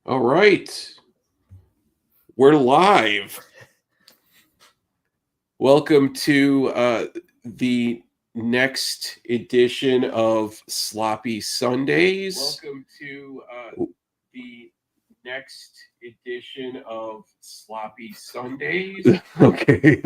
All right. We're live. Welcome to the next edition of Sloppy Sundays. Welcome to the next edition of Sloppy Sundays. Okay.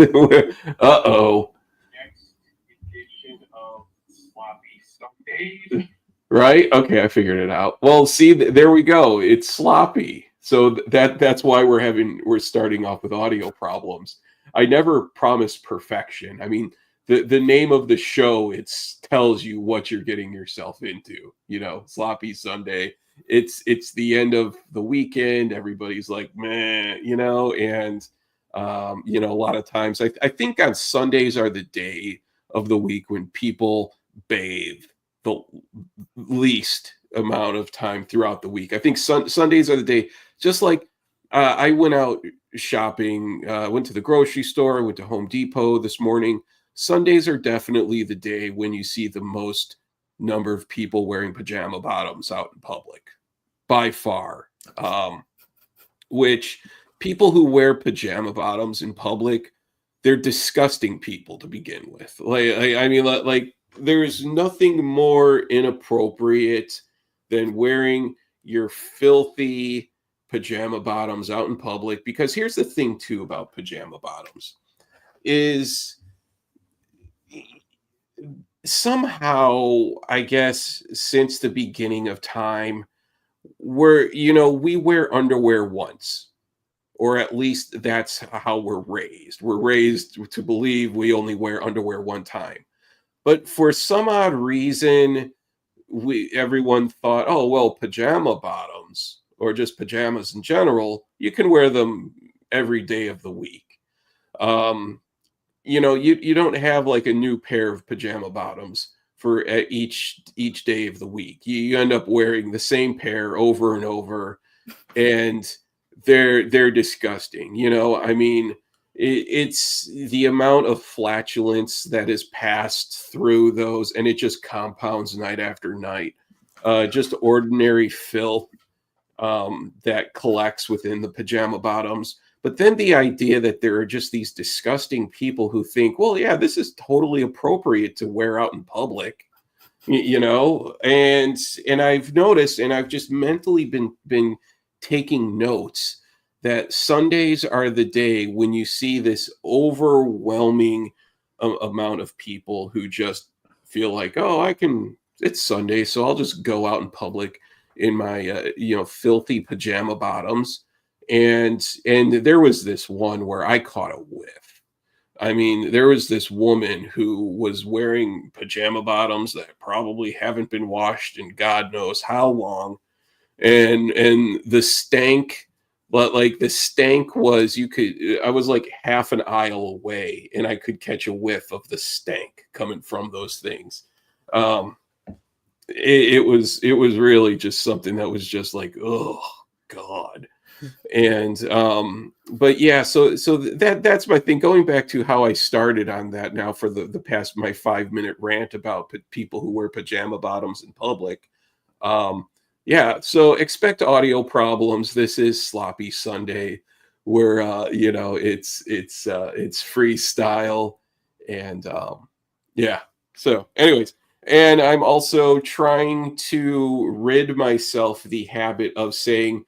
Uh-oh. Next edition of Sloppy Sundays. Right? Okay, I figured it out. Well, see, there we go. It's sloppy. So that's why we're starting off with audio problems. I never promised perfection. I mean, the name of the show it tells you what you're getting yourself into. Sloppy Sunday. It's the end of the weekend. Everybody's like, meh, and a lot of times I think on Sundays are the day of the week when people bathe the least amount of time throughout the week. I think Sundays are the day. Just like I went out shopping, went to the grocery store, went to Home Depot this morning. Sundays are definitely the day when you see the most number of people wearing pajama bottoms out in public, by far. Which people who wear pajama bottoms in public, they're disgusting people to begin with. Like there's nothing more inappropriate than wearing your filthy pajama bottoms out in public. Because here's the thing too about pajama bottoms is somehow, I guess, since the beginning of time, we wear underwear once, or at least that's how we're raised. We're raised to believe we only wear underwear one time. But for some odd reason, everyone thought, oh well, pajama bottoms or just pajamas in general, you can wear them every day of the week. You don't have like a new pair of pajama bottoms for each day of the week. You end up wearing the same pair over and over, and they're disgusting. I mean, it's the amount of flatulence that is passed through those, and it just compounds night after night. Just ordinary filth that collects within the pajama bottoms. But then the idea that there are just these disgusting people who think, well, yeah, this is totally appropriate to wear out in public, and I've noticed, and I've just mentally been taking notes that Sundays are the day when you see this overwhelming amount of people who just feel like, oh, it's Sunday, so I'll just go out in public in my filthy pajama bottoms. And there was this one where I caught a whiff. I mean, there was this woman who was wearing pajama bottoms that probably haven't been washed in God knows how long, and the stank, but like the stank was, I was like half an aisle away and I could catch a whiff of the stank coming from those things. um it was really just something that was just like, oh God. And but yeah, so that's my thing, going back to how I started on that now for the past my 5-minute rant about people who wear pajama bottoms in public. Yeah, so expect audio problems. This is Sloppy Sunday, where it's freestyle. And yeah. So anyways, and I'm also trying to rid myself the habit of saying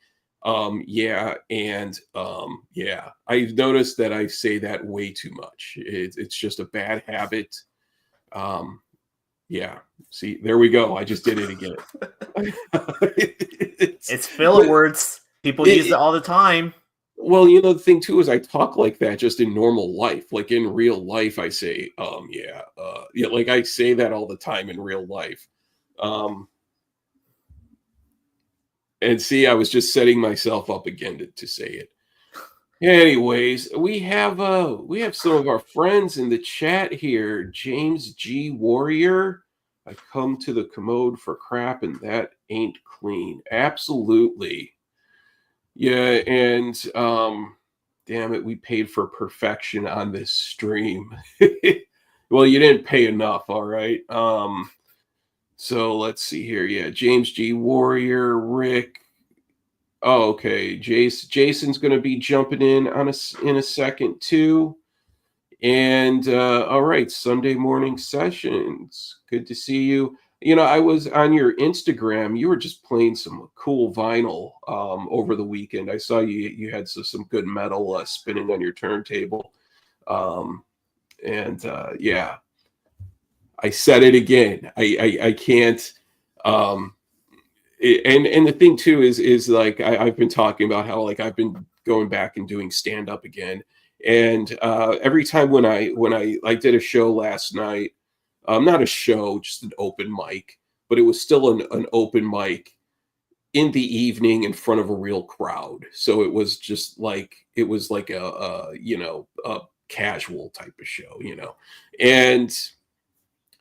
yeah, and yeah. I've noticed that I say that way too much. It's just a bad habit. um yeah, see, there we go, I just did it again. It's filler words. People use it all the time. Well, the thing too is I talk like that just in normal life. Like in real life, I say, yeah, yeah, like I say that all the time in real life. Um, and see, I was just setting myself up again to say it. Anyways, we have some of our friends in the chat here. James G. Warrior, I come to the commode for crap and that ain't clean. Absolutely. Yeah, and damn it, we paid for perfection on this stream. Well, you didn't pay enough, all right. So let's see here. Yeah, James G. Warrior, Rick, Oh, okay. Jason's going to be jumping in in a second too. And all right, Sunday morning sessions. Good to see you. You know, I was on your Instagram. You were just playing some cool vinyl over the weekend. I saw you had some good metal spinning on your turntable. Um, and yeah, I said it again. I can't. Um, and the thing too is like I've been talking about how like I've been going back and doing stand up again, and every time when I did a show last night, not a show, just an open mic, but it was still an open mic in the evening in front of a real crowd. So it was just like it was like a you know a casual type of show, you know, and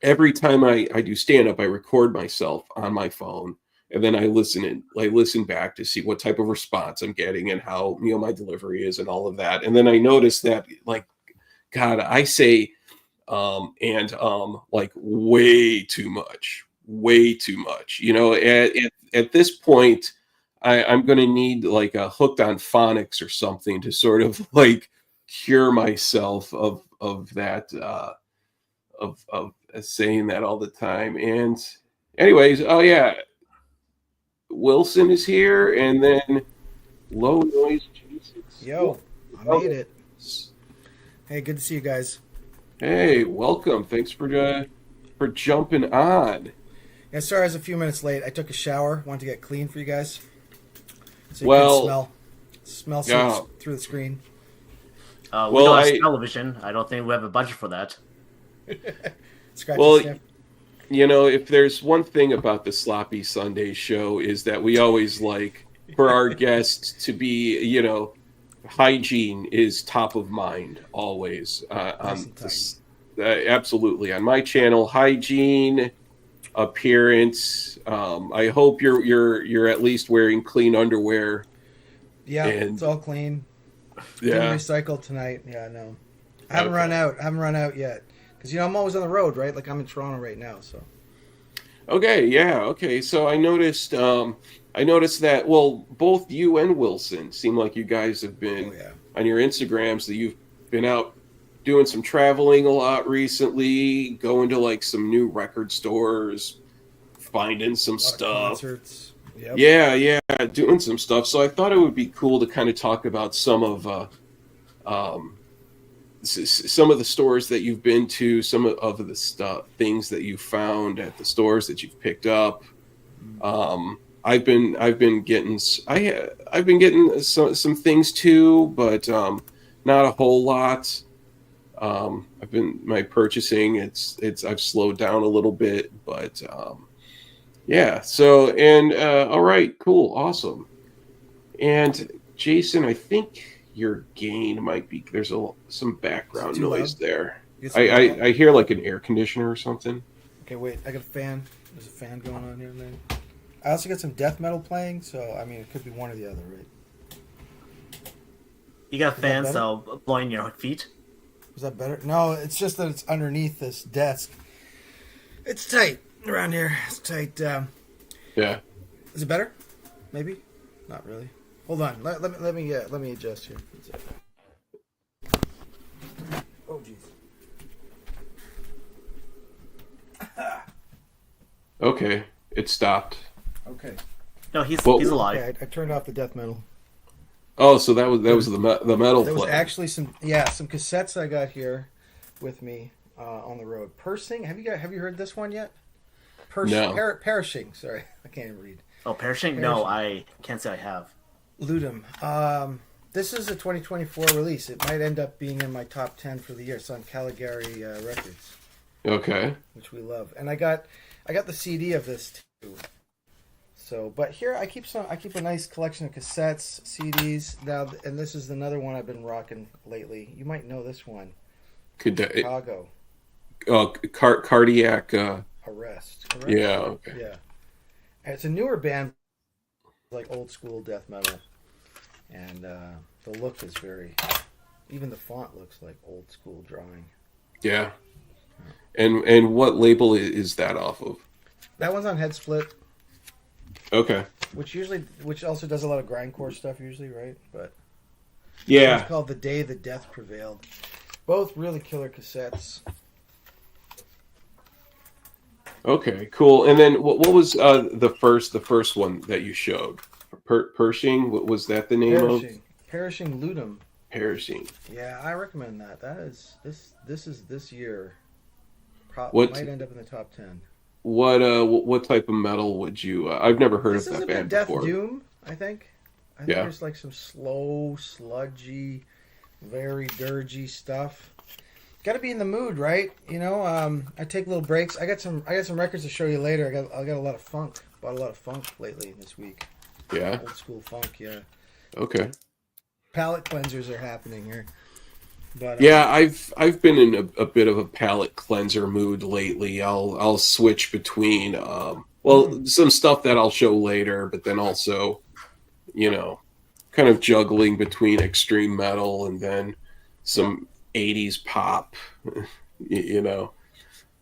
every time I do stand up, I record myself on my phone, and then I listen back to see what type of response I'm getting and how you know my delivery is and all of that. And then I notice that like God, I say like way too much. You know, at this point, I'm going to need like a hooked on phonics or something to sort of like cure myself of that of saying that all the time. And anyways, oh yeah, Wilson is here, and then Low Noise Jesus. Yo, I made it. Hey, good to see you guys. Hey, welcome. Thanks for jumping on. Yeah, sorry I was a few minutes late. I took a shower, wanted to get clean for you guys. So you Well, can smell yeah. through the screen. We Well, don't have television. I don't think we have a budget for that. Scratch Well, and sniff. you know, if there's one thing about the Sloppy Sunday show is that we always like for our guests to be, you know, hygiene is top of mind always Nice on and tight. this, absolutely on my channel. Hygiene, appearance. I hope you're at least wearing clean underwear. Yeah, and- it's all clean. Didn't Yeah. recycle tonight. Yeah, no. I haven't Okay. run out yet. Because, you know, I'm always on the road, right? Like, I'm in Toronto right now, so. Okay, yeah, okay. So I noticed that well, both you and Wilson seem like you guys have been Oh, yeah. on your Instagrams that you've been out doing some traveling a lot recently, going to like some new record stores, finding some A lot of stuff. concerts. Yep. Yeah, doing some stuff. So I thought it would be cool to kind of talk about some of some of the stores that you've been to, some of the things that you found at the stores that you've picked up. I've been getting I've been getting some things too, but not a whole lot. I've been my purchasing. I've slowed down a little bit, but yeah. So and all right, cool, awesome. And Jason, I think your gain might be some background too noise loud? there. Get some I hear like an air conditioner or something. Okay, wait. I got a fan. There's a fan going on here, man. I also got some death metal playing, so, I mean, it could be one or the other, right? You got that fans better? so blowing your feet. Is that better? No, it's just that it's underneath this desk. It's tight around here. It's tight. Yeah. Is it better? Maybe? Not really. Hold on. Let me adjust here. Oh, jeez. Okay, it stopped. Okay. No, he's Well- alive. Okay, I turned off the death metal. Oh, so that was the metal There was play. actually some cassettes I got here with me on the road. Pursing. Have you heard this one yet? No. Perishing. Sorry, I can't even read. Oh, perishing? No, I can't say I have. Ludum. This is a 2024 release. It might end up being in my top 10 for the year. It's on Caligari Records, Okay. which we love. And I got the CD of this too. So, but here I keep a nice collection of cassettes, CDs. Now, and this is another one I've been rocking lately. You might know this one. Chicago Cardiac. Arrest. Correct? Yeah. Okay. Yeah. And it's a newer band, like old school death metal, and the look is even the font looks like old school drawing. Yeah. And what label is that off of? That one's on Head Split. Okay. which also does a lot of grindcore stuff usually, right? But Yeah. it's called The Day the Death Prevailed. Both really killer cassettes. Okay, cool. And then what was the first one that you showed? Pershing? What was that the name of? Perishing Ludum. Perishing. Yeah, I recommend that. That is this is this year. What Might end up in the top 10. What type of metal would you? I've never heard This of is that a bit band Death before. Doom, I think. I think Yeah. there's like some slow, sludgy, very dirgy stuff. Got to be in the mood, right? You know, I take little breaks. I got some records to show you later. I got a lot of funk. Bought a lot of funk lately this week. Yeah. Old school funk, yeah. Okay. Palate cleansers are happening here. But Yeah, I've been in a bit of a palate cleanser mood lately. I'll switch between some stuff that I'll show later, but then also, kind of juggling between extreme metal and then some 80s pop, you know.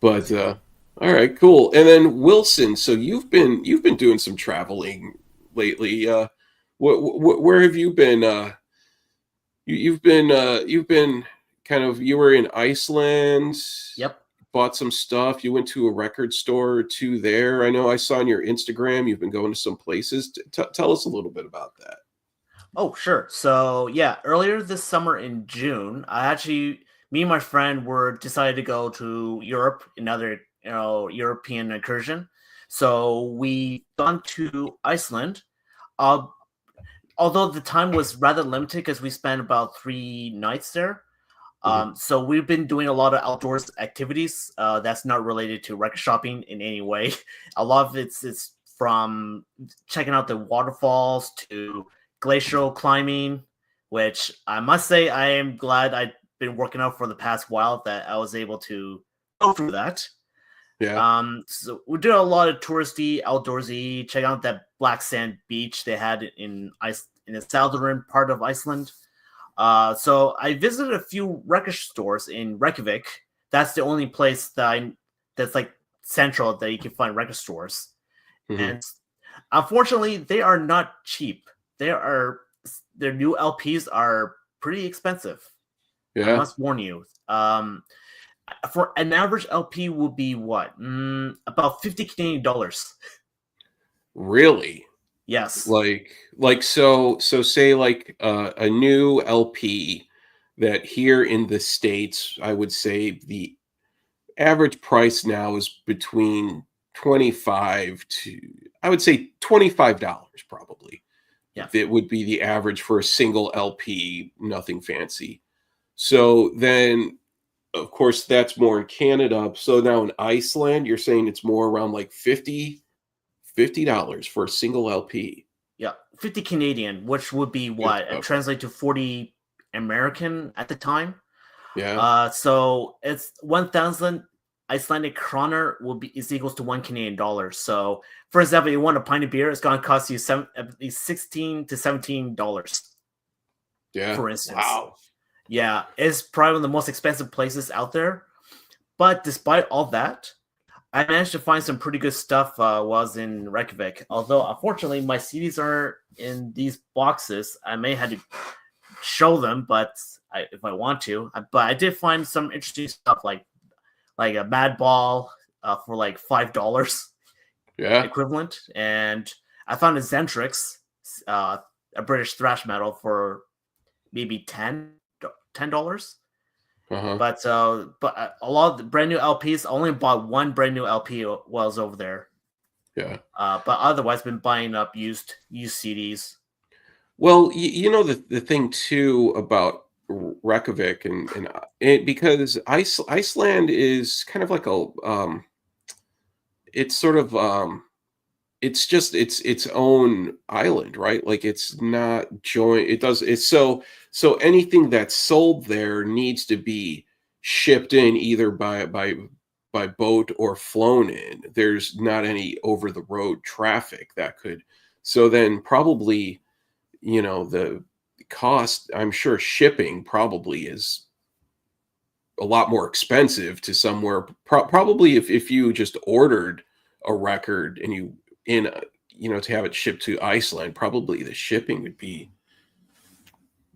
But all right, cool. And then Wilson, so you've been doing some traveling lately. Where have you been? You've been kind of, you were in Iceland. Yep. Bought some stuff. You went to a record store or two there. I know I saw on your Instagram you've been going to some places. Tell us a little bit about that. Oh, sure. So yeah, earlier this summer in June, me and my friend decided to go to Europe, another European incursion. So we gone to Iceland. Although the time was rather limited because we spent about 3 nights there. So we've been doing a lot of outdoors activities that's not related to record shopping in any way. A lot of it's from checking out the waterfalls to glacial climbing, which I must say I am glad I've been working out for the past while that I was able to go through that. Yeah. So we did a lot of touristy, outdoorsy. Check out that black sand beach they had in the southern part of Iceland. So I visited a few record stores in Reykjavik. That's the only place that's like central that you can find record stores. Mm-hmm. And unfortunately, they are not cheap. Their new LPs are pretty expensive. Yeah. I must warn you. For an average LP would be what? About 50 Canadian dollars. Really? Yes. So say like a new LP that here in the States, I would say the average price now is between $25 probably. Yeah. It would be the average for a single LP, nothing fancy. So then, of course, that's more in Canada. So now in Iceland, you're saying it's more around like $50 for a single LP. Yeah, 50 Canadian, which would be what? Yeah. Translate to 40 American at the time. Yeah. So it's 1,000 Icelandic kroner is equals to $1 Canadian. So, for example, you want a pint of beer, it's going to cost you at least $16 to $17. Yeah. For instance. Wow. Yeah, it's probably one of the most expensive places out there. But despite all that, I managed to find some pretty good stuff while I was in Reykjavik. Although, unfortunately, my CDs are in these boxes. I may have to show them, if I want to. But I did find some interesting stuff, like a Madball for like $5 equivalent. And I found a Zentrix, a British thrash metal, for maybe $10. Uh-huh. But a lot of the brand new LPs, I only bought one brand new LP while I was over there. Yeah. But otherwise, been buying up used CDs. Well, the thing too about Reykjavik and because Iceland is kind of like it's sort of it's just its own island, right? Like it's not joint. It's so anything that's sold there needs to be shipped in either by boat or flown in. There's not any over the road traffic that could. So then probably, the cost, I'm sure shipping probably is a lot more expensive to somewhere. Probably if you just ordered a record and to have it shipped to Iceland, probably the shipping would be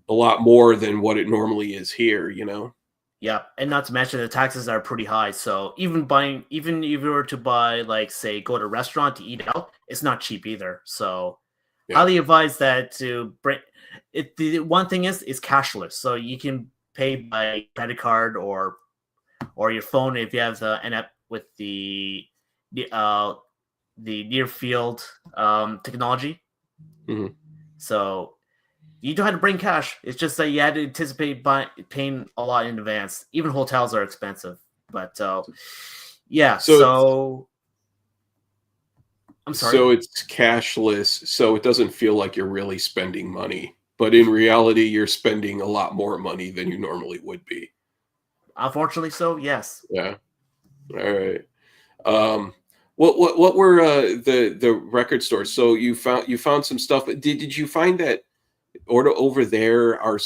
a lot more than what it normally is here. Yeah, and not to mention the taxes are pretty high. So even if you were to buy, like, say, go to a restaurant to eat out, it's not cheap either. So Yeah. highly advise that to bring it. The one thing is cashless, so you can pay by credit card or your phone if you have the NF with the near field technology. Mhm. So you don't have to bring cash. It's just that you had to anticipate paying a lot in advance. Even hotels are expensive. But yeah, so I'm sorry. So it's cashless, so it doesn't feel like you're really spending money. But in reality, you're spending a lot more money than you normally would be. Unfortunately, so yes. Yeah. All right. What were the record stores? So you found some stuff. Did you find that over there are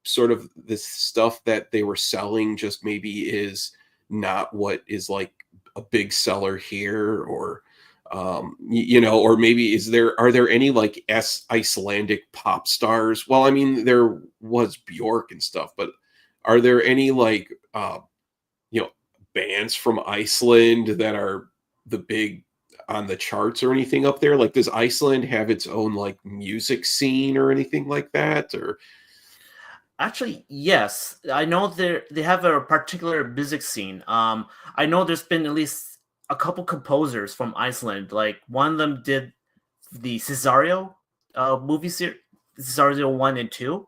sort of this stuff that they were selling just maybe is not what is like a big seller here, or or maybe are there any like Icelandic pop stars? Well, I mean, there was Bjork and stuff, but are there any like bands from Iceland that are the big on the charts or anything up there? Like, does Iceland have its own like music scene or anything like that? Or Actually, yes. I know they have a particular music scene. I know there's been at least a couple composers from Iceland. Like, one of them did the Cesario movie series, Cesario 1 and 2.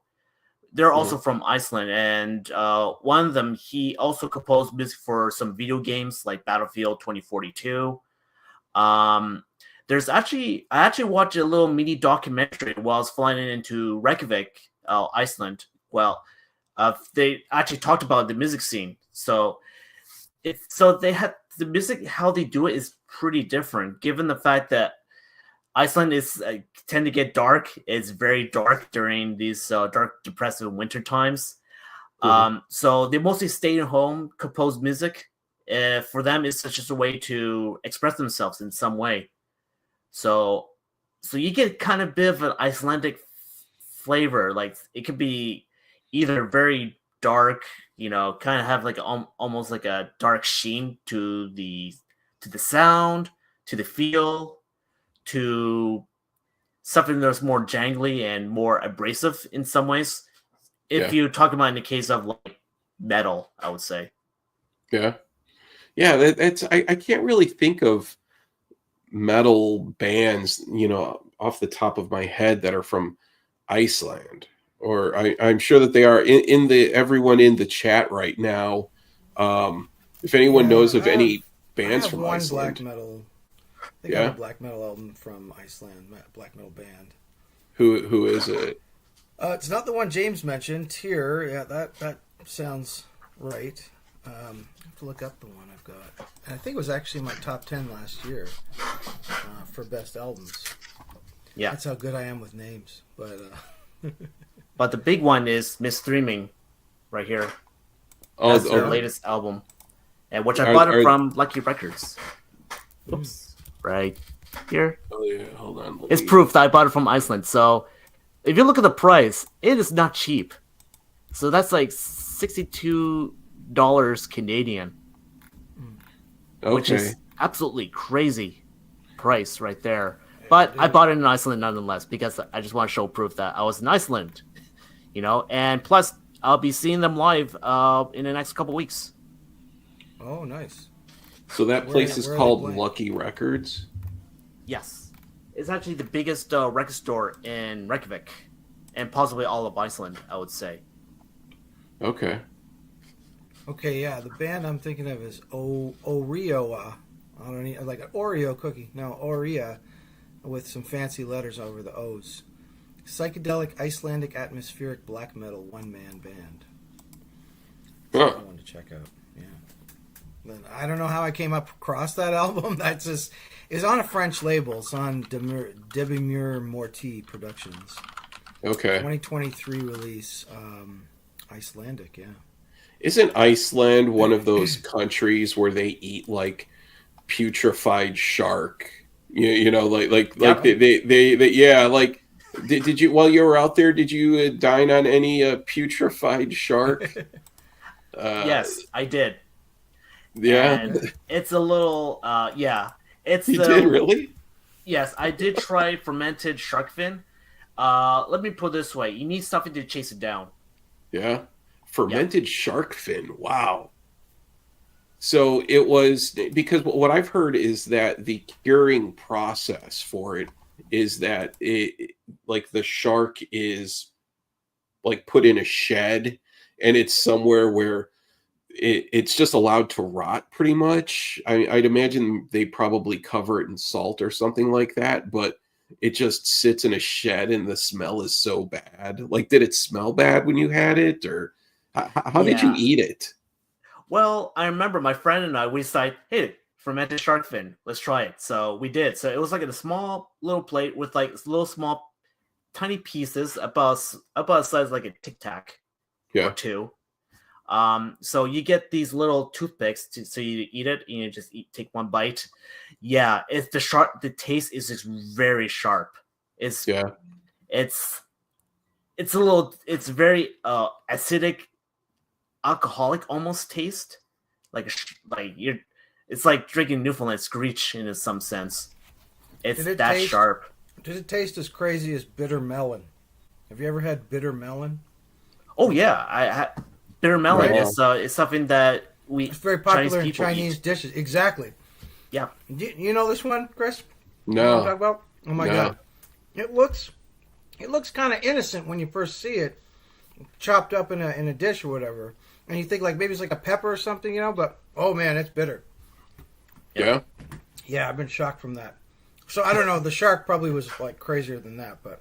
They're also from Iceland, and one of them, he also composed music for some video games like Battlefield 2042. I actually watched a little mini documentary while I was flying into Reykjavik, Iceland. Well, they actually talked about the music scene. So they had the music. How they do it is pretty different, given the fact that Iceland is tend to get dark. It's very dark during these dark, depressive winter times. So they mostly stay at home, compose music. For them, it's just a way to express themselves in some way. So you get kind of bit of an Icelandic flavor. Like, it could be either very dark, kind of have like almost like a dark sheen to the sound, to the feel, to something that's more jangly and more abrasive in some ways. If you talk about in the case of like metal, I would say. yeah, that's I can't really think of metal bands, off the top of my head that are from Iceland. Or I'm sure that they are in the everyone in the chat right now. If anyone knows of any bands from Iceland. Black metal. They got a black metal album from Iceland, black metal band. Who is it? It's not the one James mentioned here. Yeah, that sounds right. I have to look up the one I've got. And I think it was actually in my top 10 last year for best albums. Yeah, that's how good I am with names. But but the big one is Miss Streaming, right here. Oh, that's their latest album, and which I bought it from Lucky Records. Oops. Right here. Oh yeah, hold on. It's proof that I bought it from Iceland. So if you look at the price, it is not cheap. So that's like $62 Canadian, which is absolutely crazy price right there. But I bought it in Iceland nonetheless because I just want to show proof that I was in Iceland, and plus I'll be seeing them live in the next couple weeks. Oh, nice. So that place is called Lucky Records? Yes. It's actually the biggest record store in Reykjavik and possibly all of Iceland, I would say. Okay. Okay, yeah. The band I'm thinking of is Orioa. I don't need like an Oreo cookie. No, Oria with some fancy letters over the O's. Psychedelic Icelandic atmospheric black metal one-man band. Huh. I wanted to check out. I don't know how I came up across that album. That's just it's on a French label. It's on Debimur Morty Productions. Okay. 2023 release. Icelandic, yeah. Isn't Iceland one of those countries where they eat like putrefied shark, You know, like Yeah. they yeah, like did you while you were out there, did you dine on any putrefied shark? Yes, I did. Yeah, And it's a little yeah. It's you did really? Yes, I did try fermented shark fin. Let me put it this way: you need something to chase it down. Yeah, fermented shark fin. Wow. So it was because what I've heard is that the curing process for it is that like the shark is like put in a shed and it's somewhere where it's just allowed to rot pretty much. I'd imagine they probably cover it in salt or something like that, but it just sits in a shed and the smell is so bad. Like, did it smell bad when you had it, or how did you Yeah. eat it? Well, I remember my friend and I, we decided, hey, fermented shark fin, let's try it. So we did. So it was like in a small little plate with like little small tiny pieces about the size like a tic tac or Yeah, two. So you get these little toothpicks so you eat it and you just take one bite. Yeah, it's the taste is just very sharp. It's yeah, it's it's very acidic, alcoholic almost taste. Like you're it's like drinking Newfoundland Screech in some sense. It's Did it that taste- sharp. Does it taste as crazy as bitter melon? Have you ever had bitter melon? Oh yeah, bitter melon Right. is something that we It's very popular in people Chinese eat. dishes. Exactly. Yeah. You know this one, Chris? You know what I'm talking no, about? Oh my No. god. It looks kind of innocent when you first see it, chopped up in a dish or whatever, and you think like maybe it's like a pepper or something, you know. But oh man, it's bitter. yeah, Yeah, I've been shocked from that. So I don't know. The shark probably was like crazier than that, but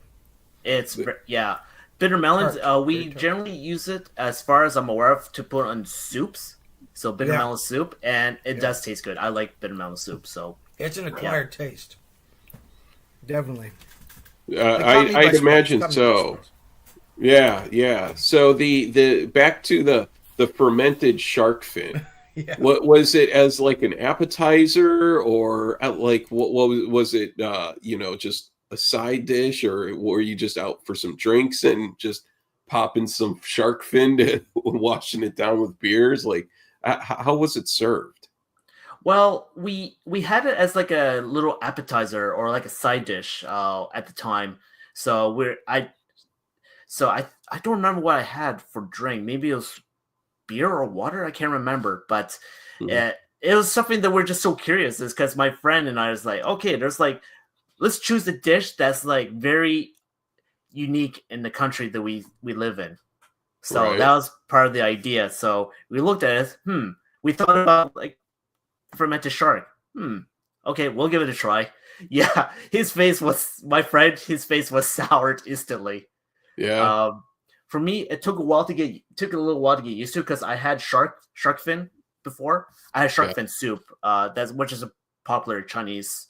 Yeah, bitter melons. Tart. We Very tart. generally use it, as far as I'm aware of, to put on soups. So bitter Yeah. melon soup, and it Yeah. does taste good. I like bitter melon soup. So it's an acquired taste. Definitely. I'd imagine so. Yeah, yeah. So the back to the fermented shark fin. Yeah. What was it, as like an appetizer, or like what was it? You know, just a side dish, or were you just out for some drinks and just popping some shark fin and washing it down with beers? Like, how was it served? well, we had it as like a little appetizer or like a side dish at the time. So I don't remember what I had for drink. Maybe it was beer or water. I can't remember, but Mhm. it was something that we're just so curious. Is because my friend and I was like, okay, there's like, let's choose a dish that's like very unique in the country that we live in. So Right. that was part of the idea. So we looked at it. We thought about like fermented shark. Okay, we'll give it a try. Yeah, my friend. His face was soured instantly. Yeah, For me, it took a little while to get used to, because I had shark fin before. I had shark Yeah. fin soup, which is a popular Chinese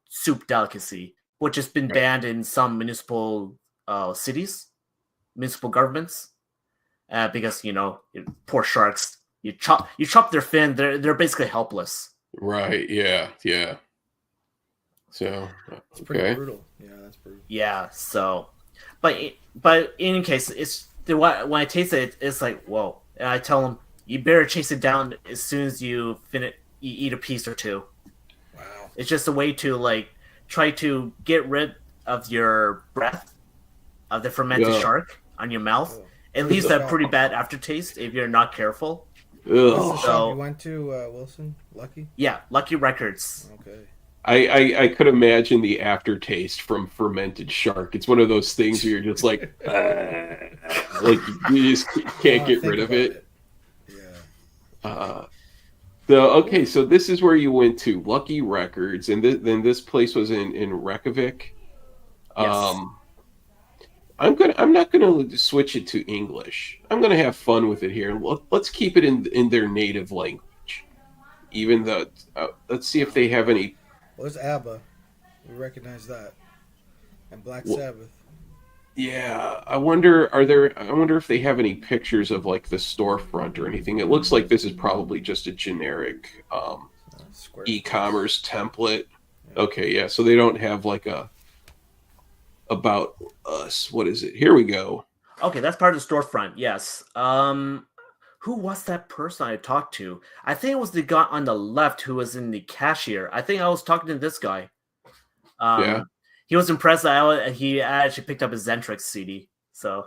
soup delicacy, which has been Right. banned in some municipal cities, municipal governments, because poor sharks. You chop their fin, they're basically helpless. right. Yeah, yeah. So It's pretty okay. brutal. Yeah, that's brutal. Yeah, so, but in any case, when I taste it, it's like, whoa. And I tell them, you better chase it down as soon as you eat a piece or two. Wow. It's just a way to like try to get rid of your breath of the fermented Yeah. shark on your mouth. Oh. It leaves that pretty bad aftertaste if you're not careful. What's the Ugh. shop So- you went to, Wilson? Lucky? Yeah, Lucky Records. Okay. I could imagine the aftertaste from fermented shark. It's one of those things where you're just like, like you just can't Oh, get think rid of about it. Yeah. So this is where you went to, Lucky Records, and then this place was in Reykjavik. Yes. I'm not gonna switch it to English. I'm gonna have fun with it here. Let's keep it in their native language. Even though, let's see if they have any. Well, there's ABBA. We recognize that. And Black Well- Sabbath. Yeah, I wonder if they have any pictures of like the storefront or anything. It looks like this is probably just a generic Square. e-commerce template. Yeah. Okay, yeah. So they don't have like a about us. What is it? Here we go. Okay, that's part of the storefront. Yes. Who was that person I talked to? I think it was the guy on the left who was in the cashier. I think I was talking to this guy. Yeah. He was impressed that he actually picked up his Zentrix CD. So,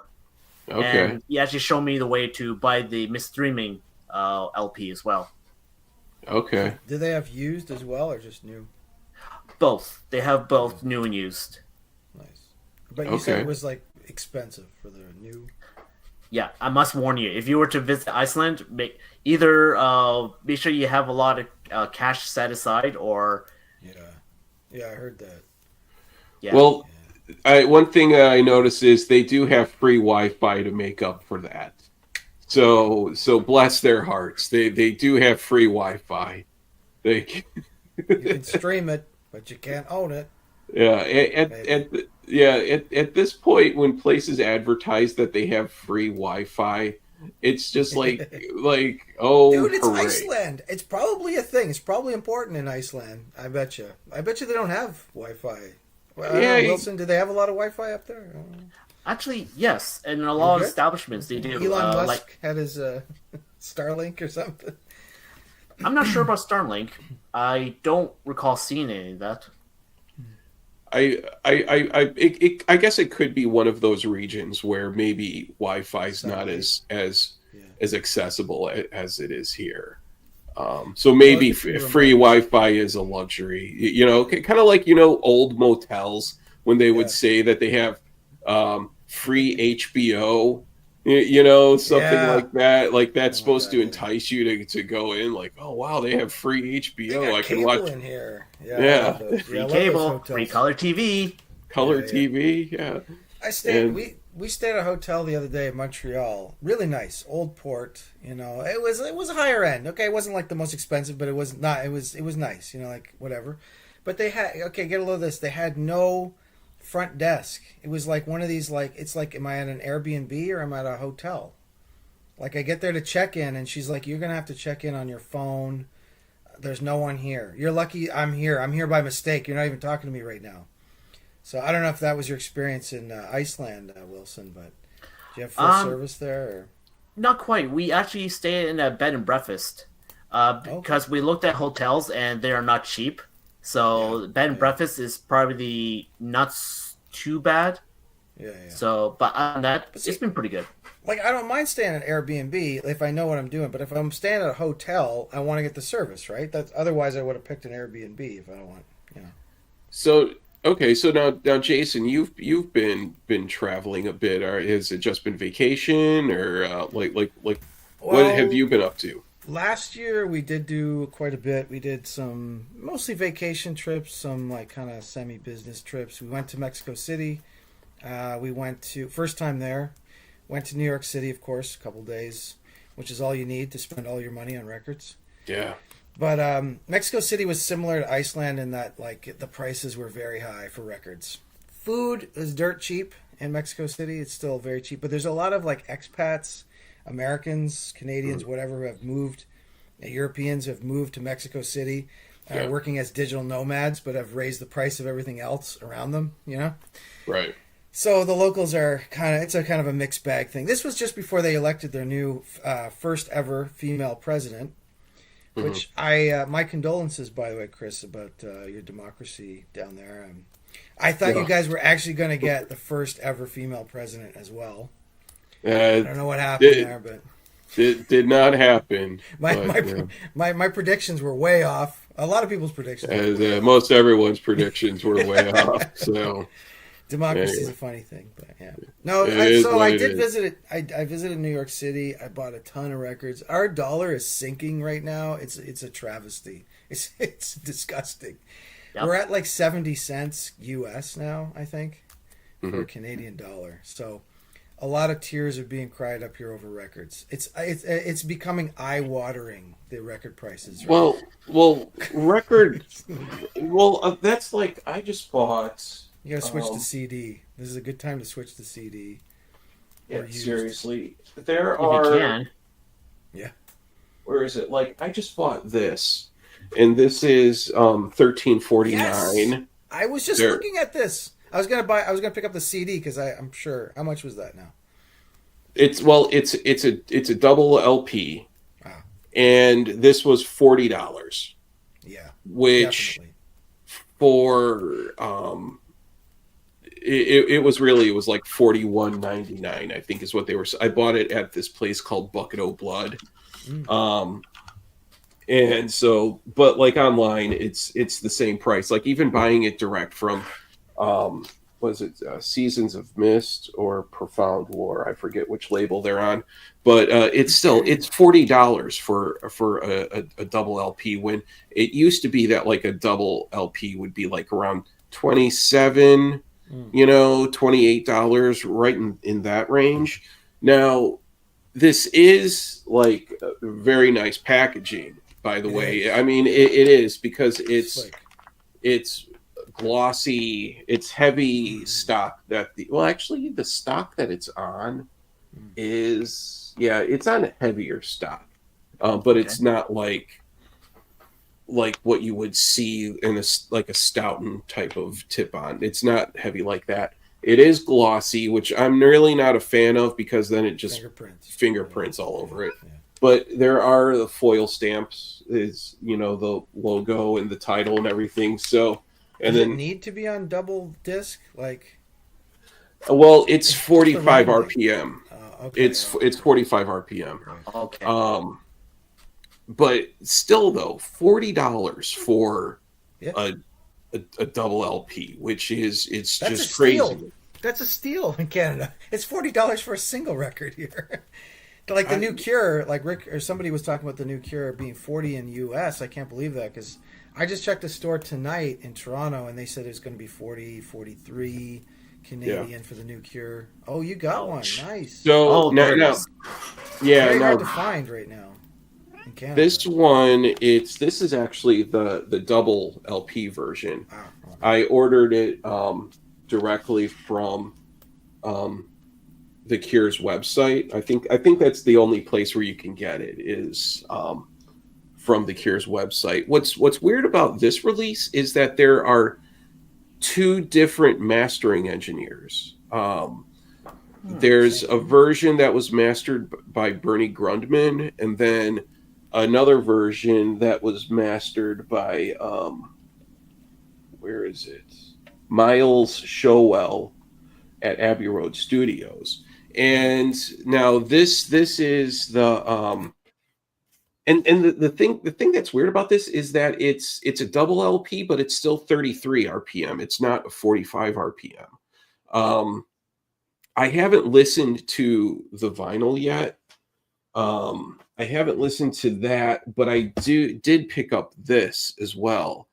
Okay. and he actually showed me the way to buy the Misstreaming LP as well. Okay. Do they have used as well, or just new? Both. They have both new and used. Nice. But you said Okay. it was like expensive for the new. Yeah, I must warn you. If you were to visit Iceland, make sure you have a lot of cash set aside, or Yeah, I heard that. yeah. Well, one thing I noticed is they do have free Wi-Fi to make up for that. So bless their hearts. They do have free Wi-Fi. They You can stream it, but you can't own it. yeah at this point when places advertise that they have free Wi-Fi, it's just like oh Dude, it's hooray. Iceland. It's probably a thing. It's probably important in Iceland. I bet you. I bet you they don't have Wi-Fi. Well, I don't know, Wilson, do they have a lot of Wi-Fi up there? I don't know. Actually, yes, and in a lot of Okay. establishments they do. Elon Musk Like, had his Starlink or something. I'm not sure about Starlink. I don't recall seeing any of that. I guess it could be one of those regions where maybe Wi-Fi is not Satellite. as accessible as it is here. So maybe Well, if you free Wi-Fi is a luxury. You know, kind of like old motels when they would Yeah. say that they have free HBO. Something Yeah. like that. Like that's Oh my supposed God, to yeah. entice you to go in. Like, oh wow, they have free They HBO. got I can cable watch in here. Yeah. I love those. Free I love those cable, hotels. free color TV. color Yeah, yeah. TV. Yeah. I stayed. And- We stayed at a hotel the other day in Montreal. Really nice, old port. It was a higher end. Okay, it wasn't like the most expensive, but it was not. It was nice. Like whatever. But they had get a load of this. They had no front desk. It was like one of these it's like, am I at an Airbnb or am I at a hotel? Like I get there to check in, and she's like, "You're gonna have to check in on your phone. There's no one here. You're lucky I'm here. I'm here by mistake. You're not even talking to me right now." So I don't know if that was your experience in Iceland, Wilson, but do you have full service there? Or? Not quite. We actually stayed in a bed and breakfast because we looked at hotels and they are not cheap. So bed and breakfast is probably not too bad. Yeah. So, but on that, see- it's been pretty good. Like I don't mind staying at Airbnb if I know what I'm doing, but if I'm staying at a hotel, I want to get the service, right? That's otherwise I would have picked an Airbnb if I don't want. So okay, so now Jason, you've been traveling a bit. Or has it just been vacation, or like what have you been up to? Last year we did do quite a bit. We did some mostly vacation trips, some like kind of semi-business trips. We went to Mexico City. We went to first time there. Went to New York City, of course, a couple days, which is all you need to spend all your money on records. Yeah. But Mexico City was similar to Iceland in that like the prices were very high for records. Food is dirt cheap in Mexico City. It's still very cheap, but there's a lot of like expats, Americans, Canadians, whatever, who have moved. Europeans who have moved to Mexico City, working as digital nomads, but have raised the price of everything else around them. Right. So the locals are it's a kind of a mixed bag thing. This was just before they elected their new first ever female president, which my condolences, by the way, Chris, about your democracy down there. I thought you guys were actually going to get the first ever female president as well. I don't know what happened there, but it did not happen. My predictions were way off. A lot of people's predictions. As most everyone's predictions were way off. So democracy is a funny thing, but yeah. No, I did visit it. I visited New York City. I bought a ton of records. Our dollar is sinking right now. It's a travesty. It's disgusting. Yep. We're at like 70 cents US now, I think, for a Canadian dollar. So a lot of tears are being cried up here over records. It's becoming eye-watering, the record prices. Right? Well, record. That's like I just bought. You gotta switch to CD. This is a good time to switch to CD. Yeah, used. seriously. There If are. you can. Yeah. Where is it? Like I just bought this. and this is $13.49. Yes! I was just There- looking at this. I was gonna pick up the CD because I'm sure. How much was that now? It's a double LP, Wow. and this was $40, Yeah, which definitely. for it was like $41.99, I think is what they were. I bought it at this place called Bucket O' Blood. And so, but like online, it's the same price. Like even buying it direct from, was it Seasons of Mist or Profound War? I forget which label they're on, but it's $40 for a double LP. When it used to be that like a double LP would be like around 27, $28, right in that range. Now, this is like very nice packaging. By the way, I mean it is because it's glossy, it's heavy stock. Actually, the stock that it's on is it's on heavier stock, but it's not like what you would see in a Stoughton type of tip on. It's not heavy like that. It is glossy, which I'm really not a fan of because then it just fingerprints all over it. Yeah. But there are the foil stamps, is the logo and the title and everything. So, and Does then it need to be on double disc? Like, well, it's 45 the RPM. okay. It's 45 RPM. Okay. But still though, $40 for a double LP, which is it's That's just a crazy. steal. That's a steal in Canada. It's $40 for a single record here. Like the New Cure, like Rick or somebody was talking about the New Cure being 40 in US. I can't believe that because I just checked a store tonight in Toronto and they said it was going to be 40, 43 Canadian for the New Cure. Oh, you got one. Nice. So there it now, is. Very hard to find right now in Canada. this one, this is actually the double LP version. Wow. I ordered it directly from the Cure's website. I think that's the only place where you can get it is from the Cure's website. What's weird about this release is that there are two different mastering engineers. There's a version that was mastered by Bernie Grundman, and then another version that was mastered by where is it? Miles Showell at Abbey Road Studios. And now this is the the thing that's weird about this is that it's a double LP, but it's still 33 RPM. It's not a 45 RPM. I haven't listened to the vinyl yet. I haven't listened to that, but I did pick up this as well.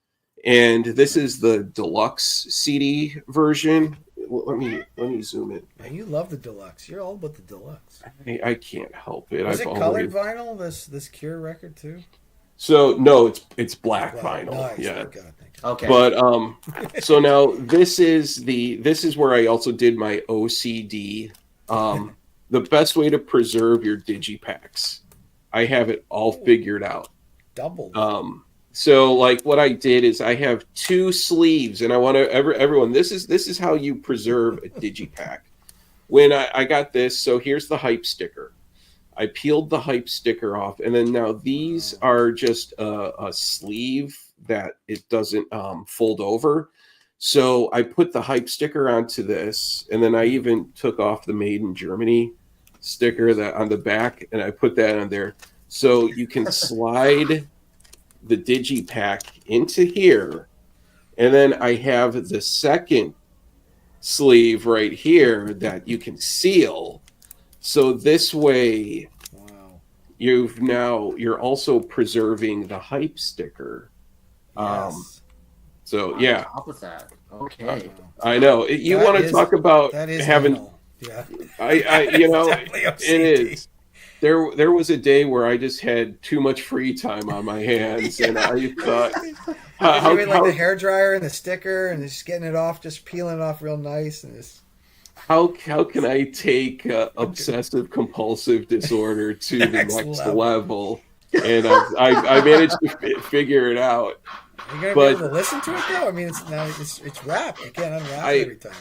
And this is the deluxe CD version. Let me zoom in. Man, you love the deluxe. You're all about the deluxe. I can't help it. Was it colored vinyl? This Cure record too? So no, it's black vinyl. Nice. Yeah. Oh, God, thank you. Okay. But so now this is where I also did my OCD. The best way to preserve your digipacks. I have it all figured out. Double. So like what I did is I have two sleeves, and I want to everyone. This is how you preserve a digipack. When I got this, so here's the hype sticker. I peeled the hype sticker off, and then now these are just a sleeve that it doesn't fold over. So I put the hype sticker onto this, and then I even took off the Made in Germany sticker that on the back, and I put that on there. So you can slide the digipack into here, and then I have the second sleeve right here that you can seal. So this way, Wow. you're also preserving the hype sticker. Yes. So yeah, On top of that. Okay. I know you That want to is- talk about That is having. anal. Yeah. I Definitely it OCD. is. There was a day where I just had too much free time on my hands, and I thought, Doing like the hair dryer and the sticker and just getting it off, just peeling it off real nice and just. how can I take obsessive compulsive disorder to the Next next level. level? and I managed to figure it out. You're gonna But- be able to listen to it though. I mean, it's rap. You can't unwrap it every time.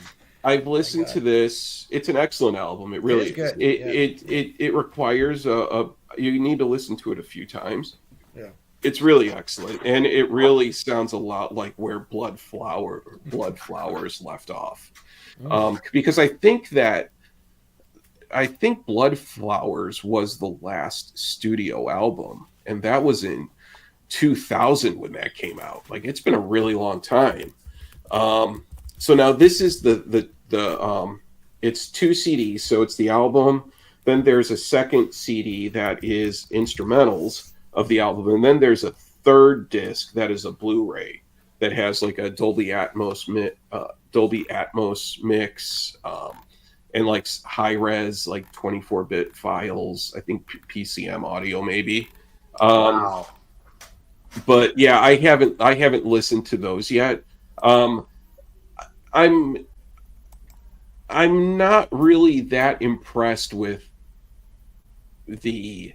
I've listened to this. It's an excellent album. It really It is good, It requires you need to listen to it a few times. Yeah. It's really excellent, and it really sounds a lot like where Blood Flowers left off. Because I think Blood Flowers was the last studio album, and that was in 2000 when that came out. Like, it's been a really long time. So now this is the it's 2 CDs, so it's the album. Then there's a second CD that is instrumentals of the album, and then there's a third disc that is a Blu-ray that has like a Dolby Atmos mix, and like high res, like 24-bit files. I think PCM audio maybe. Wow. But yeah, I haven't listened to those yet. I'm not really that impressed with the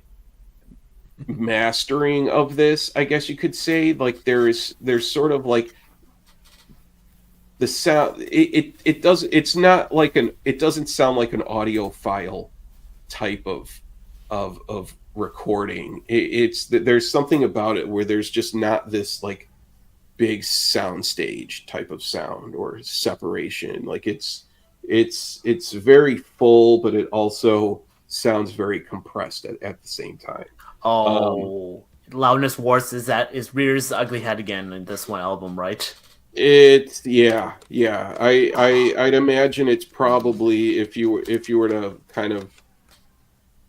mastering of this, I guess you could say. Like, there's sort of like the sound, it doesn't sound like an audiophile type of recording. There's something about it where there's just not this like big sound stage type of sound or separation. Like, it's very full, but it also sounds very compressed at the same time. Loudness Wars is rears ugly head again in this one album, right? It's yeah. I'd imagine it's probably, if you were to kind of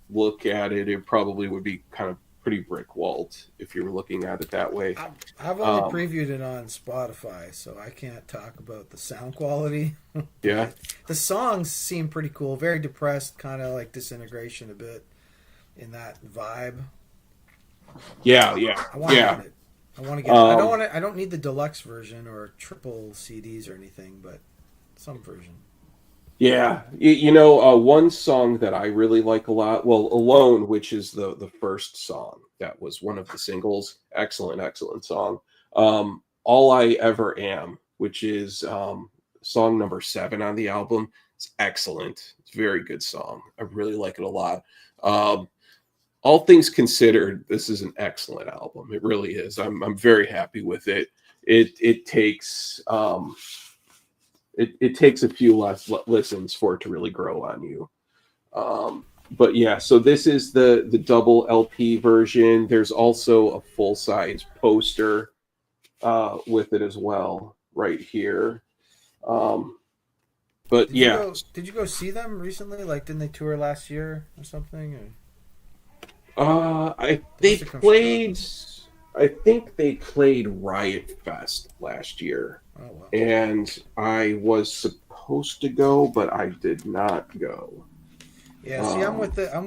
look at it, it probably would be kind of pretty brick walled if you were looking at it that way. I've only previewed it on Spotify, so I can't talk about the sound quality. Yeah. The songs seem pretty cool. Very depressed, kind of like Disintegration a bit in that vibe. Yeah. I want to get it. I want to get it. I don't need the deluxe version or triple CDs or anything, but some version. Yeah, one song that I really like a lot, well, Alone, which is the first song that was one of the singles, excellent song. All I Ever Am, which is song number 7 on the album, it's excellent. It's a very good song. I really like it a lot. All things considered, this is an excellent album. It really is. I'm very happy with it. It takes it takes a few less listens for it to really grow on you. But yeah, so this is the double LP version. There's also a full-size poster with it as well right here. But Did you go see them recently? Like, didn't they tour last year or something? I think they played Riot Fest last year. Oh, wow. And I was supposed to go, but I did not go. Yeah, see, I'm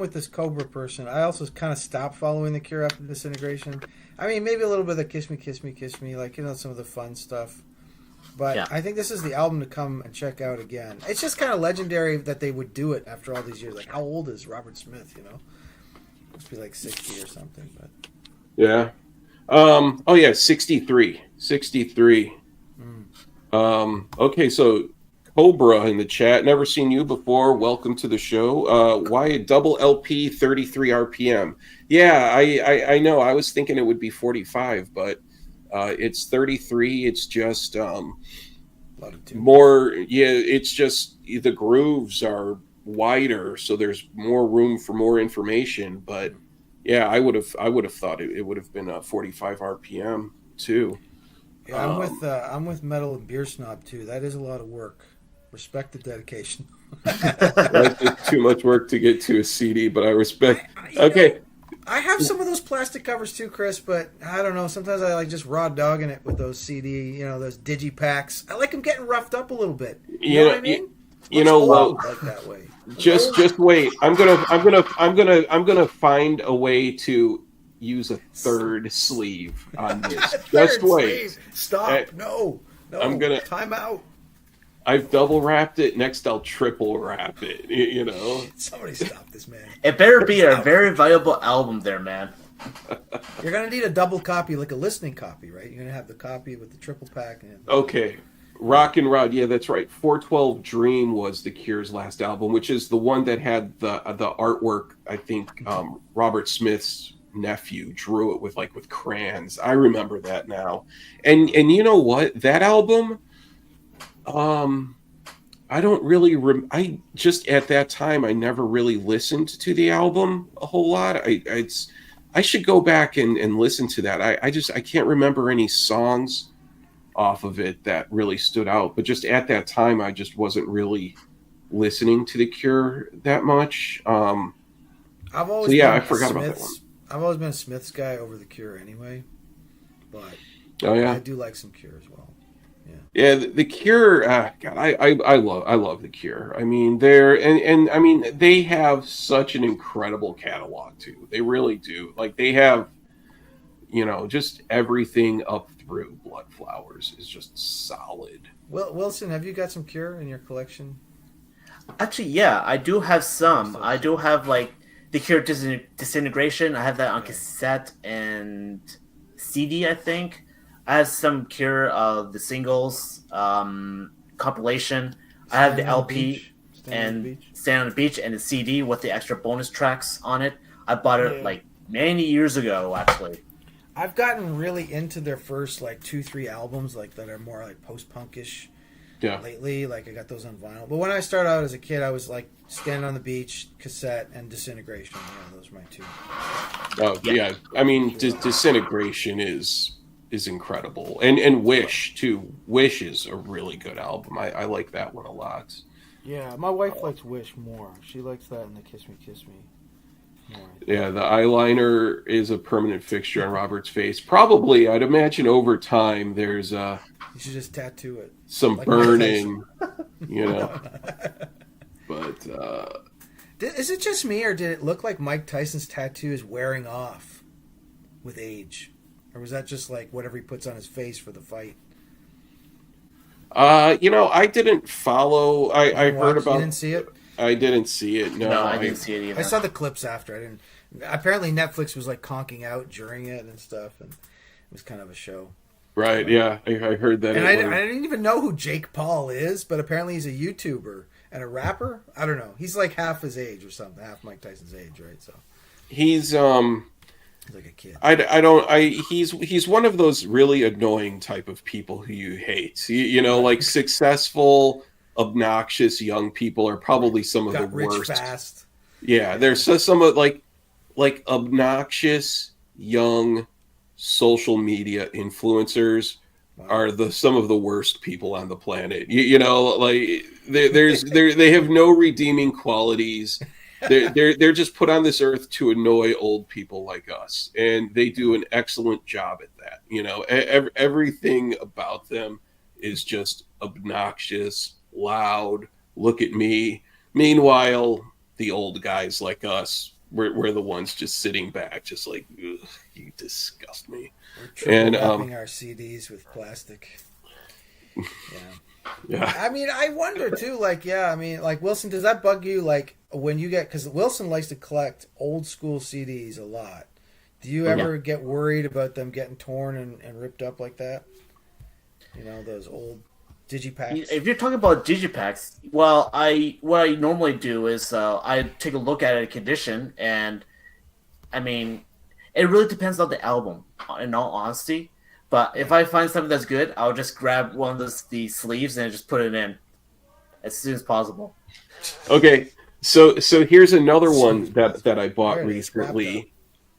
with this Cobra person. I also kind of stopped following The Cure after Disintegration. I mean, maybe a little bit of the Kiss Me, Kiss Me, Kiss Me, like, some of the fun stuff. But yeah. I think this is the album to come and check out again. It's just kind of legendary that they would do it after all these years. Like, how old is Robert Smith, Must be like 60 or something. But yeah. 63. Okay, so Cobra in the chat. Never seen you before. Welcome to the show. Why a double LP 33 RPM? Yeah, I know. I was thinking it would be 45, but it's 33. It's just more. Yeah, it's just the grooves are wider, so there's more room for more information. But yeah, I would have thought it would have been a 45 RPM too. Yeah, I'm with Metal and Beer Snob too. That is a lot of work. Respect the dedication. It's too much work to get to a CD, but I respect. Okay. I have some of those plastic covers too, Chris, but I don't know. Sometimes I like just raw dogging it with those CD, those digipacks. I like them getting roughed up a little bit. You know what I mean? Like that way. Just wait. I'm gonna find a way to use a third sleeve on this. Just wait. Sleeve. Stop. No. I'm gonna time out. I've double wrapped it. Next, I'll triple wrap it. Somebody stop this, man. It better be a very valuable album there, man. You're gonna need a double copy, like a listening copy, right? You're gonna have the copy with the triple pack. And Okay. Rock and Rod, yeah, that's right. 412 Dream was the Cure's last album, which is the one that had the artwork. I think Robert Smith's nephew drew it with crayons. I remember that now. And you know what? That album, um, I don't really. I just at that time I never really listened to the album a whole lot. I should go back and listen to that. I can't remember any songs off of it that really stood out. But just at that time, I just wasn't really listening to The Cure that much. I've always So yeah, been I forgot about that one. I've always been a Smiths guy over the Cure anyway, but Oh yeah, I do like some Cure as well. yeah. The Cure, God, I love The Cure. I mean, and I mean they have such an incredible catalog too. They really do. Like they have, just everything up through Blood Flowers is just solid. Wilson, have you got some Cure in your collection? Actually, yeah, I do have some. I do have like the Cure Disintegration. I have that on cassette and CD, I think. I have some Cure the singles compilation. I have the LP and Stand on the Beach and the CD with the extra bonus tracks on it. I bought it like many years ago, actually. I've gotten really into their first like 2-3 albums like that are more like post-punkish. Yeah. Lately, like I got those on vinyl. But when I started out as a kid, I was like Standing on the Beach, cassette, and Disintegration. Yeah, those are my two. Oh yeah. I mean, Disintegration is incredible, and Wish too. Wish is a really good album. I like that one a lot. Yeah, my wife likes Wish more. She likes that and the Kiss Me more. Yeah, the eyeliner is a permanent fixture on Robert's face. Probably, I'd imagine over time there's You should just tattoo it. some Like burning, But Is it just me, or did it look like Mike Tyson's tattoo is wearing off with age? Or was that just like whatever he puts on his face for the fight? I didn't follow. I heard about. You didn't see it? I didn't see it. No, I didn't see it either. I saw the clips after. I didn't. Apparently, Netflix was like conking out during it and stuff, and it was kind of a show. Right? Yeah, I heard that. And I didn't even know who Jake Paul is, but apparently he's a YouTuber and a rapper. I don't know. He's like half his age or something, half Mike Tyson's age, right? So he's like a kid. He's one of those really annoying type of people who you hate. Like successful, obnoxious young people are probably some of the worst. Rich fast. Yeah, there's some of like obnoxious young social media influencers are some of the worst people on the planet. They have no redeeming qualities. They're just put on this earth to annoy old people like us, and they do an excellent job at that. Everything about them is just obnoxious, loud. Look at me. Meanwhile, the old guys like us, we're the ones just sitting back, just like, you disgust me. We're wrapping our CDs with plastic. Yeah. Yeah. I mean, I wonder too. Like, Wilson, does that bug you? Like, when you get, because Wilson likes to collect old school CDs a lot. Do you ever get worried about them getting torn and ripped up like that? Those old digipacks. If you're talking about digipacks, well, what I normally do is I take a look at a condition, and I mean, it really depends on the album. In all honesty. But if I find something that's good, I'll just grab one of the sleeves and just put it in as soon as possible. Okay, so here's another one that I bought recently,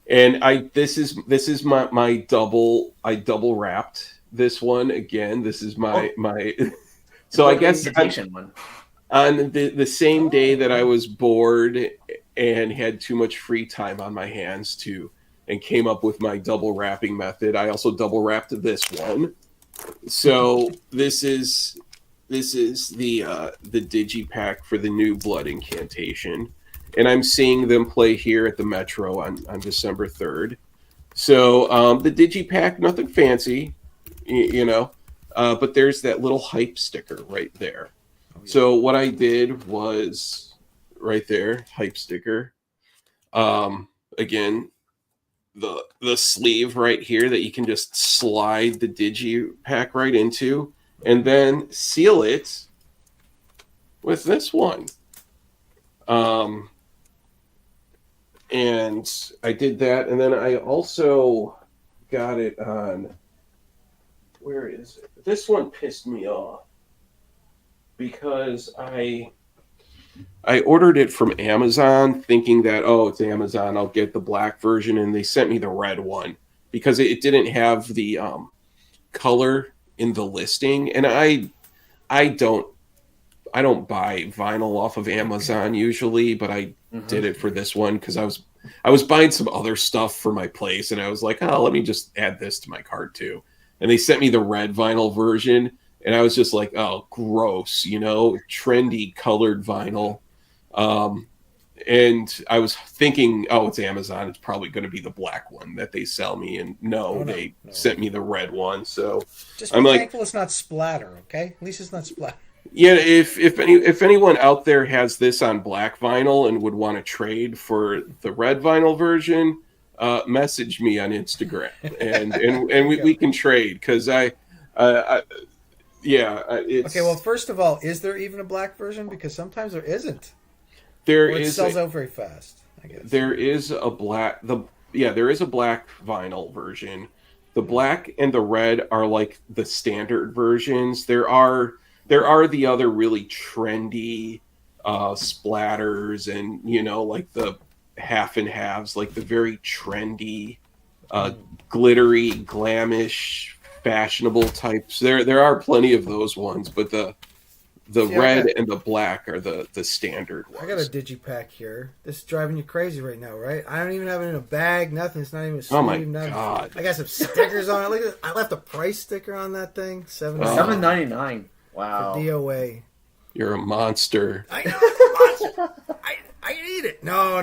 and this is my double. I double wrapped this one again. This is my. So I guess on the same day that I was bored and had too much free time on my hands and came up with my double wrapping method, I also double wrapped this one. So this is the digipack for the new Blood Incantation, and I'm seeing them play here at the Metro on December 3rd. So the digipack, nothing fancy, but there's that little hype sticker right there. Oh, yeah. So what I did was right there, hype sticker. Again, the sleeve right here that you can just slide the digipack right into, and then seal it with this one. And I did that, and then I also got it on. Where is it? This one pissed me off because I ordered it from Amazon thinking that, oh, it's Amazon, I'll get the black version, and they sent me the red one because it didn't have the color in the listing, and I don't buy vinyl off of Amazon usually, but I did it for this one because I was buying some other stuff for my place, and I was like, oh, let me just add this to my cart too. And they sent me the red vinyl version, and I was just like, oh, gross, trendy colored vinyl. And I was thinking, oh, it's Amazon, it's probably going to be the black one that they sell me, and no, they sent me the red one. So Just I'm be like, thankful it's not splatter, okay? At least it's not splatter. yeah, if anyone out there has this on black vinyl and would want to trade for the red vinyl version, message me on Instagram, and we can trade, because it's Okay, well, first of all, is there even a black version? Because sometimes there isn't. there Or it is sells out very fast, I guess. there is a black there is a black vinyl version. The black and the red are like the standard versions. There are the other really trendy splatters, and like the half and halves, like the very trendy glittery, glamish, fashionable types. There are plenty of those ones, but the red and the black are the standard ones. I got a digipack here. This is driving you crazy right now, right? I don't even have it in a bag, nothing. It's not even a sleeve. Oh my nothing. God. I got some stickers on it. Look at this. I left a price sticker on that thing. $7.99. Wow. For DOA. You're a monster. I know it's a monster. I eat it. No.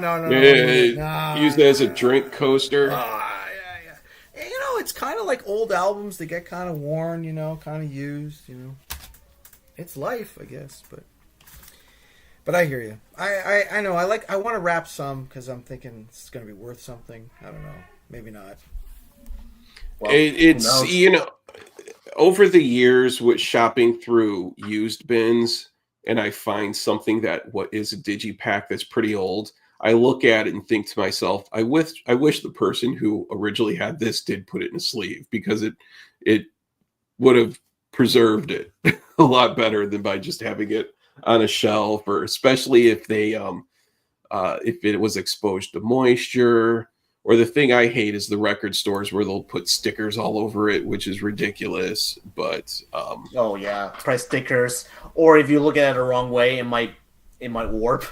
Use it as a drink coaster. Yeah. And, it's kind of like old albums. They get kind of worn, kind of used, It's life, I guess, but I hear you. I know. I want to wrap some because I'm thinking it's going to be worth something. I don't know. Maybe not. Well, It's over the years with shopping through used bins, and I find something that what is a digipack that's pretty old, I look at it and think to myself, I wish the person who originally had this did put it in a sleeve, because it would have preserved it a lot better than by just having it on a shelf, or especially if they if it was exposed to moisture. Or the thing I hate is the record stores where they'll put stickers all over it, which is ridiculous. But oh yeah, price stickers. Or if you look at it the wrong way, it might warp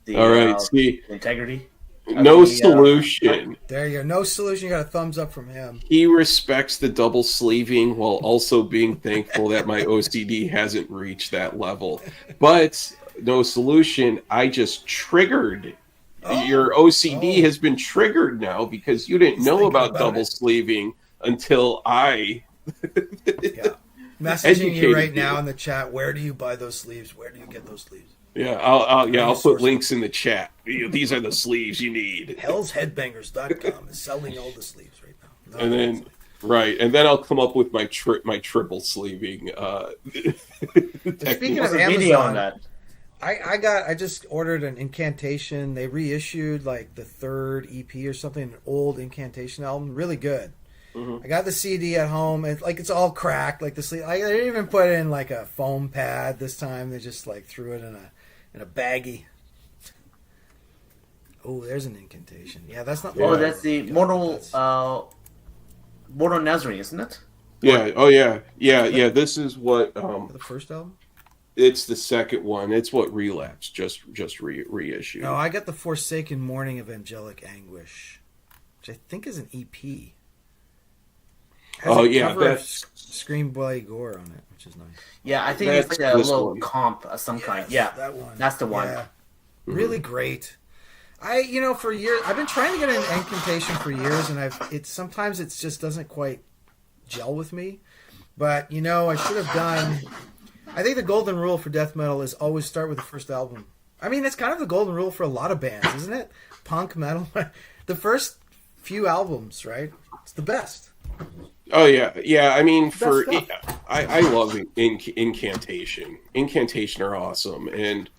the all right, see, the integrity. No solution. There you go. No solution. You got a thumbs up from him. He respects the double sleeving while also being thankful that my OCD hasn't reached that level. But no solution. I just triggered. Your OCD has been triggered now because you didn't know about double sleeving until I messaging you right now in the chat. Where do you buy those sleeves? Where do you get those sleeves? Yeah, I'll put links in the chat. These are the sleeves you need. Hellsheadbangers.com is selling all the sleeves right now. And then I'll come up with my triple sleeving. Speaking of Amazon, I just ordered an Incantation. They reissued like the third EP or something, an old Incantation album, really good. I got the CD at home. It's all cracked, like the sleeve. They didn't even put in like a foam pad this time. They just like threw it in a baggie. Oh, there's an Incantation. Yeah, that's not. Oh, that's the Mortal Nazarene, isn't it? Yeah. Oh, yeah. Yeah. This is what the first album. It's the second one. It's what Relapse just reissued. No, I got the Forsaken Morning of Angelic Anguish, which I think is an EP. That's Scream Bloody Gore on it, which is nice. Yeah, I think it's like a little comp of some kind. Yeah, that one. That's the one. Yeah. Really great. For years I've been trying to get an Incantation for years, and sometimes it just doesn't quite gel with me. But I should have done. I think the golden rule for death metal is always start with the first album. I mean, it's kind of the golden rule for a lot of bands, isn't it? Punk metal. The first few albums, right? It's the best. Oh yeah, yeah. I mean, Best I love Incantation. Incantation are awesome, and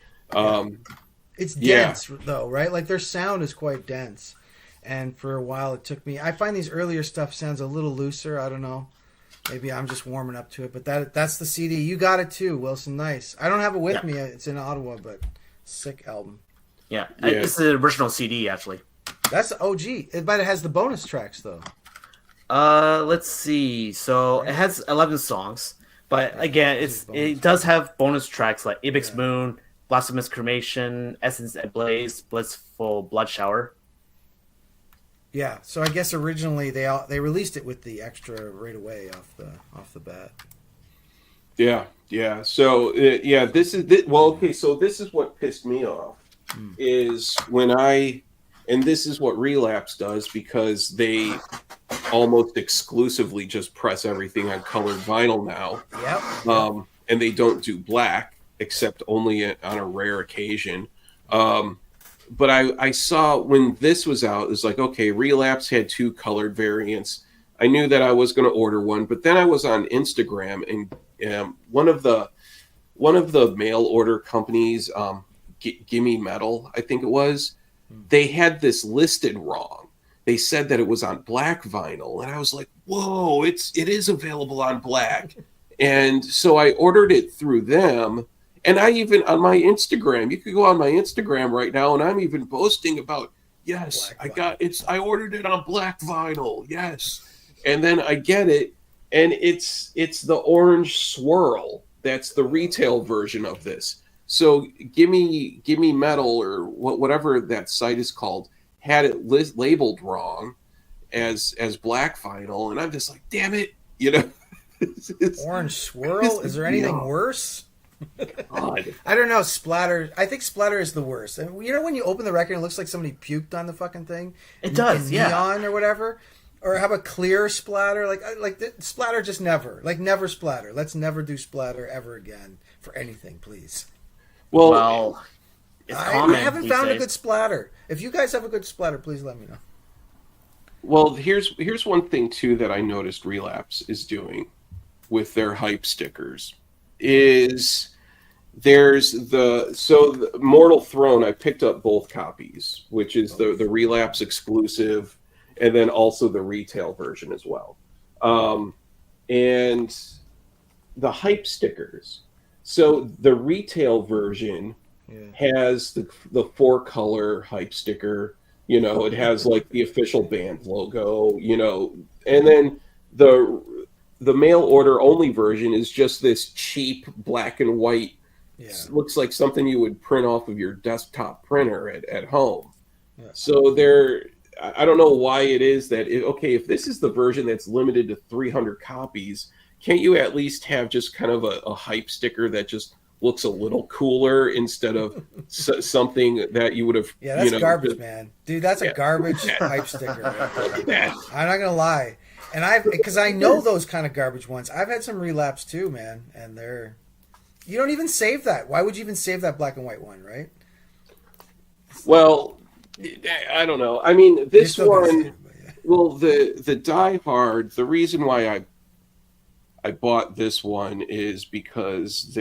It's yeah. dense though, right? Like their sound is quite dense. And for a while it took me I find these earlier stuff sounds a little looser, I don't know. Maybe I'm just warming up to it, but that's the CD. You got it too, Wilson. Nice. I don't have it with me. It's in Ottawa, but sick album. Yeah, Yeah. it's the original CD actually. That's the OG. But it has the bonus tracks though. Let's see. So it has 11 songs, but again, it does have bonus tracks like Ibix Moon, Blasphemous Cremation, Essence and Blaze, Blissful Blood Shower. Yeah. So I guess originally they released it with the extra right away off the bat. Yeah, yeah. So yeah, well, okay. So this is what pissed me off is when and this is what Relapse does because they almost exclusively just press everything on colored vinyl now. Yep. And they don't do black except only on a rare occasion. But I saw when this was out, it was like, okay, Relapse had 2 colored variants. I knew that I was going to order one, but then I was on Instagram and one of the mail order companies, Gimme Metal, I think it was, they had this listed wrong. They said that it was on black vinyl, and I was like, whoa, it is available on black. And so I ordered it through them. And I even on my Instagram, you could go on my Instagram right now, and I'm even boasting about, yes, I ordered it on black vinyl, yes. And then I get it, and it's the orange swirl. That's the retail version of this. So Gimme Metal or whatever that site is called had it labeled wrong as black vinyl, and I'm just like, damn it, it's Orange swirl. Is there anything worse? God. I don't know. Splatter. I think splatter is the worst. And when you open the record, it looks like somebody puked on the fucking thing. It does, yeah. Neon or whatever. Or have a clear splatter. Like splatter just never. Like never splatter. Let's never do splatter ever again for anything, please. Well, it's I common haven't these found a days. good splatter. If you guys have a good splatter, please let me know. Well, here's one thing too that I noticed Relapse is doing with their hype stickers is there's the Mortal Throne. I picked up both copies, which is the Relapse exclusive, and then also the retail version as well. And the hype stickers. So the retail version has the 4-color hype sticker. It has like the official band logo. And then the mail order only version is just this cheap black and white. Yeah. Looks like something you would print off of your desktop printer at home. Yeah. So I don't know why it is that if this is the version that's limited to 300 copies, can't you at least have just kind of a hype sticker that just looks a little cooler instead of something that you would have? Yeah, that's garbage, man. Dude, that's a garbage hype sticker. Right? I'm not gonna lie, and because I know those kind of garbage ones. I've had some Relapse too, man, and you don't even save that. Why would you even save that black and white one, right? Well, I don't know. I mean, this one. Well, the Die Hard. The reason why I bought this one is because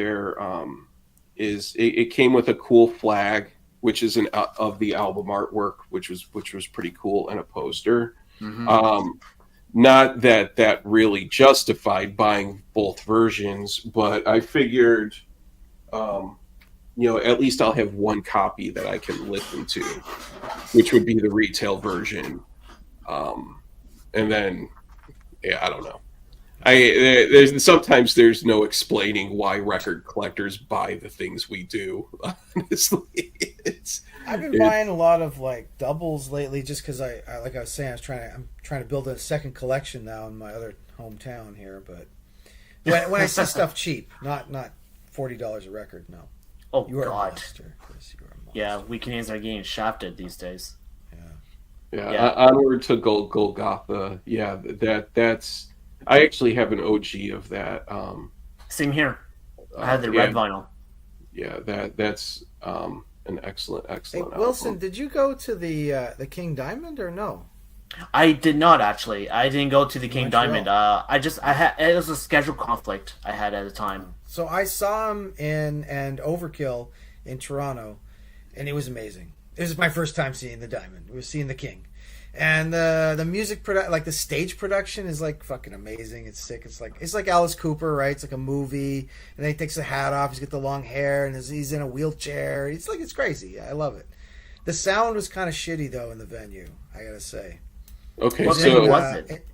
it came with a cool flag, which is of the album artwork, which was pretty cool, and a poster. Mm-hmm. Not that really justified buying both versions, but I figured, at least I'll have one copy that I can listen to, which would be the retail version. And then, I don't know. Sometimes there's no explaining why record collectors buy the things we do. Honestly, I've been buying a lot of like doubles lately, just because I like I was saying, I'm trying to build a second collection now in my other hometown here. But when I see stuff cheap, not $40 a record, no. Oh, you are God. A monster, Chris. You are a monster. Yeah, we Canadians are getting shafted these days. Yeah. Onward to Golgotha. Yeah, that's. I actually have an OG of that. Same here. I had the red vinyl. Yeah, that's an excellent Hey, album. Wilson, did you go to the King Diamond or no? I did not actually. I didn't go to the King Montreal. Diamond. I had it was a schedule conflict I had at the time. So I saw him in and Overkill in Toronto, and it was amazing. It was my first time seeing the Diamond. We were seeing the King, and the music like the stage production is like fucking amazing. It's sick. It's like Alice Cooper, right? It's like a movie, and then he takes the hat off. He's got the long hair, and he's in a wheelchair. It's crazy. I love it. The sound was kind of shitty though in the venue. I gotta say. Okay, What so venue was it?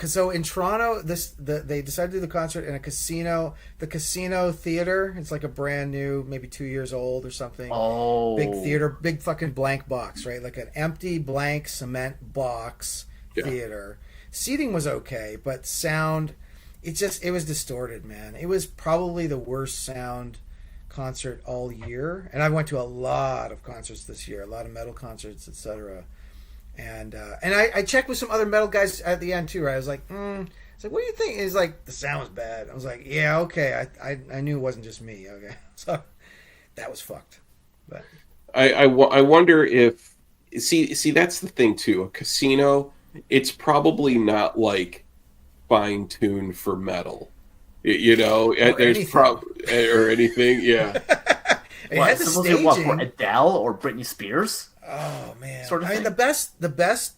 So in Toronto, they decided to do the concert in a casino, the Casino Theater. It's like a brand new, maybe 2 years old or something. Oh, Big theater, big fucking blank box, right? Like an empty blank cement box Yeah. theater. Seating was okay, but sound, it was distorted, man. It was probably the worst sound concert all year. And I went to a lot of concerts this year, a lot of metal concerts, etc. And I checked with some other metal guys at the end too. Right? I was like, it's like, what do you think? He's like, the sound was bad. I was like, yeah, okay. I knew it wasn't just me. Okay, so that was fucked. But I wonder if see that's the thing too. A casino, it's probably not like fine tuned for metal, you know. Or There's anything. or anything. Yeah, it what? had the Supposedly what, for staging. Adele or Britney Spears? Oh man, Sort of I mean, thing. the best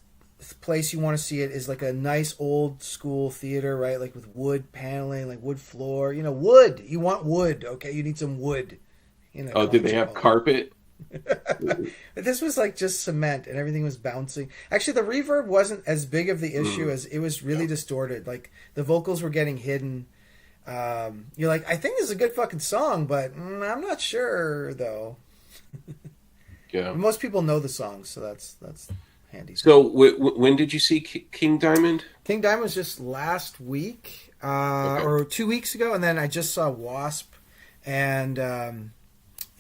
place you want to see it is like a nice old school theater, right? Like with wood paneling, like wood floor. You know, wood. You want wood, okay? You need some wood. In a oh, did they concert have hall. carpet? But this was like just cement and everything was bouncing. Actually, the reverb wasn't as big of the issue as it was really distorted. Like the vocals were getting hidden. You're like, I think this is a good fucking song, but I'm not sure though. Yeah. Most people know the songs, so that's handy. So when did you see King Diamond? King Diamond was just last week, or 2 weeks ago, and then I just saw Wasp and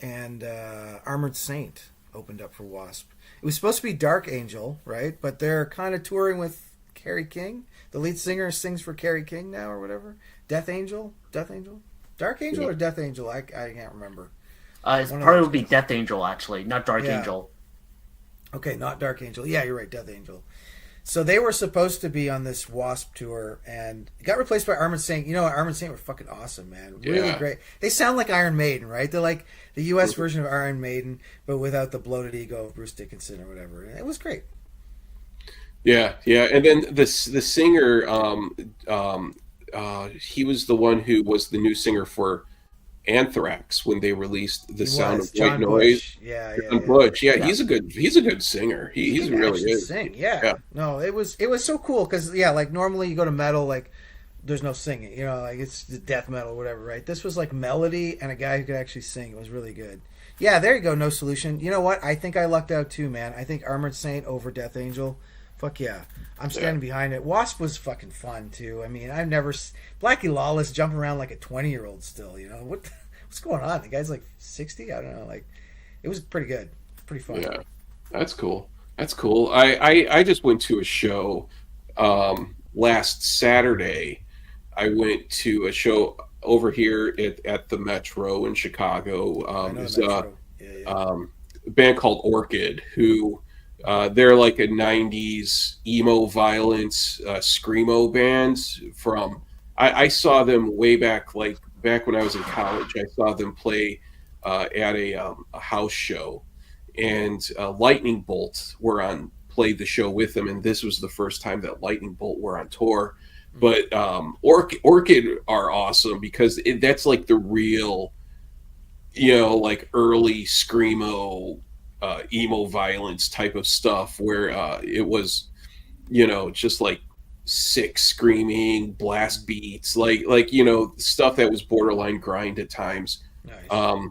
Armored Saint opened up for Wasp. It was supposed to be Dark Angel, right? But they're kind of touring with Kerry King. The lead singer sings for Kerry King now, or whatever. Death Angel, Dark Angel, or Death Angel. I can't remember. It's One of probably those would be guys. Death Angel actually, not Dark Yeah. Angel. Okay, not Dark Angel. Yeah, you're right, Death Angel. So they were supposed to be on this Wasp tour and got replaced by Armored Saint. You know, Armored Saint were fucking awesome, man. Really Yeah. great. They sound like Iron Maiden, right? They're like the US version of Iron Maiden, but without the bloated ego of Bruce Dickinson or whatever. And it was great. Yeah, yeah, and then the singer, he was the one who was the new singer for Anthrax when they released The He Sound was of White John Noise. Bush. Yeah, John yeah. Bush, yeah, Yeah. he's a good singer. He's He really actually is. sing. Yeah. Yeah. No, it was so cool because like normally you go to metal like there's no singing, you know, like it's death metal or whatever, right? This was like melody and a guy who could actually sing. It was really good. Yeah, there you go. No Solution. You know what? I think I lucked out too, man. I think Armored Saint over Death Angel. Fuck yeah. I'm standing behind it. Wasp was fucking fun too. I mean, Blackie Lawless jumping around like a 20-year-old still, you know. What's going on? The guy's like 60? I don't know. Like it was pretty good. Pretty fun. Yeah, that's cool. That's cool. I just went to a show last Saturday. I went to a show over here at the Metro in Chicago. I know There's the Metro. Yeah. a band called Orchid who they're like a 90s emo violence screamo band from I saw them way back, like back when I was in college. I saw them play at a house show, and Lightning Bolt played the show with them, and this was the first time that Lightning Bolt were on tour. But Orchid are awesome because that's like the real, you know, like early screamo, emo violence type of stuff where it was, you know, just like sick screaming, blast beats, like you know, stuff that was borderline grind at times. Nice.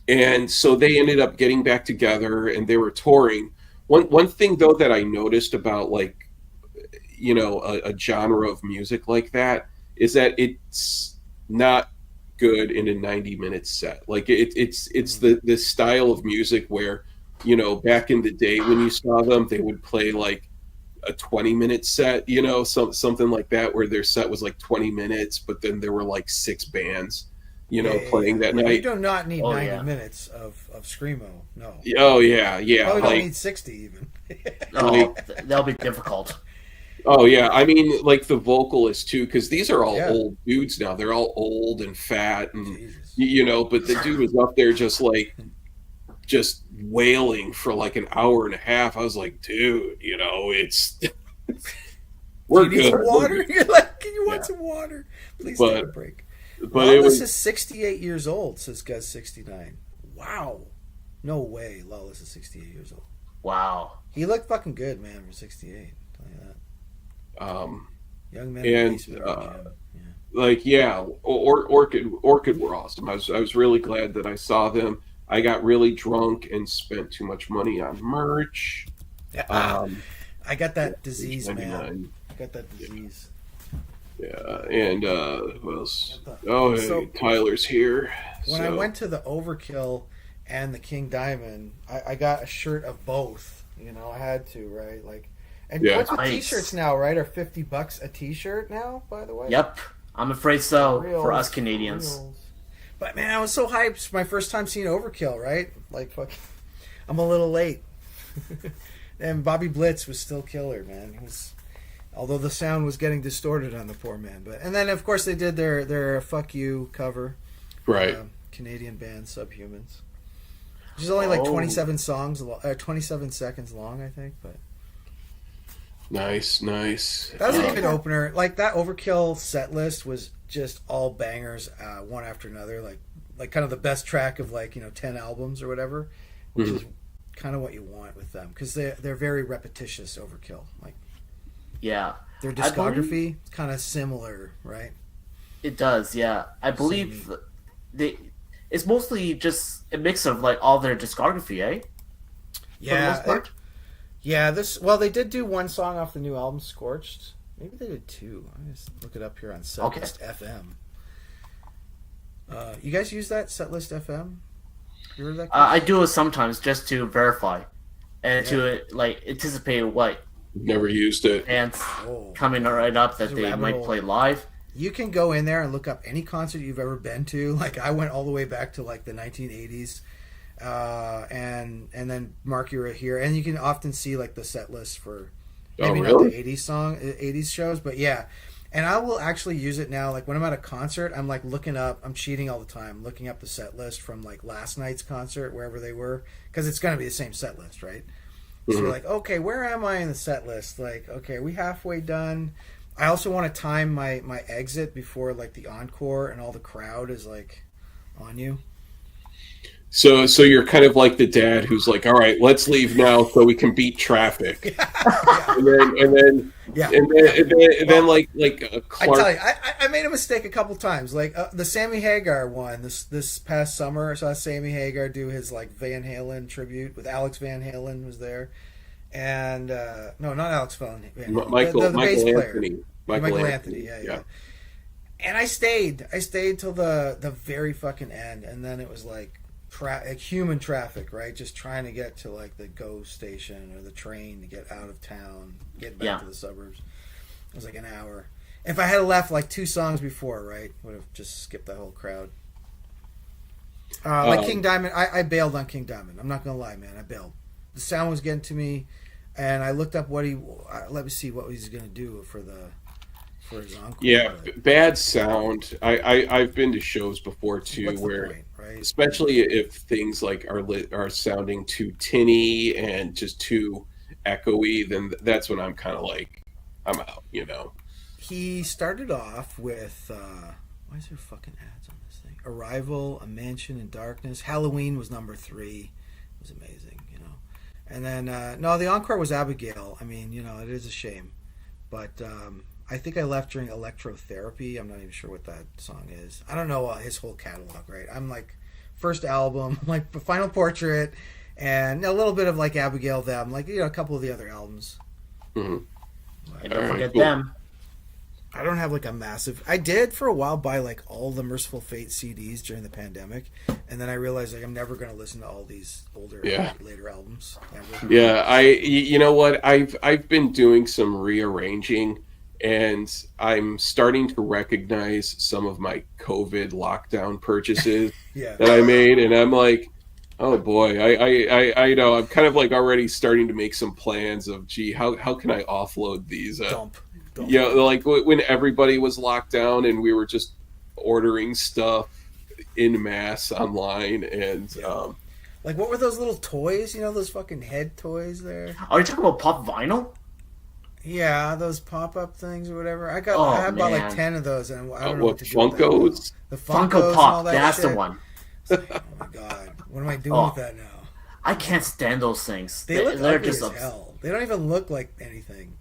And so they ended up getting back together and they were touring. One thing though that I noticed about like, you know, a genre of music like that is that it's not good in a 90-minute set. Like it's the style of music where, you know, back in the day when you saw them, they would play like a 20-minute set, you know, something like that, where their set was like 20 minutes, but then there were like 6 bands. playing that You night. do not need Oh, 90 yeah. minutes of screamo. No. Oh yeah, yeah. Probably don't Like, need 60 even. Oh, that'll be difficult. oh yeah. I mean, like the vocalists too, because these are all Yeah. old dudes now. They're all old and fat, and Jesus. but the dude was up there just wailing for like an hour and a half. I was like, dude, it's we're Do you need good. some water? You're like, can you want some water? Please take a But- break. But it Lawless was is 68 years old, says Gus 69. Wow. No way Lawless is 68 years old. Wow. He looked fucking good, man, for 68. I'll tell you that. Young man in the and, basement of the gym. like Orchid were awesome. I was really glad that I saw them. I got really drunk and spent too much money on merch. Yeah. I got that disease, man. $99. I got that disease. Yeah, and who else? What the- Oh, hey, So- Tyler's here. When I went to the Overkill and the King Diamond, I got a shirt of both. I had to, right? Like, and Yeah. what's with Nice. t-shirts now, right? Are $50 a t-shirt now? By the way. Yep. I'm afraid so Reals, for us Canadians. reals. But man, I was so hyped. It's my first time seeing Overkill, right? Like, fuck, I'm a little late. And Bobby Blitz was still killer, man. He was, although the sound was getting distorted on the poor man. And then of course they did their "Fuck You" cover, Right. Canadian band Subhumans, which is only like Oh. 27 songs, 27 seconds long, I think. But Nice. that was an even opener. Like that Overkill set list was just all bangers, one after another. Like kind of the best track of 10 albums or whatever, which is kind of what you want with them because they're very repetitious. Overkill, like Yeah. their I believe- discography, kind of similar, right? It does, yeah. I believe it's mostly just a mix of like all their discography, eh? For the most part? Yeah. They did do one song off the new album, Scorched. Maybe they did two. I'm just look it up here on Setlist FM. You guys use that Setlist FM? You heard that? I do it sometimes just to verify and to like anticipate what Never used it. bands Oh. coming right up that It's a they rabbit might hole. play live. You can go in there and look up any concert you've ever been to. Like I went all the way back to like the 1980s, and then mark you right here, and you can often see like the set list for maybe not really? the 80s shows, but yeah. And I will actually use it now. Like when I'm at a concert, I'm like looking up. I'm cheating all the time, looking up the set list from like last night's concert, wherever they were, because it's going to be the same set list, right? So you're like, okay, where am I in the set list? Like, okay, are we halfway done? I also want to time my exit before like the encore and all the crowd is like on you. So you're kind of like the dad who's like, all right, let's leave now so we can beat traffic. and then Yeah. like I Clark. tell you, I made a mistake a couple times. Like the Sammy Hagar one this past summer, I saw Sammy Hagar do his like Van Halen tribute with Alex Van Halen was there, and no, not Alex Van Halen, Michael the bass player. Anthony. Michael Anthony, yeah. And I stayed till the very fucking end, and then it was like human traffic, right? Just trying to get to like the GO station or the train to get out of town, get back to the suburbs. It was like an hour. If I had left like 2 songs before, right, would have just skipped that whole crowd. Like King Diamond, I bailed on King Diamond. I'm not gonna lie, man, I bailed. The sound was getting to me, and I looked up what let me see what he's gonna do for his encore. Yeah, but bad sound. I've been to shows before too, what's the where point, right? especially if things like are sounding too tinny and just too echoey, then that's when I'm kind of like, I'm out. He started off with why is there fucking ads on this thing? Arrival, A Mansion in Darkness. Halloween was number 3. It was amazing, And then no, the encore was Abigail. I mean, it is a shame, but I think I left during Electrotherapy. I'm not even sure what that song is. I don't know his whole catalog, right? I'm like first album, like Final Portrait, and a little bit of like Abigail Them, like a couple of the other albums. Mhm. And don't Alright, forget cool. them. I don't have like a massive. I did for a while buy like all the Merciful Fate CDs during the pandemic, and then I realized like I'm never going to listen to all these older, later albums. Ever. Yeah, you know what? I've been doing some rearranging, and I'm starting to recognize some of my COVID lockdown purchases Yeah. that I made, and I'm like, oh boy, I know I'm kind of like already starting to make some plans of, gee, how can I offload these? Dump. Yeah, like when everybody was locked down and we were just ordering stuff in mass online, and Yeah. Like, what were those little toys? You know, those fucking head toys there? Are you talking about pop vinyl? Yeah, those pop-up things or whatever. I Oh, had about like man. 10 of those, and I don't know what what to do with them. Funkos? The Funko Funkos and Pop, all that that's shit. the one. Oh my god, what am I doing Oh. with that now? I can't stand those things. They look They're ugly just as hell. They don't even look like anything.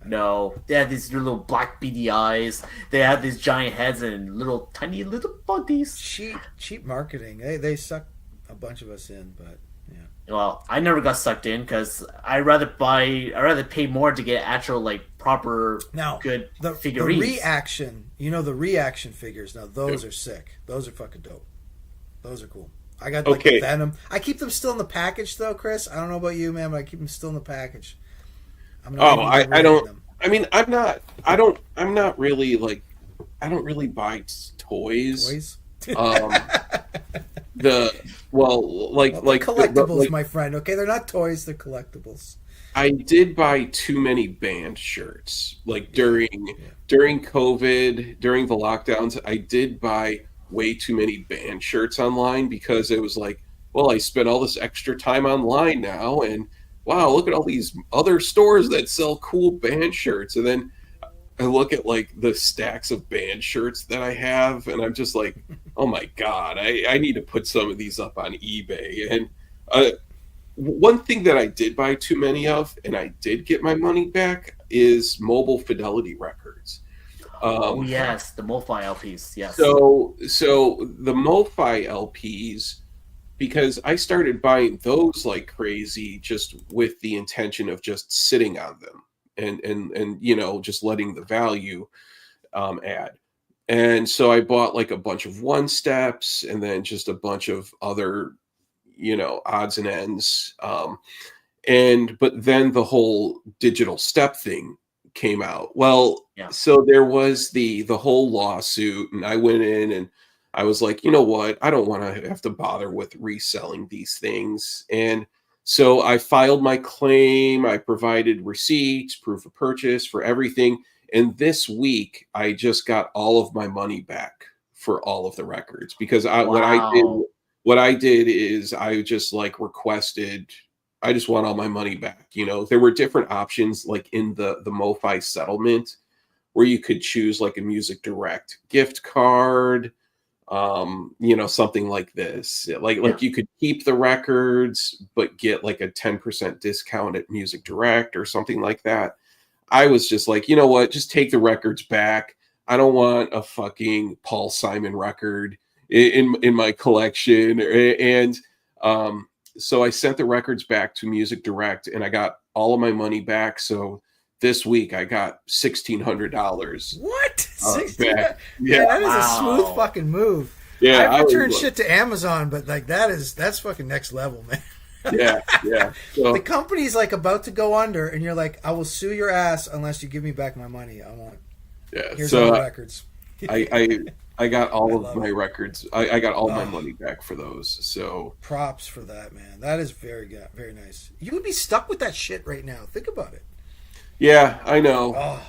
No, they had these little black beady eyes. They had these giant heads and little tiny little bodies. Cheap marketing. They suck a bunch of us in, but yeah. Well, I never got sucked in because I'd rather pay more to get actual like proper Now good the figurines. reaction, the reaction figures. Now those are sick. Those are fucking dope. Those are cool. I got like Okay. the Venom. I keep them still in the package though, Chris. I don't know about you, man, but I keep them still in the package. Oh, I don't. Them. I mean, I'm not really like, I don't really buy toys. Toys. Like Collectibles, my friend. Okay, they're not toys; they're collectibles. I did buy too many band shirts. Like during COVID, during the lockdowns, I did buy way too many band shirts online because it was like, well, I spent all this extra time online now, and wow, look at all these other stores that sell cool band shirts. And then I look at like the stacks of band shirts that I have, and I'm just like, oh my god, I need to put some of these up on eBay. And one thing that I did buy too many of, and I did get my money back, is Mobile Fidelity Records. Oh yes, the MoFi LPs. Yes. So the MoFi LPs, because I started buying those like crazy, just with the intention of just sitting on them and just letting the value add. And so I bought like a bunch of one steps and then just a bunch of other odds and ends. But then the whole digital step thing came out. Well, Yeah. so there was the whole lawsuit, and I went in and I was like, you know what? I don't want to have to bother with reselling these things. And so I filed my claim. I provided receipts, proof of purchase for everything. And this week, I just got all of my money back for all of the records because Wow. what I did is I just like requested, I just want all my money back. There were different options like in the MoFi settlement where you could choose like a Music Direct gift card, something like this. Like you could keep the records but get like a 10% discount at Music Direct or something like that. I was just like, you know what? Just take the records back. I don't want a fucking Paul Simon record in my collection. And so I sent the records back to Music Direct and I got all of my money back. So this week I got $1,600. What? Back. Yeah, that is Wow. a smooth fucking move. Yeah, I've was returned like- shit to Amazon, but like that's fucking next level, man. Yeah. So, The company's like about to go under, and you're like, I will sue your ass unless you give me back my money. I want. yeah. Here's So all the records. I got all I of love my it. records. I got all my Oh. money back for those. So Props for that, man. That is very good, very nice. You would be stuck with that shit right now. Think about it. yeah, I know, Oh,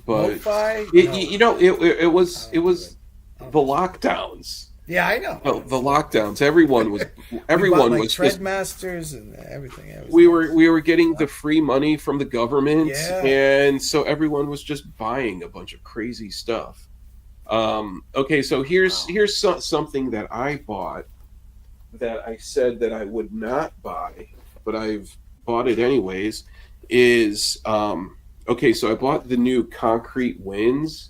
but Mo-Fi? it No. it was I don't do the lockdowns. Yeah, I know. Oh, the lockdowns. Everyone was We bought, like, was just, Treadmasters and everything. It was we nice. were getting the free money from the government, Yeah. and so everyone was just buying a bunch of crazy stuff. Okay, so here's something that I bought that I said that I would not buy, but I've bought it anyways. Is okay, so I bought the new Concrete Winds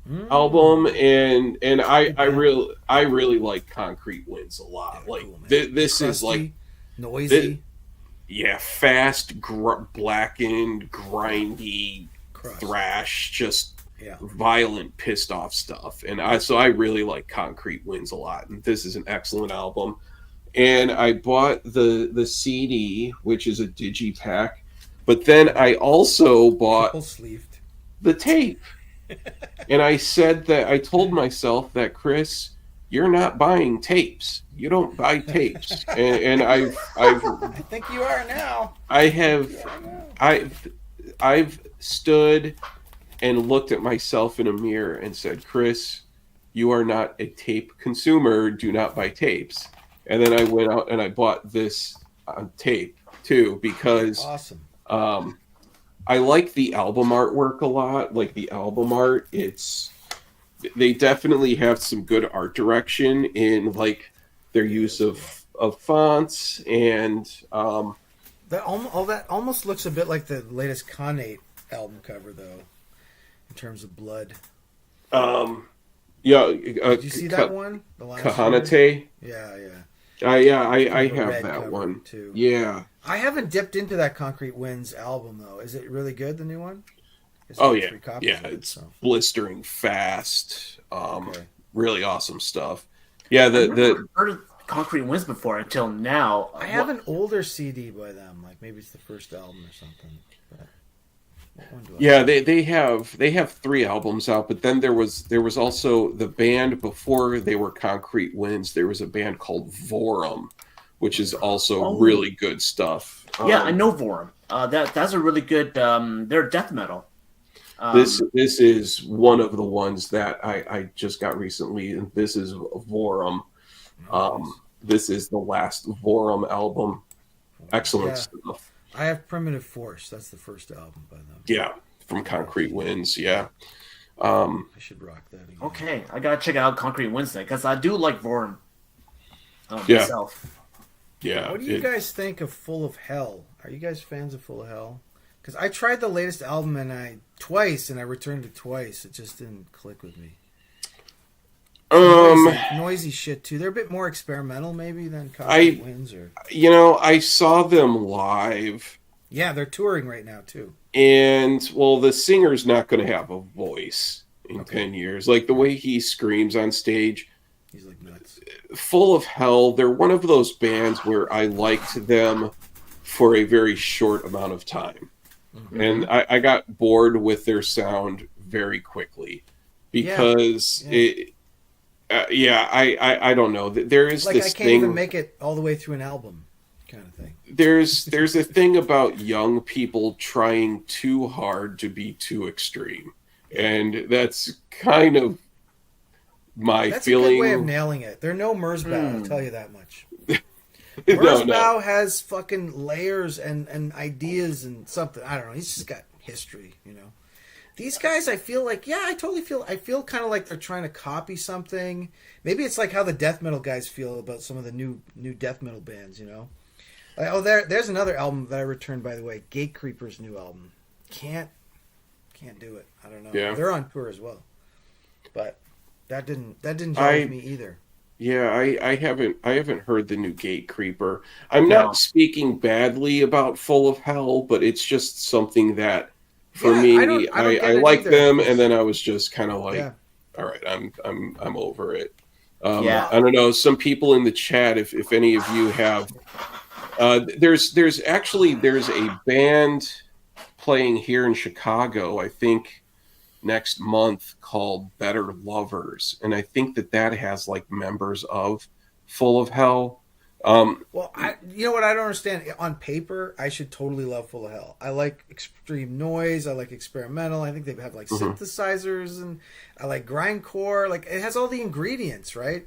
Mm. album, and I band. really like Concrete Winds a lot. Yeah, Like cool, man. this is Crusty, like noisy. fast, blackened, grindy Crust. thrash, just Yeah. violent, pissed off stuff. And I really like Concrete Winds a lot, and this is an excellent album. And I bought the CD, which is a digipack, but then I also bought Triple sleeved. the tape. And I said that I told myself that, Chris, you're not buying tapes. You don't buy tapes. And I think you are now. I've stood and looked at myself in a mirror and said, Chris, you are not a tape consumer. Do not buy tapes. And then I went out and I bought this on tape too, because Awesome. I like the album artwork a lot. Like the album art, they definitely have some good art direction in like their use of fonts and That almost looks a bit like the latest Khanate album cover, though, in terms of blood. Yeah. Did you see that one? The last Kahanate. Yeah, yeah. I The have red that cover, one too. Yeah. I haven't dipped into that Concrete Winds album though. Is it really good? The new one? Oh yeah, 3 copies yeah. of it, It's so. blistering fast. Okay. Really awesome stuff. Yeah. I've never heard of Concrete Winds before until now. I have an older CD by them, like maybe it's the first album or something. But what one do I Yeah, they have 3 albums out, but then there was also the band before they were Concrete Winds. There was a band called Vorum, which is also really good stuff. Yeah, I know Vorum. That's a really good. They're death metal. This is one of the ones that I just got recently, and this is Vorum. This is the last Vorum album. Excellent stuff. I have Primitive Force. That's the first album by them. Yeah, from Concrete Winds. Yeah. I should rock that again. Okay, I gotta check out Concrete Wednesday because I do like Vorum. Yeah. Myself. Yeah. What do you guys think of Full of Hell? Are you guys fans of Full of Hell? Because I tried the latest album twice, and I returned it twice. It just didn't click with me. Noisy shit too. They're a bit more experimental, maybe, than Concrete Winds. Or I saw them live. Yeah, they're touring right now too. And well, the singer's not going to have a voice in 10 years. Like the way he screams on stage. He's like nuts. Full of Hell, they're one of those bands where I liked them for a very short amount of time. Mm-hmm. And I got bored with their sound very quickly because I don't know. There is like this I can't thing, even make it all the way through an album kind of thing. There's a thing about young people trying too hard to be too extreme. And that's kind of my feeling. That's a good way of nailing it. They're no Merzbow, I'll tell you that much. Merzbow has fucking layers and ideas and something. I don't know. He's just got history, you know. These guys, I feel like, I feel kind of like they're trying to copy something. Maybe it's like how the death metal guys feel about some of the new death metal bands, you know. Like, there's another album that I returned, by the way. Gatecreeper's new album. Can't do it. I don't know. Yeah. They're on tour as well, but that didn't jive me either. Yeah, I haven't heard the new Gatecreeper. I'm not speaking badly about Full of Hell, but it's just something that for me I like them, and then I was just kind of like, all right, I'm over it. I don't know. Some people in the chat, if any of you have, there's a band playing here in Chicago, I think next month, called Better Lovers, and I think that has like members of Full of Hell. Well, you know what I don't understand? On paper, I should totally love Full of Hell. I like extreme noise. I like experimental. I think they have like synthesizers, and I like grindcore. Like it has all the ingredients, right?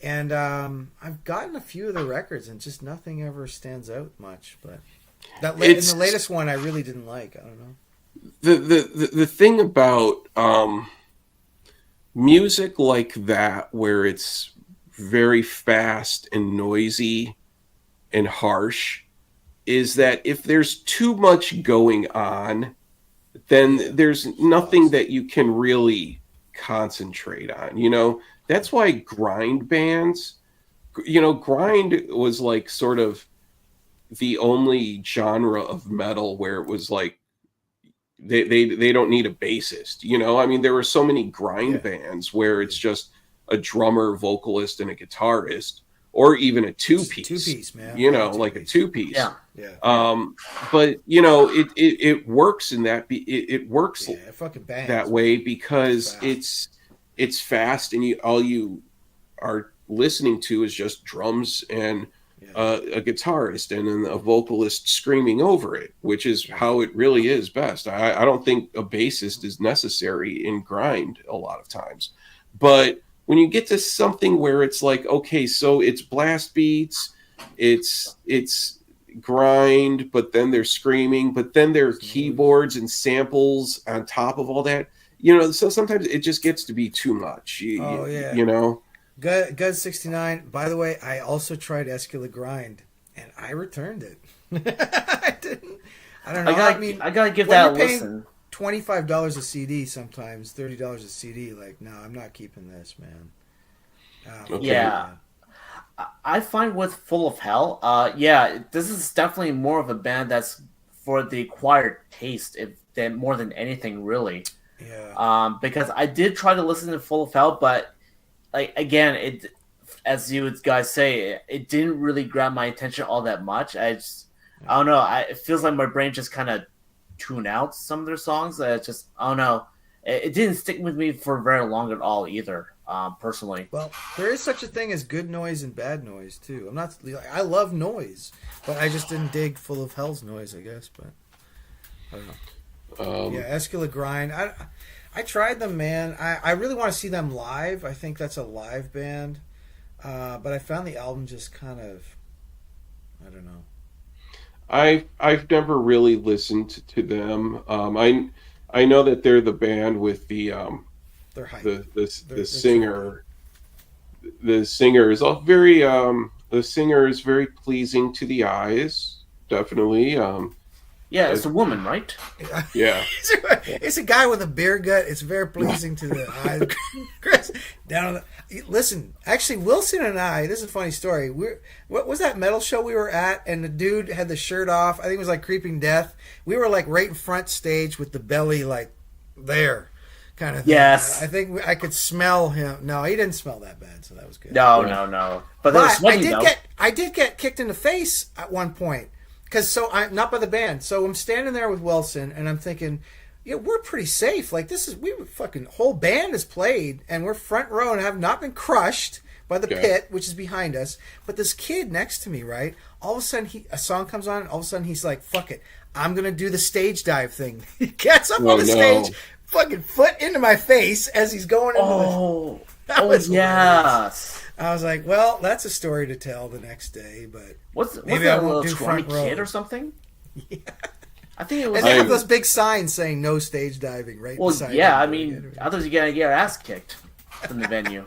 And I've gotten a few of the records, and just nothing ever stands out much. But in the latest one, I really didn't like. I don't know. The thing about music like that, where it's very fast and noisy and harsh, is that if there's too much going on, then there's nothing that you can really concentrate on. You know, that's why grind bands, grind was like sort of the only genre of metal where it was like they don't need a bassist. You know, I mean, there were so many grind bands where it's just a drummer, vocalist, and a guitarist, or even a two-piece. Two-piece, man. You know, Yeah, like a two-piece. two-piece. Yeah. Yeah. But you know, it works in that it works Yeah, it fucking bangs. that way because It's it's fast, and all you are listening to is just drums and a guitarist and then a vocalist screaming over it, which is how it really is best. I don't think a bassist is necessary in grind a lot of times, but when you get to something where it's like, okay, so it's blast beats, it's grind, but then they're screaming, but then there are keyboards and samples on top of all that. You know, so sometimes it just gets to be too much. You know. Guz69. By the way, I also tried Escula Grind, and I returned it. I didn't. I don't know. I gotta give when that a you're paying listen. $25 a CD, sometimes $30 a CD. Like, no, I'm not keeping this, man. Okay. Yeah. I find with Full of Hell, this is definitely more of a band that's for the acquired taste, than more than anything, really. Yeah. Because I did try to listen to Full of Hell, but like again, it, as you guys say, it didn't really grab my attention all that much. I don't know. It feels like my brain just kind of tuned out some of their songs. I don't know. It didn't stick with me for very long at all either. Personally. Well, there is such a thing as good noise and bad noise too. I love noise, but I just didn't dig Full of Hell's noise, I guess. But I don't know. Escula Grind. I tried them, man. I really want to see them live. I think that's a live band, but I found the album just kind of, I don't know. I've never really listened to them. I know that they're the band with the They're hype. the singer. The singer is all very the singer is very pleasing to the eyes. Definitely. Yeah, it's a woman, right? Yeah. It's a guy with a beer gut. It's very pleasing to the eyes. Chris, listen, actually, Wilson and I, this is a funny story. What was that metal show we were at? And the dude had the shirt off. I think it was like Creeping Death. We were like right in front stage with the belly like there. Kind of thing. Yes. I think I could smell him. No, he didn't smell that bad, so that was good. No. But there was sweaty, I did get kicked in the face at one point. Because I'm not by the band. So I'm standing there with Wilson, and I'm thinking, yeah, we're pretty safe. Like, we were fucking, whole band has played, and we're front row and have not been crushed by the pit, which is behind us. But this kid next to me, right? All of a sudden, a song comes on, and all of a sudden he's like, fuck it. I'm going to do the stage dive thing. He gets up on the stage, fucking foot into my face as he's going into yes. I was like, well, that's a story to tell the next day, but maybe I won't do front row. Kid or something? Yeah. I think it was. And they have those big signs saying no stage diving, right? Well, yeah, I mean, I thought you were going to get your ass kicked from the venue.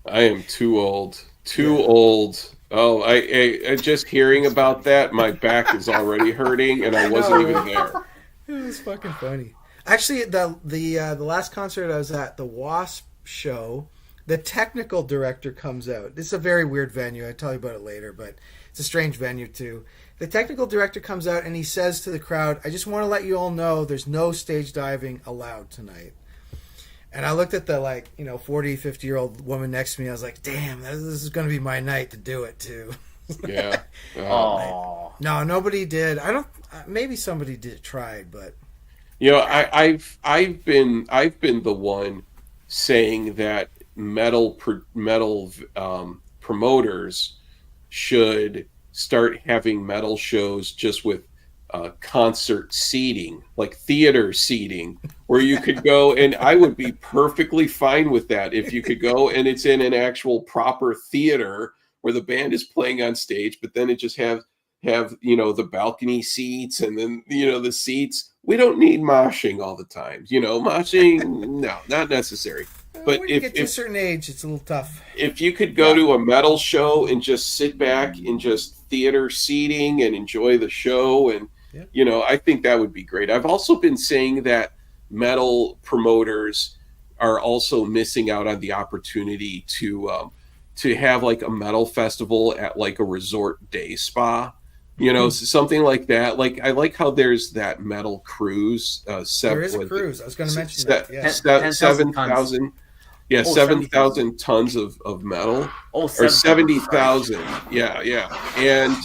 I am too old. Old. Oh, I just hearing about that, my back is already hurting, and I wasn't even there. It was fucking funny. Actually, the last concert I was at, the Wasp show, the technical director comes out. This is a very weird venue. I'll tell you about it later, but it's a strange venue too. The technical director comes out and he says to the crowd, I just want to let you all know there's no stage diving allowed tonight. And I looked at the 40, 50-year-old woman next to me. I was like, damn, this is going to be my night to do it too. Yeah. No, nobody did. I don't. Maybe somebody tried, but you know, I've been the one saying that metal promoters should start having metal shows just with concert seating, like theater seating, where you could go, and I would be perfectly fine with that if you could go and it's in an actual proper theater where the band is playing on stage, but then it just have the balcony seats and then the seats. We don't need moshing all the time. Moshing, no, not necessary. But when you get to a certain age, it's a little tough. If you could go to a metal show and just sit back in just theater seating and enjoy the show, and I think that would be great. I've also been saying that metal promoters are also missing out on the opportunity to have like a metal festival at like a resort day spa. Something like that. Like, I like how there's that metal cruise. There is a cruise. I was going to mention that. Yeah. 7,000. Yeah, Oh, 7,000 tons of metal. Oh, Or 70,000. 70,000. Yeah, yeah. And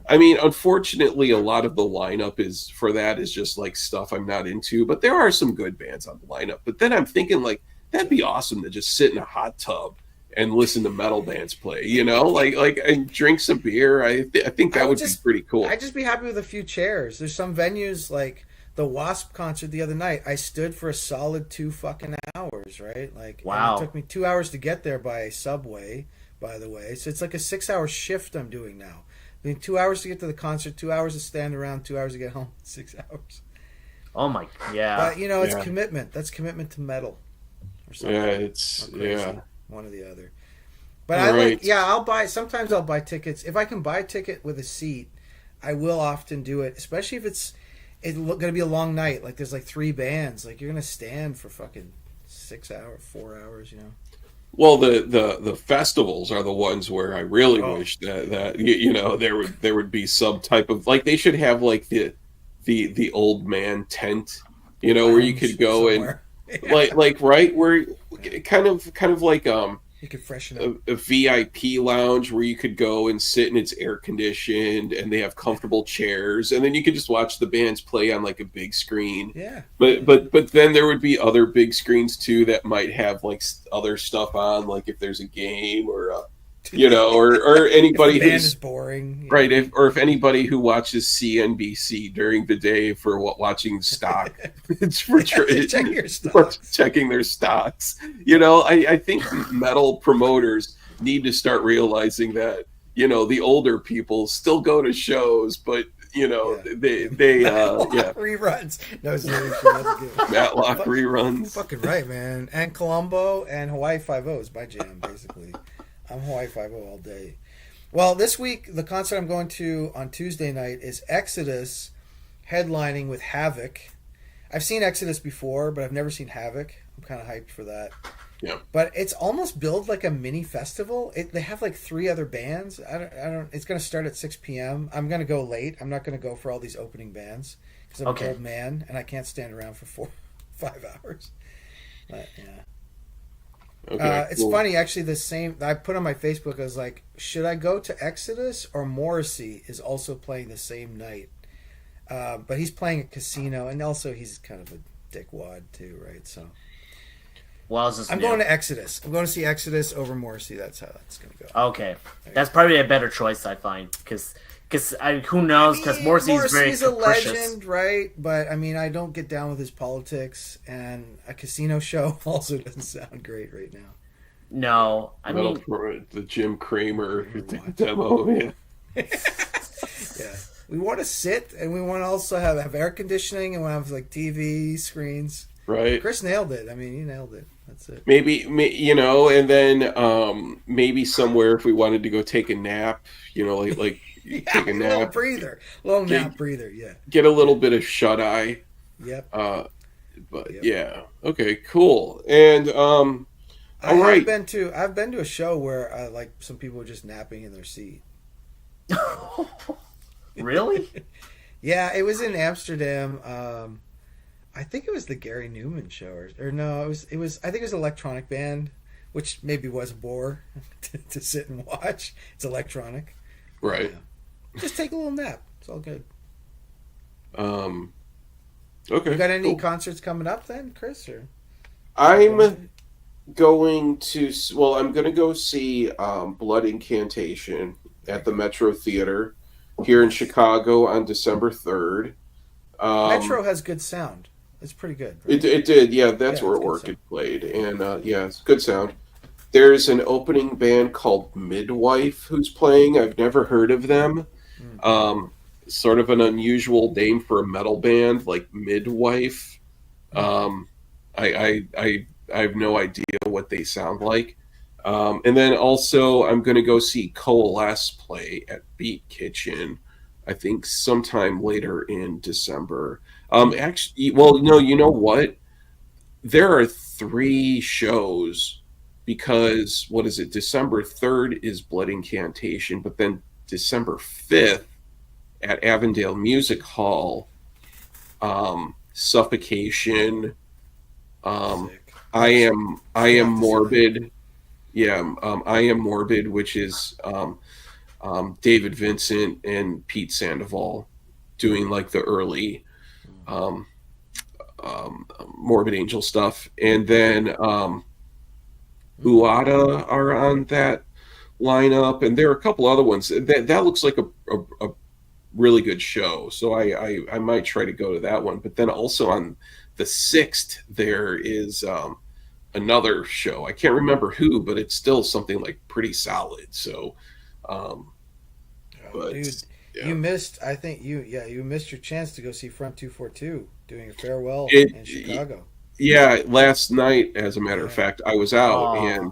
I mean, unfortunately, a lot of the lineup is for that is just like stuff I'm not into, but there are some good bands on the lineup. But then I'm thinking, like, that'd be awesome to just sit in a hot tub and listen to metal bands play, like and drink some beer. I think that would be pretty cool. I'd just be happy with a few chairs. There's some venues like the Wasp concert the other night. I stood for a solid 2 fucking hours, right? Like, Wow. and it took me 2 hours to get there by subway, by the way. So it's like a 6 hour shift I'm doing now. I mean, 2 hours to get to the concert, 2 hours to stand around, 2 hours to get home, 6 hours. Oh my, yeah. But it's Yeah. commitment. That's commitment to metal, or something. Yeah, it's Or crazy. yeah. One or the other. But All I right. like, I'll buy, sometimes I'll buy tickets. If I can buy a ticket with a seat, I will often do it, especially if it's going to be a long night. Like there's like 3 bands. Like you're going to stand for fucking 6 hours, 4 hours, Well, the festivals are the ones where I really Oh. wish that there would be some type of, like, they should have like the old man tent, where you could go somewhere. and like right where kind of like You could freshen up. a VIP lounge where you could go and sit and it's air conditioned and they have comfortable chairs and then you could just watch the bands play on like a big screen. Yeah. But then there would be other big screens too that might have like other stuff on, like if there's a game or or anybody If the band who's is boring. right, if anybody who watches CNBC during the day for watching stock, it's for Check your for stuff. checking their stocks. I think metal promoters need to start realizing that the older people still go to shows, but they Reruns. No, seriously, that's good. Matlock Fuck- reruns. Fucking right, man. And Columbo and Hawaii Five-O is my jam, basically. I'm Hawaii Five-O all day. Well, this week, the concert I'm going to on Tuesday night is Exodus headlining with Havoc. I've seen Exodus before, but I've never seen Havoc. I'm kind of hyped for that. Yeah. But it's almost billed like a mini festival. They have like 3 other bands. I don't. It's going to start at 6 p.m. I'm going to go late. I'm not going to go for all these opening bands because I'm Okay. an old man and I can't stand around for 5 hours. But yeah. Okay, It's cool. funny, actually. The same I put on my Facebook. I was like, should I go to Exodus or Morrissey is also playing the same night? But he's playing at Casino, and also he's kind of a dickwad too, right? So Well, it's just I'm going to Exodus. I'm going to see Exodus over Morrissey. That's how that's going to go. Okay, that's probably a better choice, I find, because who knows? Because Morrissey's very a capricious. legend, right? But I mean, I don't get down with his politics, and a Casino show also doesn't sound great right now. No, I Metal mean, for the Jim Kramer What? demo. Yeah. Yeah, we want to sit, and we want to also have air conditioning, and we have like TV screens. Right. Chris nailed it. I mean, he nailed it. That's it. Maybe and then maybe somewhere if we wanted to go take a nap, like Yeah, take a little nap, breather, little Okay. nap breather. Yeah. get a little bit of shut eye. Yep. But Yep. yeah, okay, cool. And all right. I've been to a show where like some people were just napping in their seat. really? Yeah, it was in Amsterdam. I think it was the Gary Newman show, or no, it was. I think it was an electronic band, which maybe was a bore to sit and watch. It's electronic. Right. Just take a little nap. It's all good. Okay. You got any cool. concerts coming up then, Chris? Or I'm going to I'm going to go see Blood Incantation at the Metro Theater here in Chicago on December 3rd. Metro has good sound. It's pretty good. Right? It did, yeah. That's Yeah, where it's good Orchid sound. played, and yeah, it's good sound. There's an opening band called Midwife who's playing. I've never heard of them. Sort of an unusual name for a metal band, like Midwife. I have no idea what they sound like. And then also, I'm going to go see Coalesce play at Beat Kitchen. I think sometime later in December. Actually, well, no, you know what? There are 3 shows because what is it? December 3rd is Blood Incantation, but then December 5th at Avondale Music Hall, Suffocation, Sick. I am We'll have to see morbid. Yeah, I am morbid, which is David Vincent and Pete Sandoval doing like the early um, Morbid Angel stuff, and then Uada are on that lineup, and there are a couple other ones. That looks like a really good show, so I might try to go to that one. But then also on the 6th there is another show. I can't remember who, but it's still something like pretty solid. So, Oh, but dude, yeah. you missed. I think you missed your chance to go see Front 242 doing a farewell It- in Chicago. Yeah, last night, as a matter of Yeah. fact, I was out Oh. and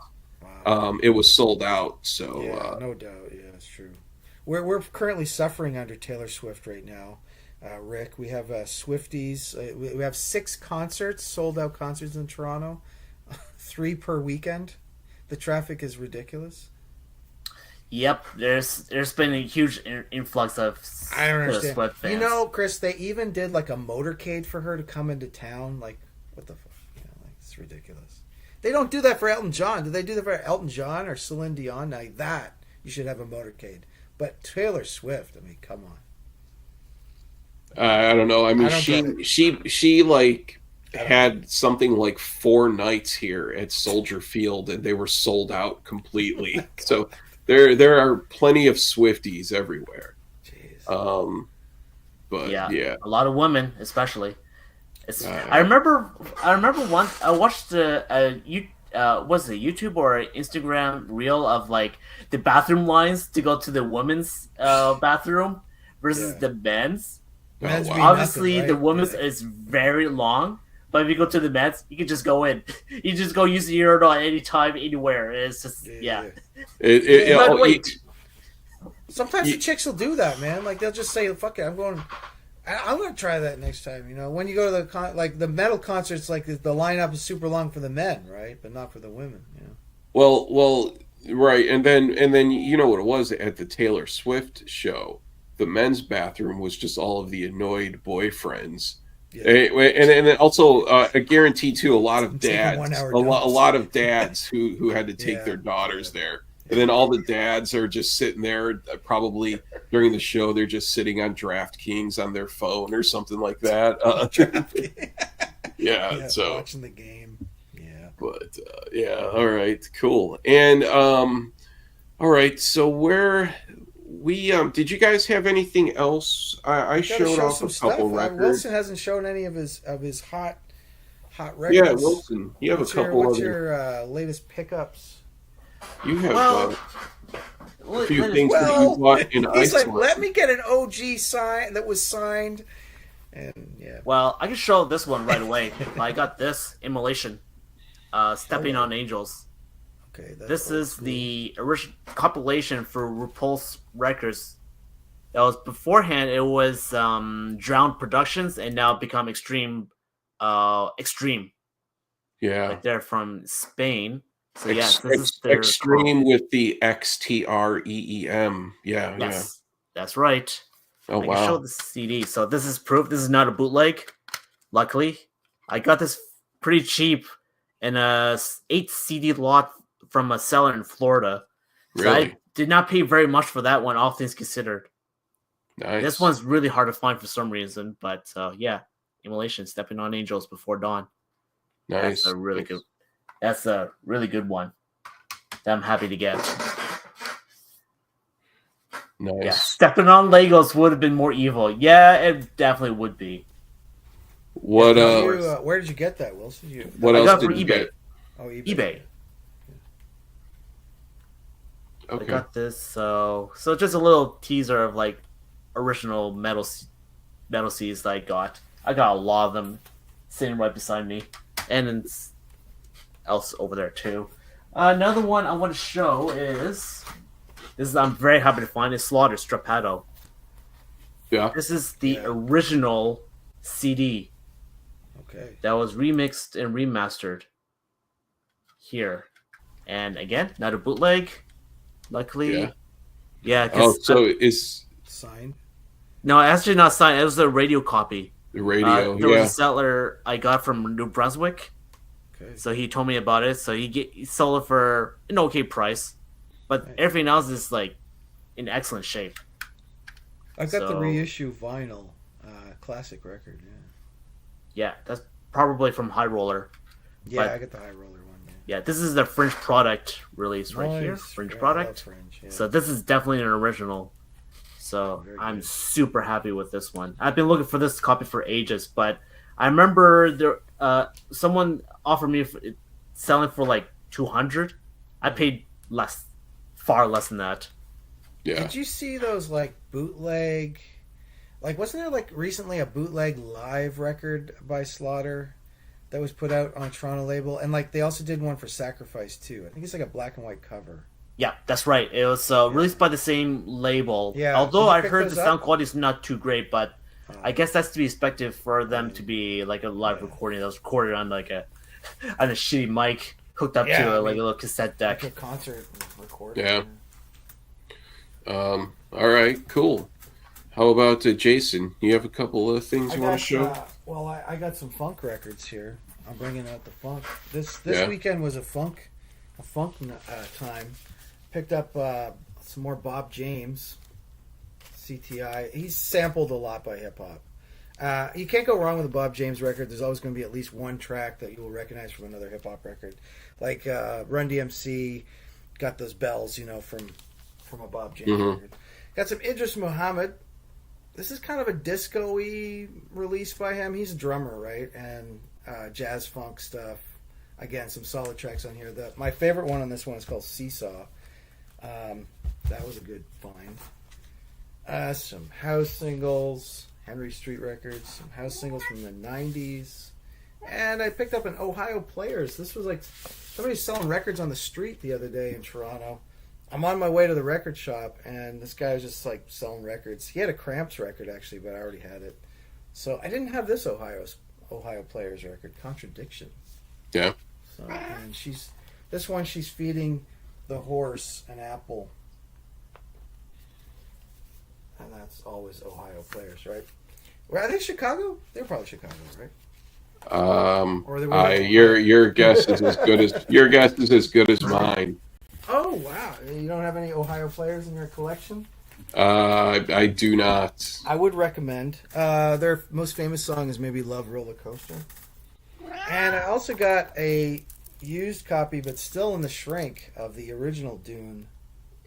Wow. it was sold out. So Yeah, no doubt. Yeah, it's true. We're currently suffering under Taylor Swift right now, Rick. We have Swifties. We have 6 concerts, sold out concerts in Toronto, 3 per weekend. The traffic is ridiculous. Yep, there's been a huge influx of I don't Taylor understand. Swift fans. You know, Chris, they even did like a motorcade for her to come into town. Like, what the fuck? You know, like, it's ridiculous. They don't do that for Elton John. Do they do that for Elton John or Celine Dion? Now that you should have a motorcade. But Taylor Swift, I mean, come on. I don't know. I mean, I don't get it. she like I don't had something like 4 nights here at Soldier Field, and they were sold out completely. So there are plenty of Swifties everywhere. Jeez. But Yeah. yeah. a lot of women, especially. Uh, I remember once I watched was it YouTube or Instagram reel of like the bathroom lines to go to the women's bathroom versus Yeah. the men's. Men's wow. be Obviously, nothing, the right? women's Yeah. is very long, but if you go to the men's, you can just go in. You just go use the urinal at any time, anywhere. It's just yeah. It, But oh, wait. Sometimes Ye- the chicks will do that, man. Like they'll just say, "Fuck it, I'm going." I'm going to try that next time. You know, when you go to the metal concerts, like the lineup is super long for the men, right? But not for the women. You know. well, right, and then you know what it was at the Taylor Swift show. The men's bathroom was just all of the annoyed boyfriends. Yeah. And then also, I guarantee too, a lot of Taking dads, 1 hour a dumps. lot of dads who had to take Yeah. their daughters there, and then all the dads are just sitting there. Probably during the show, they're just sitting on DraftKings on their phone or something like that. Yeah, so watching the game. Yeah. but yeah, all right, cool. And all right, so where we did you guys have anything else? I Gotta showed show off some a couple stuff. records. Wilson hasn't shown any of his hot records. Yeah, Wilson, you have What's a couple your, what's other. your latest pickups? You have Well, a few let us- things that Well, you bought in He's like, Iceland. let me get an OG sign that was signed, and yeah. Well, I can show this one right away. I got this Immolation, Stepping Oh. on Angels. Okay, that's This old is school. the original compilation for Repulse Records. That was beforehand. It was Drowned Productions, and now become Extreme. Extreme, Yeah, right there from Spain. So yes, this is their extreme with the XTREEM. Yeah, Yes, that's right. yeah. Oh I can show wow. the CD. So this is proof. This is not a bootleg. Luckily, I got this pretty cheap in a 8 CD lot from a seller in Florida. So Really I did not pay very much for that one, all things considered. nice. This one's really hard to find for some reason, but yeah, Immolation, Stepping on Angels Before Dawn. nice. That's a really good. That's a really good one that I'm happy to get. Nice. Yeah, Stepping on Legos would have been more evil. Yeah, it definitely would be. What Where did you get that, Wilson? what I else got it did from you eBay. get? Oh, eBay. I Okay. got this. So just a little teaser of like original metal Cs that I got. I got a lot of them sitting right beside me, and then else over there too. Another one I want to show is this. I'm very happy to find is Slaughter Strapato. Yeah. This is the Yeah. original CD Okay. that was remixed and remastered here, and again, not a bootleg. Luckily, Yeah. yeah. Oh, 'Cause so it's Signed. no, actually not signed. It was a radio copy. the radio. There Yeah. was a seller I got from New Brunswick, Okay. So he told me about it. So he sold it for an okay price, but Right. everything else is like in excellent shape. I've got the So- reissue vinyl, classic record. Yeah, that's probably from High Roller. Yeah, But- I got the high roller one. Yeah. Yeah, this is the Fringe product release right here. Nice. Fringe Yeah, I product. love Fringe, yeah. So this is definitely an original. So Very I'm good. super happy with this one. I've been looking for this copy for ages, but I remember someone offered me selling for like 200. I paid less, far less than that. Yeah. Did you see those like bootleg? Like, wasn't there like recently a bootleg live record by Slaughter that was put out on a Toronto label? And like they also did one for Sacrifice too. I think it's like a black and white cover. Yeah, that's right. It was released by the same label. Yeah, Although did you I pick heard those the up? sound quality is not too great, but I Um, guess that's to be expected for them to be like a live Yeah. recording that was recorded on like on a shitty mic hooked up Yeah, to I like mean, a little cassette deck. like a concert recording. Yeah. All right. Cool. How about Jason? You have a couple of things you want to show? I got some funk records here. I'm bringing out the funk. This Yeah. weekend was a funk time. Picked up some more Bob James, CTI. He's sampled a lot by hip hop. You can't go wrong with a Bob James record. There's always going to be at least one track that you will recognize from another hip hop record. Like Run DMC got those bells, from a Bob James Mhm. record. Got some Idris Muhammad. This is kind of a disco-y release by him. He's a drummer, right? And jazz funk stuff. Again, some solid tracks on here. My favorite one on this one is called Seesaw. That was a good find. Some house singles, Henry Street Records, some house singles from the 90s. And I picked up an Ohio Players. This was like somebody selling records on the street the other day in Toronto. I'm on my way to the record shop, and this guy was just like selling records. He had a Cramps record actually, but I already had it. So I didn't have this Ohio Players record, Contradiction. Yeah. So, and she's feeding the horse an apple, and that's always Ohio Players, right? Well, are they Chicago? They're probably Chicago, right? Or they were- Your guess is as good as mine. Oh wow! You don't have any Ohio Players in your collection? I do not. I would recommend. Their most famous song is maybe "Love Roller Coaster," and I also got a used copy, but still in the shrink, of the original Dune.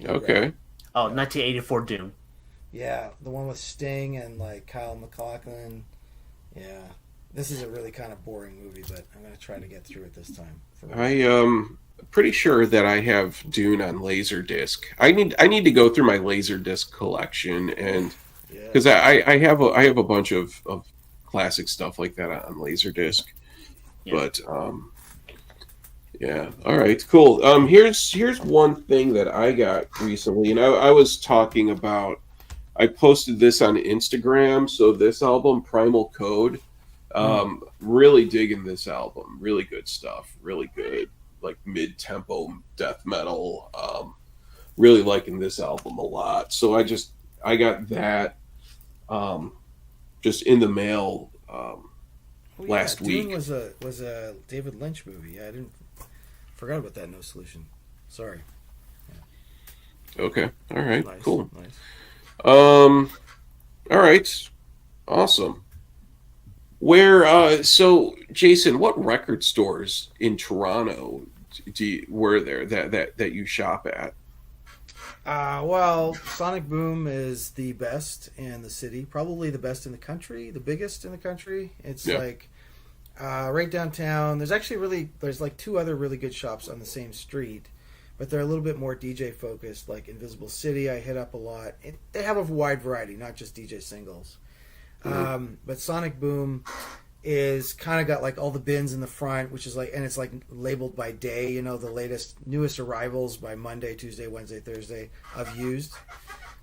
Okay. Oh, 1984 Doom. Yeah, the one with Sting and like Kyle MacLachlan. Yeah, this is a really kind of boring movie, but I'm gonna try to get through it this time. Pretty sure that I have Dune on Laserdisc. I need to go through my Laserdisc collection, and Yeah. because I have a bunch of classic stuff like that on Laserdisc. Yeah. But yeah, all right, cool. Here's one thing that I got recently, and I was talking about. I posted this on Instagram. So this album, Primal Code, really digging this album. Really good stuff. Really good, like mid-tempo death metal. Really liking this album a lot. So I got that just in the mail last Dune week. was a David Lynch movie. Yeah, I forgot about that. No Solution. Sorry. Okay, all right, Nice. cool. Nice. All right, awesome. So Jason, what record stores in Toronto were there that you shop at? Well, Sonic Boom is the best in the city, probably the best in the country, the biggest in the country. It's Yeah. like right downtown. There's like two other really good shops on the same street, but they're a little bit more DJ focused. Like Invisible City, I hit up a lot. They have a wide variety, not just DJ singles. But Sonic Boom is kind of got like all the bins in the front, which is like, and it's like labeled by day, the newest arrivals by Monday, Tuesday, Wednesday, Thursday of used.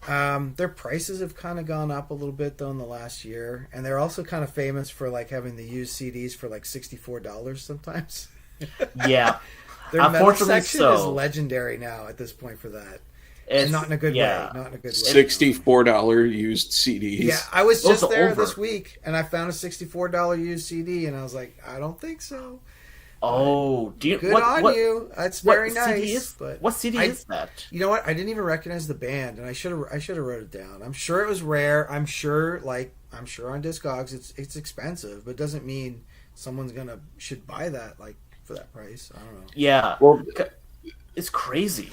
Their prices have kind of gone up a little bit though in the last year, and they're also kind of famous for like having the used CDs for like $64 sometimes. Yeah, Their metal Unfortunately section so. is legendary now at this point for that. it's And not in a good yeah. way. Not in a good way. $64 used CDs. Yeah, I was Those just are there over. this week, and I found a $64 used CD, and I was like, I don't think so. Oh, do you Good what on what you. That's what very nice. CD is but what CD I- is that? You know what? I didn't even recognize the band, and I should have wrote it down. I'm sure it was rare. I'm sure on Discogs it's expensive, but it doesn't mean someone's should buy that like for that price. I don't know. Yeah, Well, it's crazy.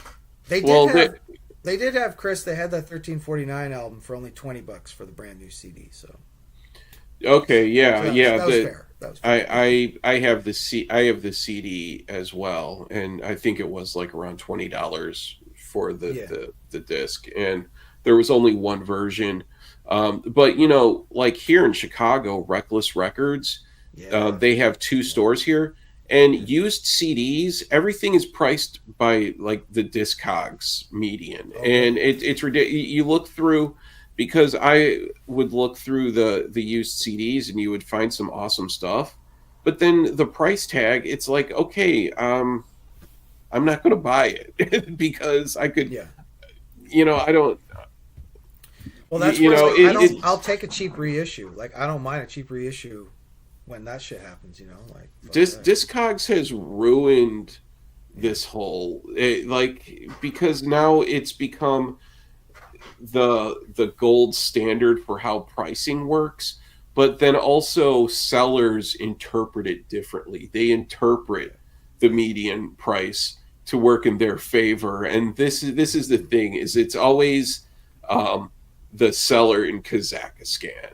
They did Well, have they did have Chris. They had that 1349 album for only $20 for the brand new CD. So okay, yeah, that, yeah. that was fair. That was fair. I have I have the CD as well, and I think it was like around $20 for the disc, and there was only one version. But you know, like here in Chicago, Reckless Records, Yeah. they have two stores here, and used CDs, everything is priced by like the Discogs median, Okay. and it's ridiculous. You look through, because I would look through the used CDs, and you would find some awesome stuff, but then the price tag, it's like, okay, I'm not going to buy it because I could, Yeah. you know, I don't. Well, that's you where know, like, it- I'll take a cheap reissue. Like I don't mind a cheap reissue when that shit happens. You know, like fuck that. Discogs has ruined this whole like, because now it's become the gold standard for how pricing works, but then also sellers interpret it differently. They interpret the median price to work in their favor, and this is the thing, is it's always the seller in Kazakhstan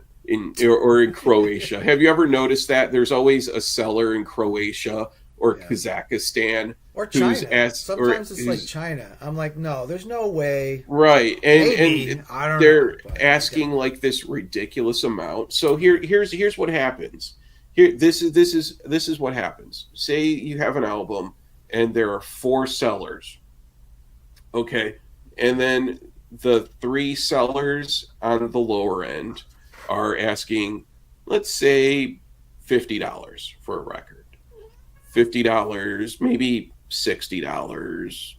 or in Croatia. Have you ever noticed that there's always a seller in Croatia or Yeah. Kazakhstan? Or who's China. asked- or Sometimes it's like who's- China. I'm like, no, there's no way. Right, Maybe and I don't they're know. but- asking like this ridiculous amount. So here's what happens. This is what happens. Say you have an album and there are 4 sellers. Okay. And then the 3 sellers on the lower end are asking, let's say, $50 for a record. $50, maybe $60,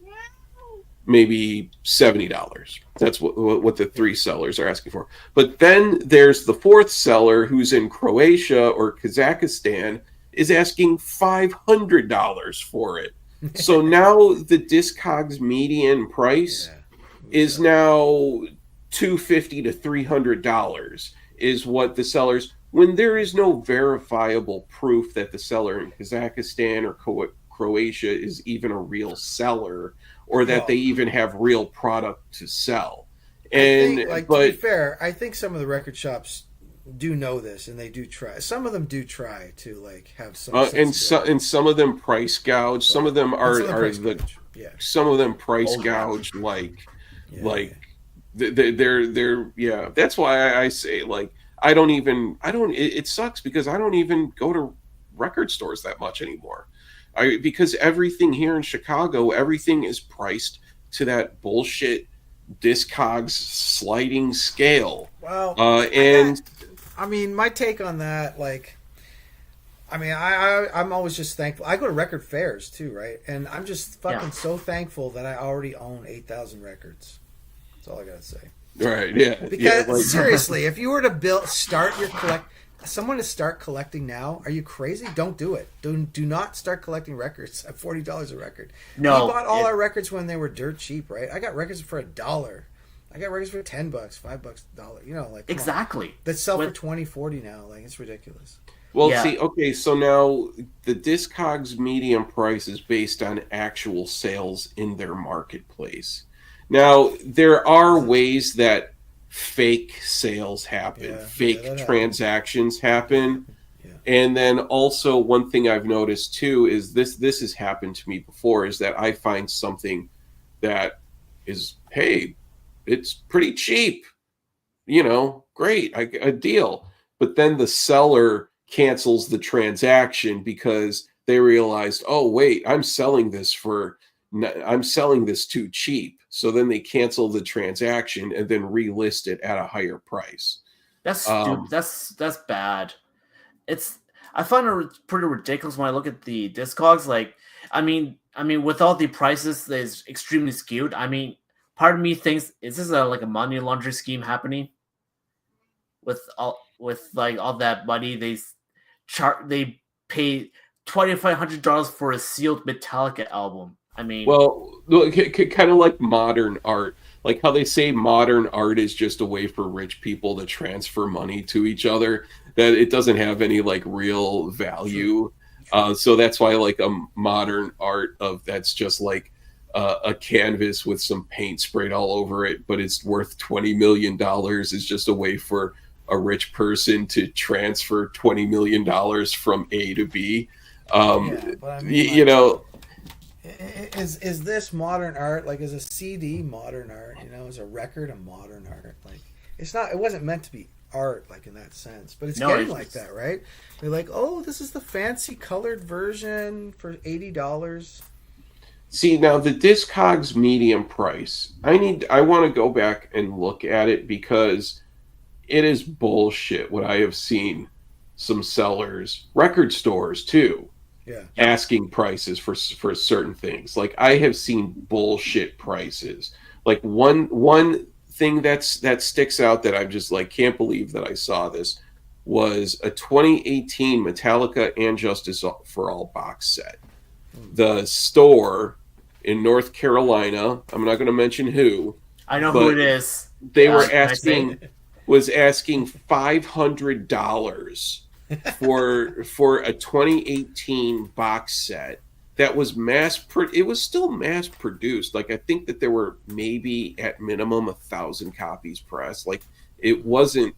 maybe $70. That's what the 3 sellers are asking for. But then there's the 4th seller, who's in Croatia or Kazakhstan, is asking $500 for it. So now the Discogs median price Yeah. is now $250 to $300 is what the sellers, when there is no verifiable proof that the seller in Kazakhstan or Croatia is even a real seller, or that Well- they even have real product to sell. I And think, like, to but be fair, I think some of the record shops do know this, and they do try. Some of them do try to like have some. and some of them price gouge. Some of them are price the gouge. Yeah. some of them price Oh, yeah. gouge like Yeah. like they're yeah. That's why I say, like, I don't it sucks because I don't even go to record stores that much anymore. Because everything here in Chicago, everything is priced to that bullshit Discogs sliding scale. Well, And I mean, my take on that, like, I mean, I'm always just thankful. I go to record fairs too, right? And I'm just fucking so thankful that I already own 8,000 records. That's all I gotta say. right, yeah, Because yeah, like, seriously, if you were to someone to start collecting now, are you crazy? Don't do it. Do not start collecting records at $40 a record. No, We bought all our records when they were dirt cheap, right? I got records for $1. I got records for $10, $5, $1. You know, like, come on. exactly. That sell for When- 20, 40 now. Like, it's ridiculous. well, Yeah. see, okay, so now the Discogs median price is based on actual sales in their marketplace. Now, there are ways that fake sales happen, Yeah, fake that happens. transactions happen. Yeah. And then also one thing I've noticed too is this has happened to me before, is that I find something that is, hey, it's pretty cheap, great, a deal. But then the seller cancels the transaction because they realized, oh wait, I'm selling this too cheap. So then they cancel the transaction and then relist it at a higher price. That's stupid. Um, That's bad. I find it pretty ridiculous when I look at the Discogs. Like, I mean, with all the prices, that's extremely skewed. I mean, part of me thinks, is this like a money laundering scheme happening? With all that money they pay $2,500 for a sealed Metallica album. I mean, Well, kind of like modern art, like how they say modern art is just a way for rich people to transfer money to each other, that it doesn't have any like real value. So that's why like a modern art of that's just like a canvas with some paint sprayed all over it, but it's worth $20 million is just a way for a rich person to transfer $20 million from A to B. But I mean, You know, is this modern art? Like, is a CD modern art? You know, is a record a modern art? Like, it's not. It wasn't meant to be art, like in that sense. But it's getting like that, right? They're like, oh, this is the fancy colored version for $80. see now the Discogs medium price. I want to go back and look at it because it is bullshit what I have seen some sellers, record stores too, Yeah. asking prices for certain things. Like I have seen bullshit prices. Like one thing that sticks out that I'm just like can't believe that I saw this was a 2018 Metallica and Justice for All box set. The store in North Carolina, I'm not going to mention who, I know who it is. they were Can I say? asking $500 for a 2018 box set that was it was still mass produced. Like I think that there were maybe at minimum 1,000 copies pressed. Like it wasn't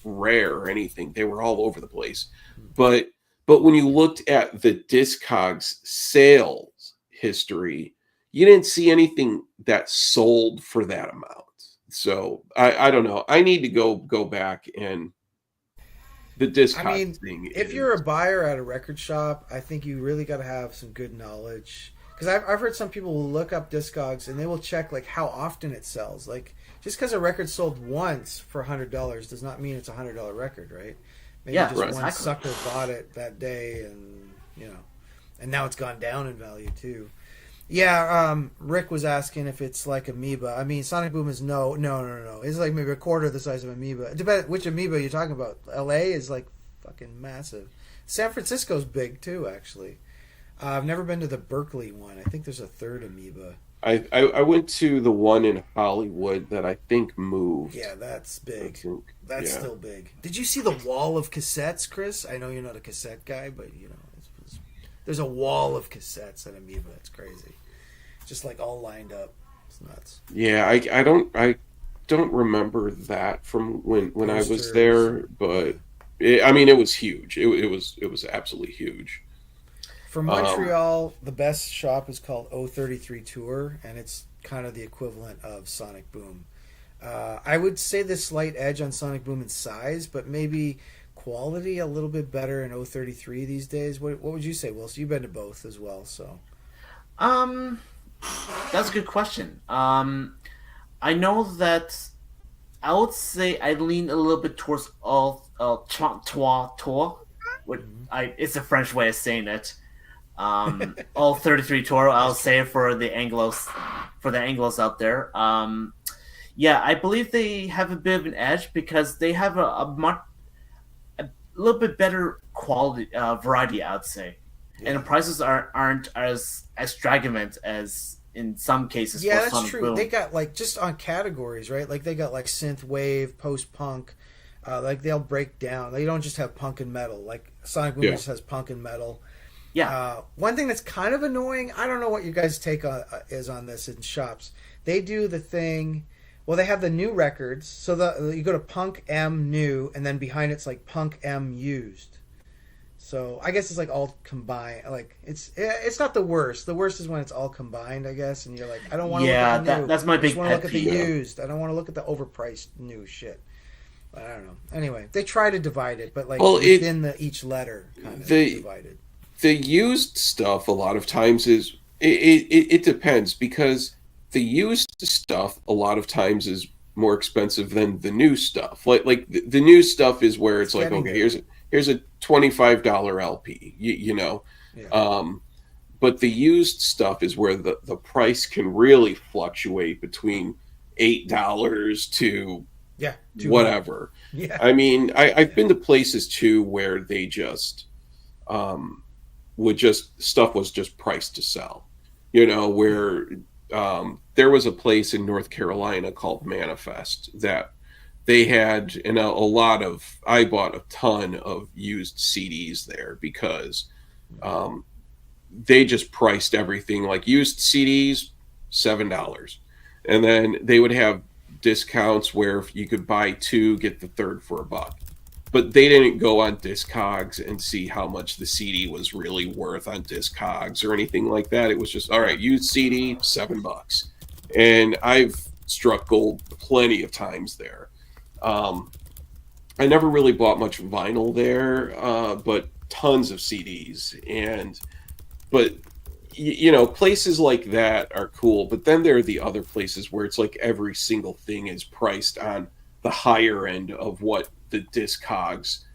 rare or anything. They were all over the place. But when you looked at the Discogs sales history, you didn't see anything that sold for that amount. So I don't know. I need to go back and the Discogs thing. If you're a buyer at a record shop, I think you really got to have some good knowledge. Because I've heard some people will look up Discogs and they will check like how often it sells. Like just because a record sold once for $100 does not mean it's a $100 record, right? Maybe Yeah, just right. one Exactly. sucker bought it that day, and and now it's gone down in value too. Yeah, Rick was asking if it's like Amoeba. I mean, Sonic Boom is no. It's like maybe a quarter the size of Amoeba. It depends which Amoeba you're talking about. LA is like fucking massive. San Francisco's big too, actually. I've never been to the Berkeley one. I think there's a third Amoeba. I went to the one in Hollywood that I think moved. Yeah, that's big. Yeah. Still big. Did you see the wall of cassettes, Chris? I know you're not a cassette guy, but there's a wall of cassettes at Amoeba. It's crazy. Just like all lined up. It's nuts. Yeah, I don't remember that from when I was Posters. there, but it was huge. It was absolutely huge. From Montreal, the best shop is called O33 Tour, and it's kind of the equivalent of Sonic Boom. I would say the slight edge on Sonic Boom in size, but maybe quality a little bit better in O33 these days. What would you say, Will? So you've been to both as well, so. That's a good question. I know that I would say I lean a little bit towards tour. It's a French way of saying it. All 33 Toro. I'll say it for the Anglos out there. Yeah, I believe they have a bit of an edge because they have a little bit better quality variety, I'd say, and the prices aren't as extravagant as in some cases. Yeah, for that's Sonic true. Boom. They got like just on categories, right? Like they got like synth wave, post punk. Like they'll break down. They don't just have punk and metal. Like Sonic Boom just has punk and metal. Yeah. One thing that's kind of annoying, I don't know what your guys' take is on this in shops. They do the thing, well, they have the new records. So you go to Punk M New, and then behind it's like Punk M Used. So I guess it's like all combined. Like it's not the worst. The worst is when it's all combined, I guess, and you're like, I don't want to look at the new. that's my big I just want to pet look at the peeve. used. I don't want to look at the overpriced new shit. I don't know. Anyway, they try to divide it, but like within each letter, kind of divided. The used stuff a lot of times is it depends because the used stuff a lot of times is more expensive than the new stuff. Like the new stuff is where it's like, okay, here's a $25 LP, you know. Yeah. But the used stuff is where the price can really fluctuate between $8 to whatever. Yeah. I mean, I've been to places too where they just stuff was just priced to sell. Where there was a place in North Carolina called Manifest that they had, and I bought a ton of used CDs there because they just priced everything like used CDs, $7. And then they would have discounts where if you could buy two, get the third for $1. But they didn't go on Discogs and see how much the CD was really worth on Discogs or anything like that. It was just, all right, used CD, $7. And I've struck gold plenty of times there. I never really bought much vinyl there, but tons of CDs. But places like that are cool. But then there are the other places where it's like every single thing is priced on the higher end of what the Discogs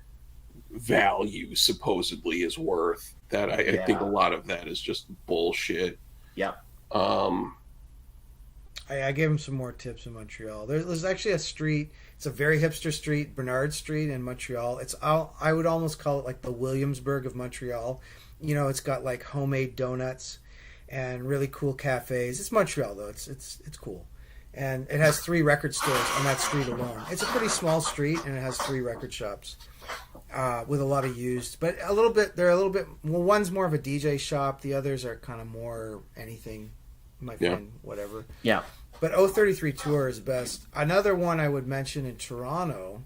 value supposedly is worth. That I think a lot of that is just bullshit. Yeah. I gave him some more tips in Montreal. There's actually a street. It's a very hipster street, Bernard Street in Montreal. I would almost call it like the Williamsburg of Montreal. It's got like homemade donuts and really cool cafes. It's Montreal though. It's cool. And it has 3 record stores on that street alone. It's a pretty small street, and it has 3 record shops with a lot of used. But they're a little bit. Well, one's more of a DJ shop. The others are kind of more anything. You might find whatever. Yeah. But 033 Tour is best. Another one I would mention in Toronto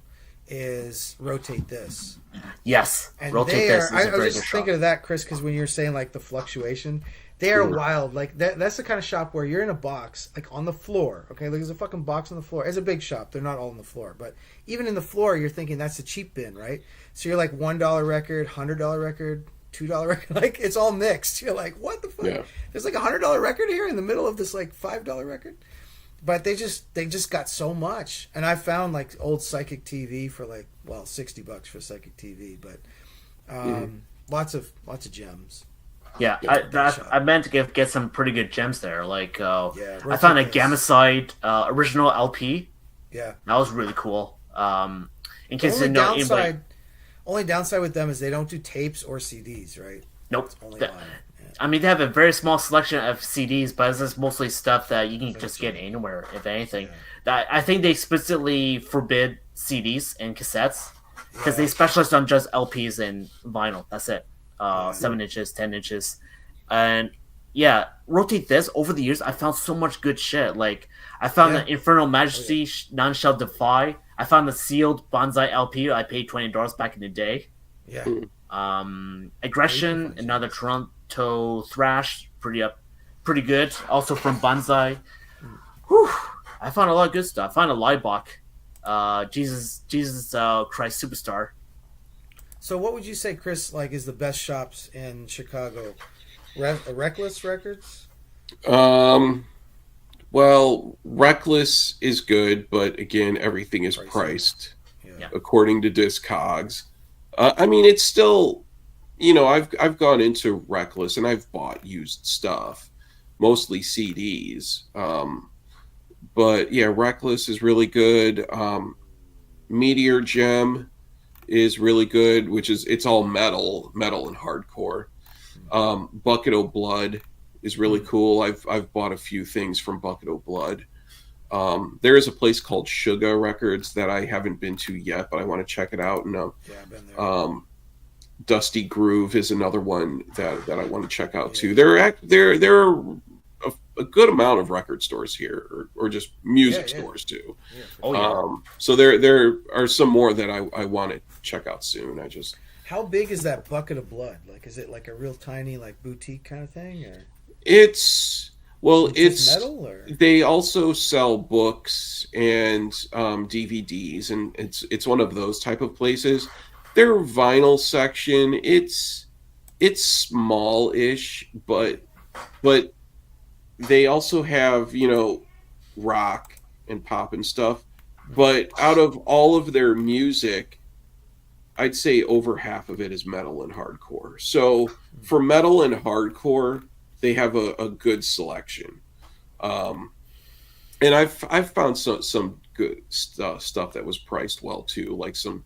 is Rotate This. Yes. And Rotate This is a very I was good just shop. thinking of that, Chris, because when you're saying like the fluctuation, they are wild. Like that's the kind of shop where you're in a box, like on the floor. Okay, like there's a fucking box on the floor. It's a big shop. They're not all on the floor, but even in the floor, you're thinking that's the cheap bin, right? So you're like $1 record, $100 record, $2 record. Like it's all mixed. You're like, what the fuck? Yeah. There's like $100 record here in the middle of this like $5 record. But they just got so much, and I found like old Psychic TV for like $60 for Psychic TV, but lots of gems. Yeah, I meant to get some pretty good gems there. Like I found a Gamma Side original LP. Yeah, that was really cool. In case you know, only downside with them is they don't do tapes or CDs, right? Nope. I mean, they have a very small selection of CDs, but it's just mostly stuff that you can just get anywhere, if anything. Yeah. I think they explicitly forbid CDs and cassettes because they specialize on just LPs and vinyl. That's it. 7 inches, 10 inches. And Rotate This. Over the years, I found so much good shit. Like, I found the Infernal Majesty None Shall Defy. I found the sealed Bonsai LP. I paid $20 back in the day. Yeah. Aggression, another Toronto thrash, pretty good. Also from Bonsai. Whew. I found a lot of good stuff. I found a Leibach, Jesus Christ Superstar. So what would you say, Chris, like is the best shops in Chicago? Reckless Records? Well, Reckless is good, but again, everything is priced according to Discogs. I mean, it's still, I've gone into Reckless and I've bought used stuff, mostly CDs. But yeah, Reckless is really good. Meteor Gem is really good, it's all metal and hardcore. Bucket O' Blood is really cool. I've bought a few things from Bucket O' Blood. There is a place called Sugar Records that I haven't been to yet, but I want to check it out. And I've been there. Dusty Groove is another one that I want to check out too. There are a good amount of record stores here, or just music stores too. So there are some more that I want to check out soon. How big is that Bucket of Blood? Like, is it like a real tiny like boutique kind of thing, or it's metal? Or they also sell books and DVDs, and it's one of those type of places. Their vinyl section, it's small-ish, but they also have, rock and pop and stuff. But out of all of their music, I'd say over half of it is metal and hardcore. So for metal and hardcore, they have a good selection. And I've found some good stuff that was priced well too, like some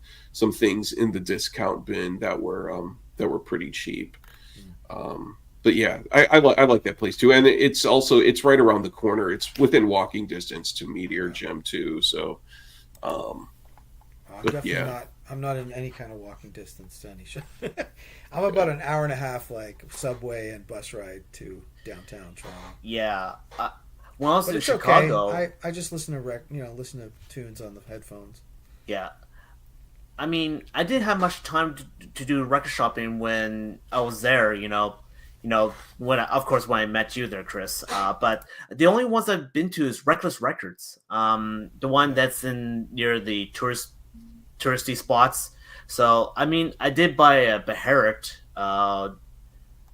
things in the discount bin that were pretty cheap. But yeah, I like that place too, and it's right around the corner. It's within walking distance to Meteor Gym too. So, I'm but definitely yeah. not. I'm not in any kind of walking distance to any show. I'm about an hour and a half, like subway and bus ride to downtown Toronto. Yeah. When I was But in it's Chicago, okay. I just listen to listen to tunes on the headphones. yeah. I mean, I didn't have much time to do record shopping when I was there. Of course when I met you there, Chris. But the only ones I've been to is Reckless Records. The one that's in near the touristy spots. So I mean, I did buy a Beharit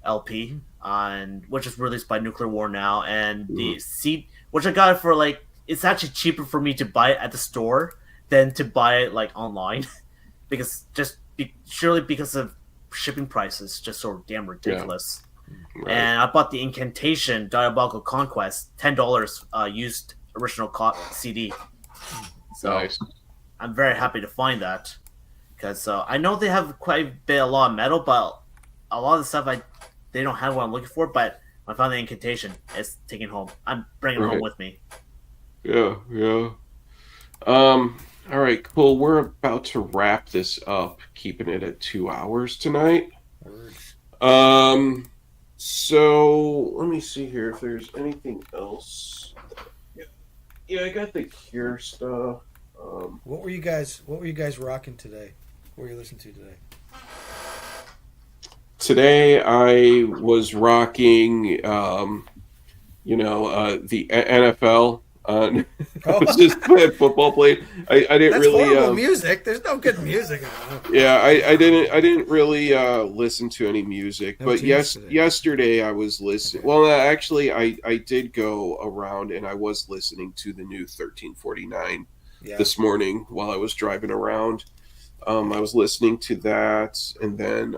LP on which is released by Nuclear War now, and the seat which I got it for like it's actually cheaper for me to buy it at the store than to buy it like online because surely because of shipping prices just so damn ridiculous. Right. And I bought the Incantation Diabolical Conquest, $10 used original CD. So Nice. I'm very happy to find that because I know they have quite a lot of metal, but a lot of the stuff they don't have what I'm looking for. But when I found the Incantation, it's taken home. I'm bringing it home with me. Yeah. All right, cool. We're about to wrap this up, keeping it at 2 hours tonight. Word. So let me see here if there's anything else. Yeah, I got the Cure stuff. What were you guys rocking today? What were you listening to today? Today I was rocking, the NFL. I was just playing football. I didn't That's really. horrible music. There's no good music. Yeah, I didn't really listen to any music. No But tunes today. yesterday I was listening. Okay. Well, actually, I did go around and I was listening to the new 1349 Yeah. this morning while I was driving around. I was listening to that, and then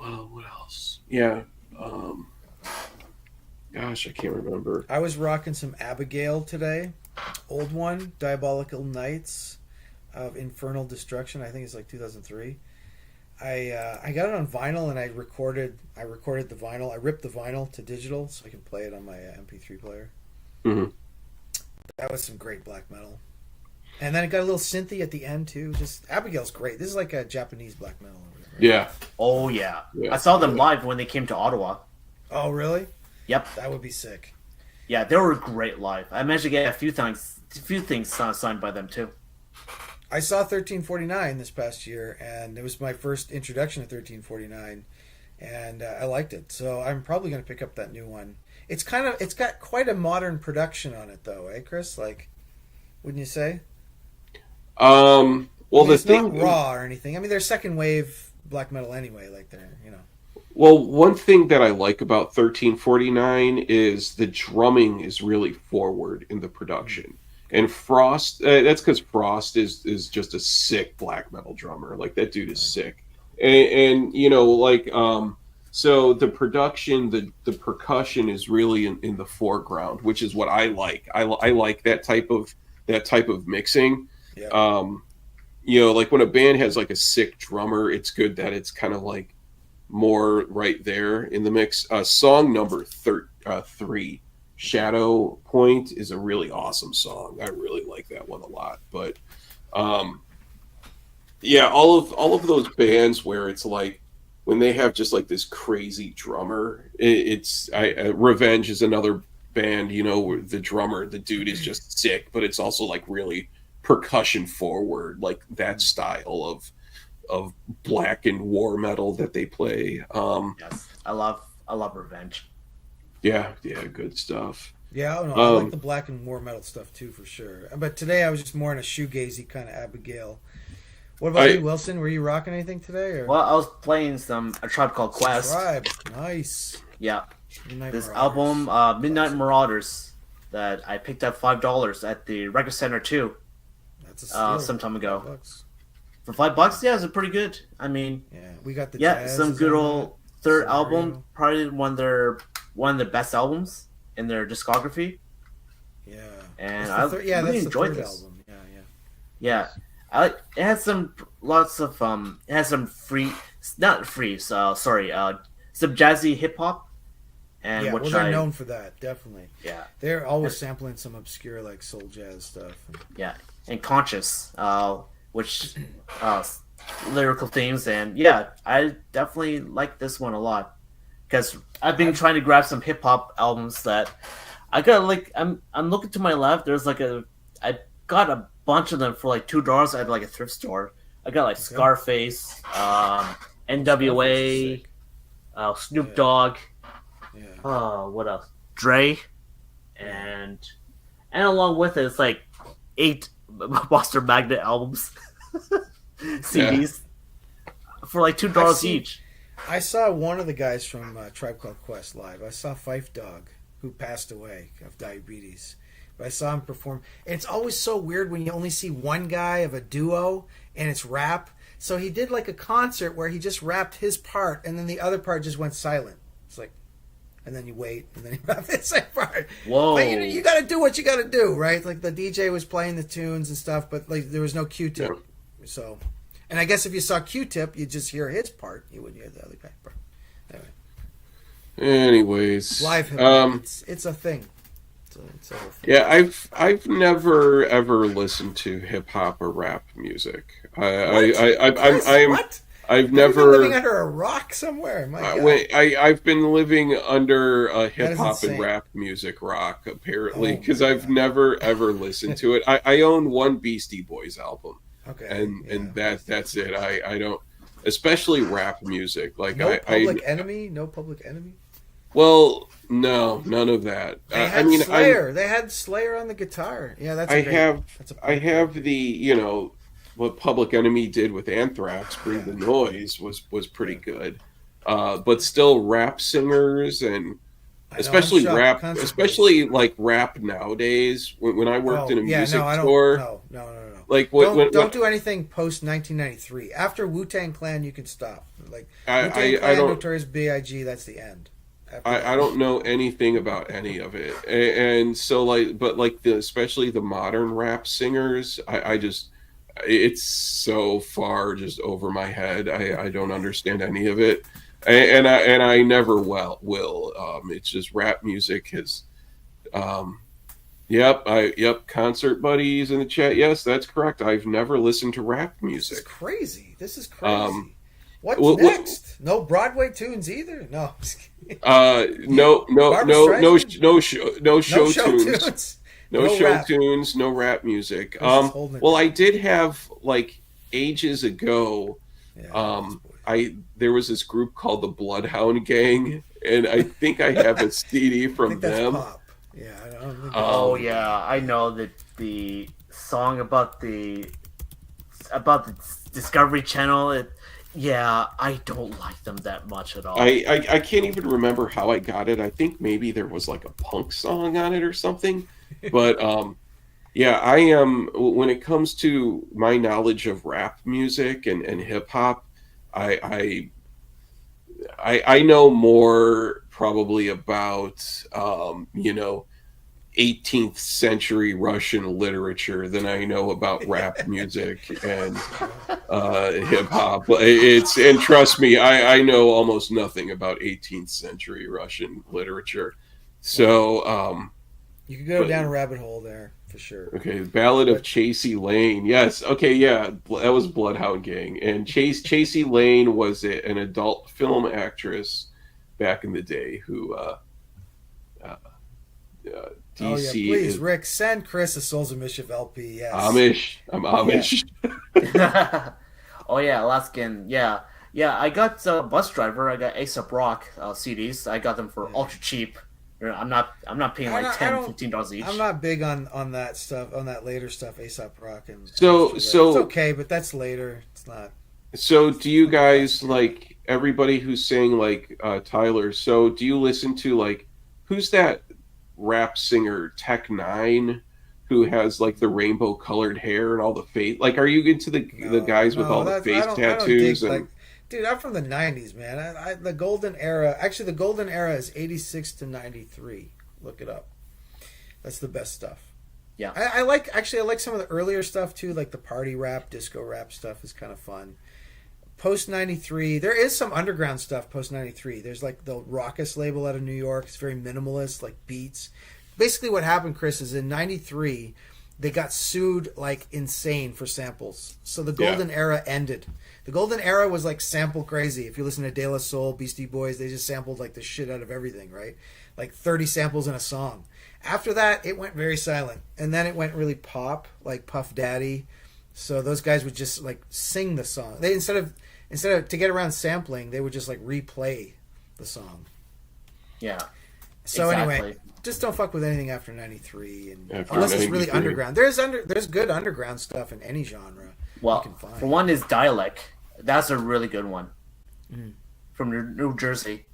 well, what else? Yeah. Gosh, I can't remember. I was rocking some Abigail today. Old one, Diabolical Nights of Infernal Destruction. I think it's like 2003. I got it on vinyl and I recorded the vinyl. I ripped the vinyl to digital so I can play it on my MP3 player. Mhm. That was some great black metal. And then it got a little synthy at the end too. Just Abigail's great. This is like a Japanese black metal. Yeah. Oh yeah. Yeah. I saw them live when they came to Ottawa. Oh really? Yep. That would be sick. Yeah, they were great live. I managed to get a few things signed by them too. I saw 1349 this past year, and it was my first introduction to 1349, and I liked it. So I'm probably going to pick up that new one. It's got quite a modern production on it, though, eh, Chris? Like, wouldn't you say? Well, I mean, the it's thing, not raw or anything. I mean, they're second wave black metal anyway. Like they're. well, one thing that I like about 1349 is the drumming is really forward in the production. And Frost, that's because Frost is just a sick black metal drummer. Like that dude is sick, and so the production, the percussion is really in the foreground, which is what I like. I like that type of mixing. Yeah. Like when a band has like a sick drummer, it's good that it's kind of like more right there in the mix. Song number 3. Shadow Point is a really awesome song. I really like that one a lot. But yeah, all of those bands where it's like when they have just like this crazy drummer, Revenge is another band, where the drummer, the dude is just sick, but it's also like really percussion forward, like that style of black and war metal that they play. Yes, I love Revenge. Yeah, good stuff. Yeah, I don't know. I like the black and war metal stuff too, for sure. But today I was just more in a shoegazy kind of Abigail. What about you, Wilson? Were you rocking anything today? Or? Well, I was playing A Tribe Called Quest. Tribe, nice. Yeah, Midnight this Marauders. album, Midnight Marauders, that I picked up $5 at the Record Center too, That's a steal. some time ago. $5. For $5, yeah, it's pretty good. I mean, Yeah, we got the yeah, jazz some is good on old that. third Scenario. album, probably one of their best albums in their discography. Yeah, And That's I the third- yeah, really that's the enjoyed third this. album. Yeah. Yeah, it has some not freeze. Sorry, some jazzy hip hop, and Yeah, well, which they're known for that, definitely. yeah, They're always sampling some obscure like soul jazz stuff. yeah, and conscious, which uh, lyrical themes, and yeah, I definitely like this one a lot because I've been trying to grab some hip hop albums that I got. Like I'm looking to my left. There's like I got a bunch of them for like $2 at like a thrift store. I got like Okay. Scarface, Scarface is NWA, sick. Snoop Yeah. Dogg. Yeah. What else? Dre, and along with it, it's like 8 Monster Magnet albums, CDs for like $2 I've seen- each. I saw one of the guys from Tribe Called Quest live. I saw Fife Dog, who passed away of diabetes. But I saw him perform. And it's always so weird when you only see one guy of a duo and it's rap. So he did like a concert where he just rapped his part and then the other part just went silent. It's like, and then you wait and then he rapped the same part. Whoa! But you got to do what you got to do, right? Like the DJ was playing the tunes and stuff, but like there was no Q-tip. Yeah. So, and I guess if you saw Q-tip, you just hear his part. You wouldn't hear the other guy part. Anyway, Anyways, live hip hop, it's a thing. It's a whole thing. yeah, I've never ever listened to hip hop or rap music. What? I've Have you been living never. under a rock somewhere? My God. Wait, I've been living under a hip is hop and insane. rap music rock apparently Oh, because my I've God. never ever listened to it. I own one Beastie Boys album, Okay. and yeah. that's it. I don't, especially rap music. Like No I Public Enemy. No Public Enemy. well, no, none of that. They I had mean, Slayer. They had Slayer on the guitar. Yeah, that's. I great. have That's a I have the what Public Enemy did with Anthrax, Bring the Noise was pretty good. But still, rap singers and I know, especially I'm shocked. rap, Concert especially like rap nowadays. When I worked in a music I don't. store, No. like Don't do anything post 1993. After Wu-Tang Clan, you can stop. Like Wu-Tang I Clan, don't Notorious B.I.G. That's the end. After I that- don't know anything about any of it, and so like, but like especially the modern rap singers, I just it's so far just over my head. I don't understand any of it, and I never will. It's just rap music has. Yep. Concert buddies in the chat. Yes, that's correct. I've never listened to rap This is music. crazy. This is crazy. What's well, next? No Broadway tunes either. No. No, Barbra Streisand? no show show tunes. No No show rap. tunes, no rap music. This is holding it Well, down. I did have like ages ago. Yeah, There was this group called the Bloodhound Gang, and I think I have a CD I from think that's them. pop. Yeah, I don't think Oh yeah, I know that the song about the Discovery Channel. Yeah, I don't like them that much at all. I can't even remember how I got it. I think maybe there was like a punk song on it or something. But yeah, I am when it comes to my knowledge of rap music and hip hop, I know more probably about 18th century Russian literature than I know about rap music and hip hop. And trust me, I know almost nothing about 18th century Russian literature. So you could go but- down a rabbit hole there for sure. okay, Ballad of Chasey Lane. Yes, okay, yeah, that was Bloodhound Gang, and Chasey Lane was an adult film actress back in the day who DC Oh yeah, please, is Rick, send Chris a Souls of Mischief LP. Yes. Amish. I'm Amish. Oh yeah, Alaskan. Yeah. I got Bus Driver. I got Aesop Rock CDs. I got them for ultra cheap. I'm not paying like $10-15 each. I'm not big on that stuff, on that later stuff, Aesop Rock and So- it's so- okay, but that's later. It's not. So, do you guys like everybody who's saying like Tyler? So, do you listen to like who's that rap singer Tech Nine, who has like the rainbow colored hair and all the face? Like, are you into the guys with all the face tattoos? And dude, I'm from the '90s, man. The golden era. Actually, the golden era is '86 to '93. Look it up. That's the best stuff. Yeah. I like some of the earlier stuff too, like the party rap, disco rap stuff is kind of fun. post 93, there is some underground stuff post 93. There's like the Raucous label out of New York. It's very minimalist, like beats. Basically, what happened, Chris, is in 93, they got sued like insane for samples. So the golden era ended. The golden era was like sample crazy. If you listen to De La Soul, Beastie Boys, they just sampled like the shit out of everything, right? Like 30 samples in a song. After that, it went very silent. And then it went really pop, like Puff Daddy. So those guys would just like sing the song. They instead of to get around sampling, they would just like replay the song. Yeah. So exactly. anyway, just don't fuck with anything after 93 and After unless it's really 93. underground. There's good underground stuff in any genre. Well, you can find. for one is Dialect. That's a really good one. Mm. From New Jersey.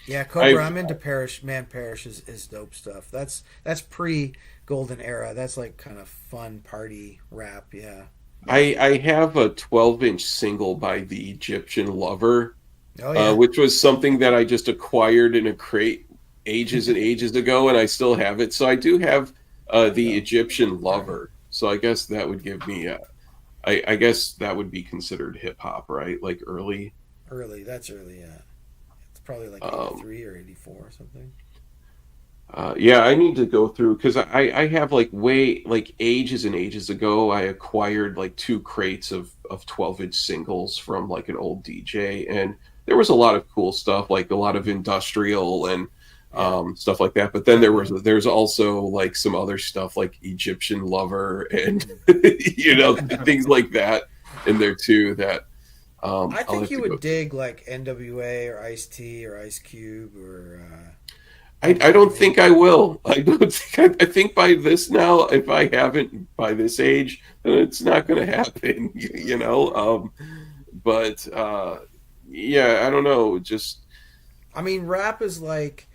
Yeah, Cobra, I'm into Parish. Man, Parish is dope stuff. That's pre Golden Era. That's like kind of fun party rap, yeah. I have a 12-inch single by the Egyptian Lover, Oh yeah. which was something that I just acquired in a crate ages and ages ago, and I still have it. So I do have the Egyptian Lover. So I guess that would give me I guess that would be considered hip hop, right? Like early. Early, that's early, yeah. It's probably like 83 or 84 or something. Yeah, I need to go through because I have like ages and ages ago I acquired like 2 crates of 12-inch singles from like an old DJ, and there was a lot of cool stuff, like a lot of industrial and stuff like that. But then there's also like some other stuff like Egyptian Lover and things like that in there too. That I think you would dig like NWA or Ice-T or Ice Cube or. I don't think I will. I don't think. I think by this now, if I haven't by this age, then it's not going to happen. But yeah, I don't know. Just. I mean, rap is like,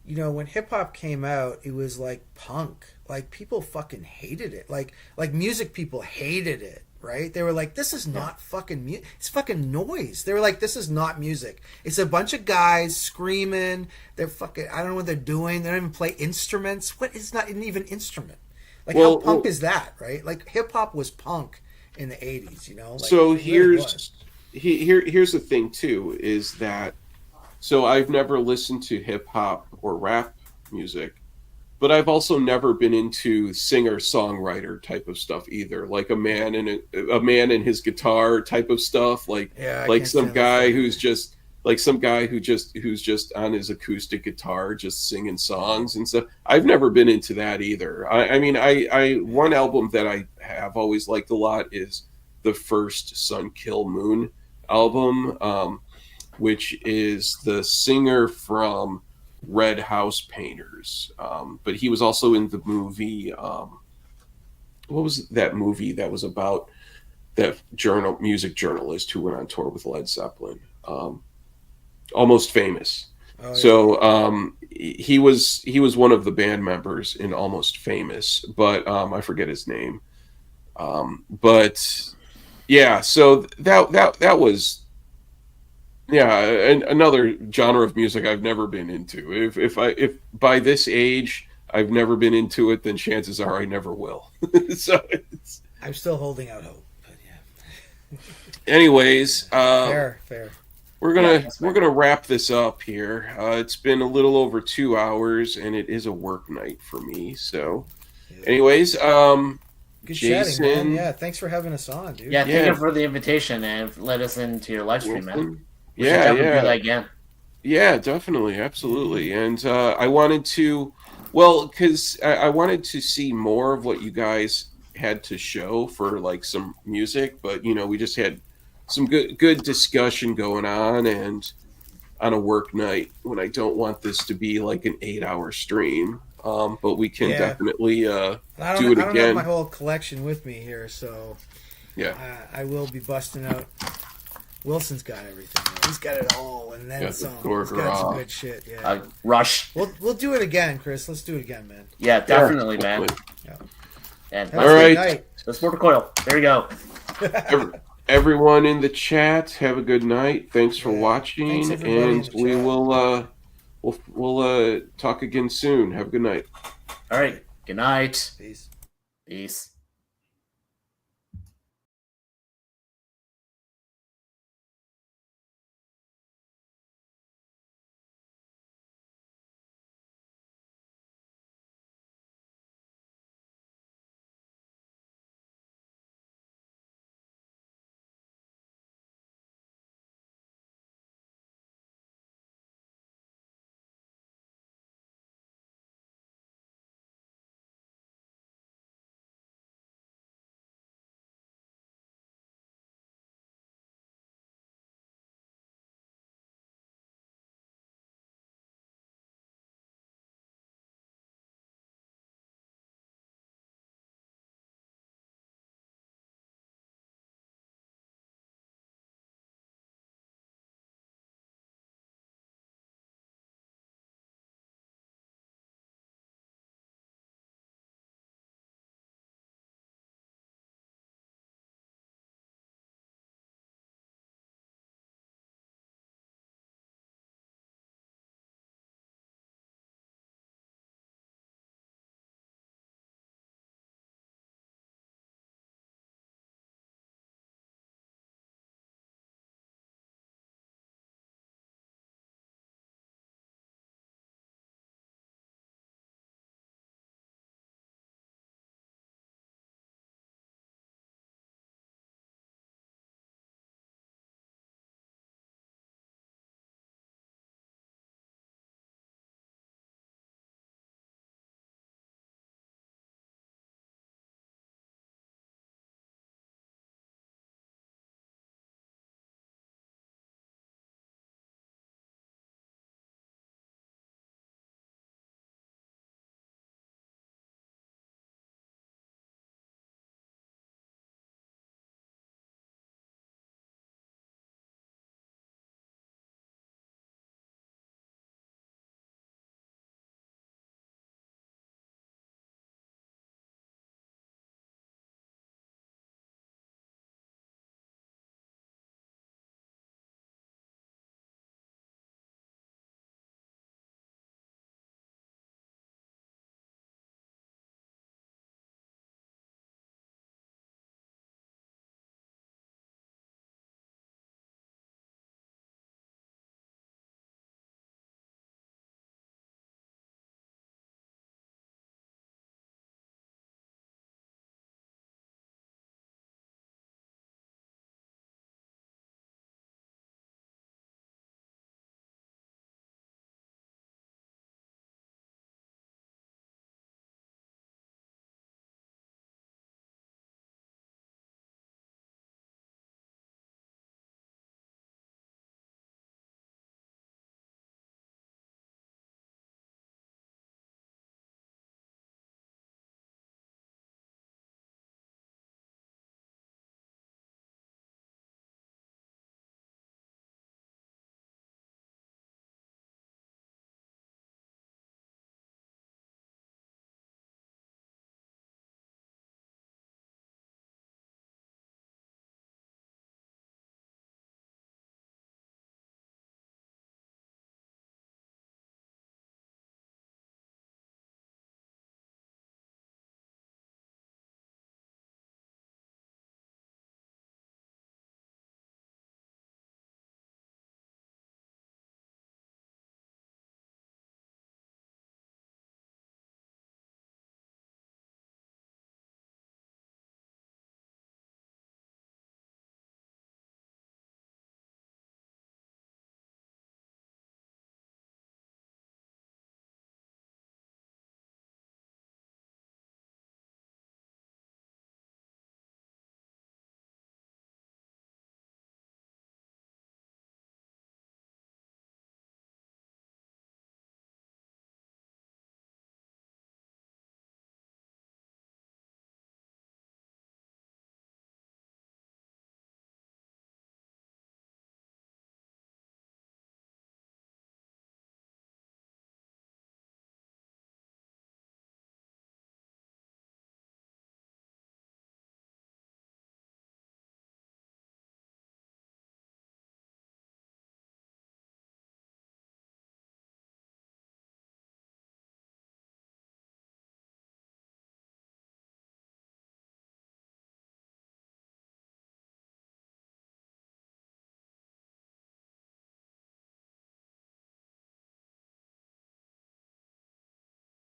when hip hop came out, it was like punk. Like people fucking hated it. Like music people hated it. Right? They were like, this is not fucking music. It's fucking noise. They were like, this is not music. It's a bunch of guys screaming. They're fucking, I don't know what they're doing. They don't even play instruments. What is not even instrument? Like, how punk is that, right? Like, hip hop was punk in the 80s, Like, so here's the thing, too, is that, so I've never listened to hip hop or rap music. But I've also never been into singer-songwriter type of stuff either, like a man and his guitar type of stuff, like some guy who's just on his acoustic guitar just singing songs and stuff. I've never been into that either. I mean, one album that I have always liked a lot is the first Sun Kil Moon album, which is the singer from Red House Painters, but he was also in the movie. What was that movie that was about that music journalist who went on tour with Led Zeppelin? Almost Famous. Oh, yeah. So he was one of the band members in Almost Famous, but I forget his name. But yeah, so that was. Yeah, and another genre of music I've never been into. If by this age I've never been into it, then chances are I never will. So I'm still holding out hope. But yeah. Anyways, fair. We're gonna wrap this up here. It's been a little over 2 hours, and it is a work night for me. So, anyways, good Jason, chatting, man. Yeah, thanks for having us on, dude. Yeah, thank you for the invitation and let us into your live stream, man. We should do that again. Yeah, definitely, absolutely. And I wanted to, because I wanted to see more of what you guys had to show for like some music, but we just had some good discussion going on, and on a work night when I don't want this to be like an 8-hour stream. But we can definitely do it again. I don't have my whole collection with me here, so I will be busting out. Wilson's got everything. He's got it all, and then some. He's got some good shit. Yeah. Rush. We'll do it again, Chris. Let's do it again, man. Yeah, definitely, man. Yeah. And all right. Let's Mortal Coil. There you go. Everyone in the chat, have a good night. Thanks for watching, and we will we'll talk again soon. Have a good night. All right. Good night. Peace. Peace.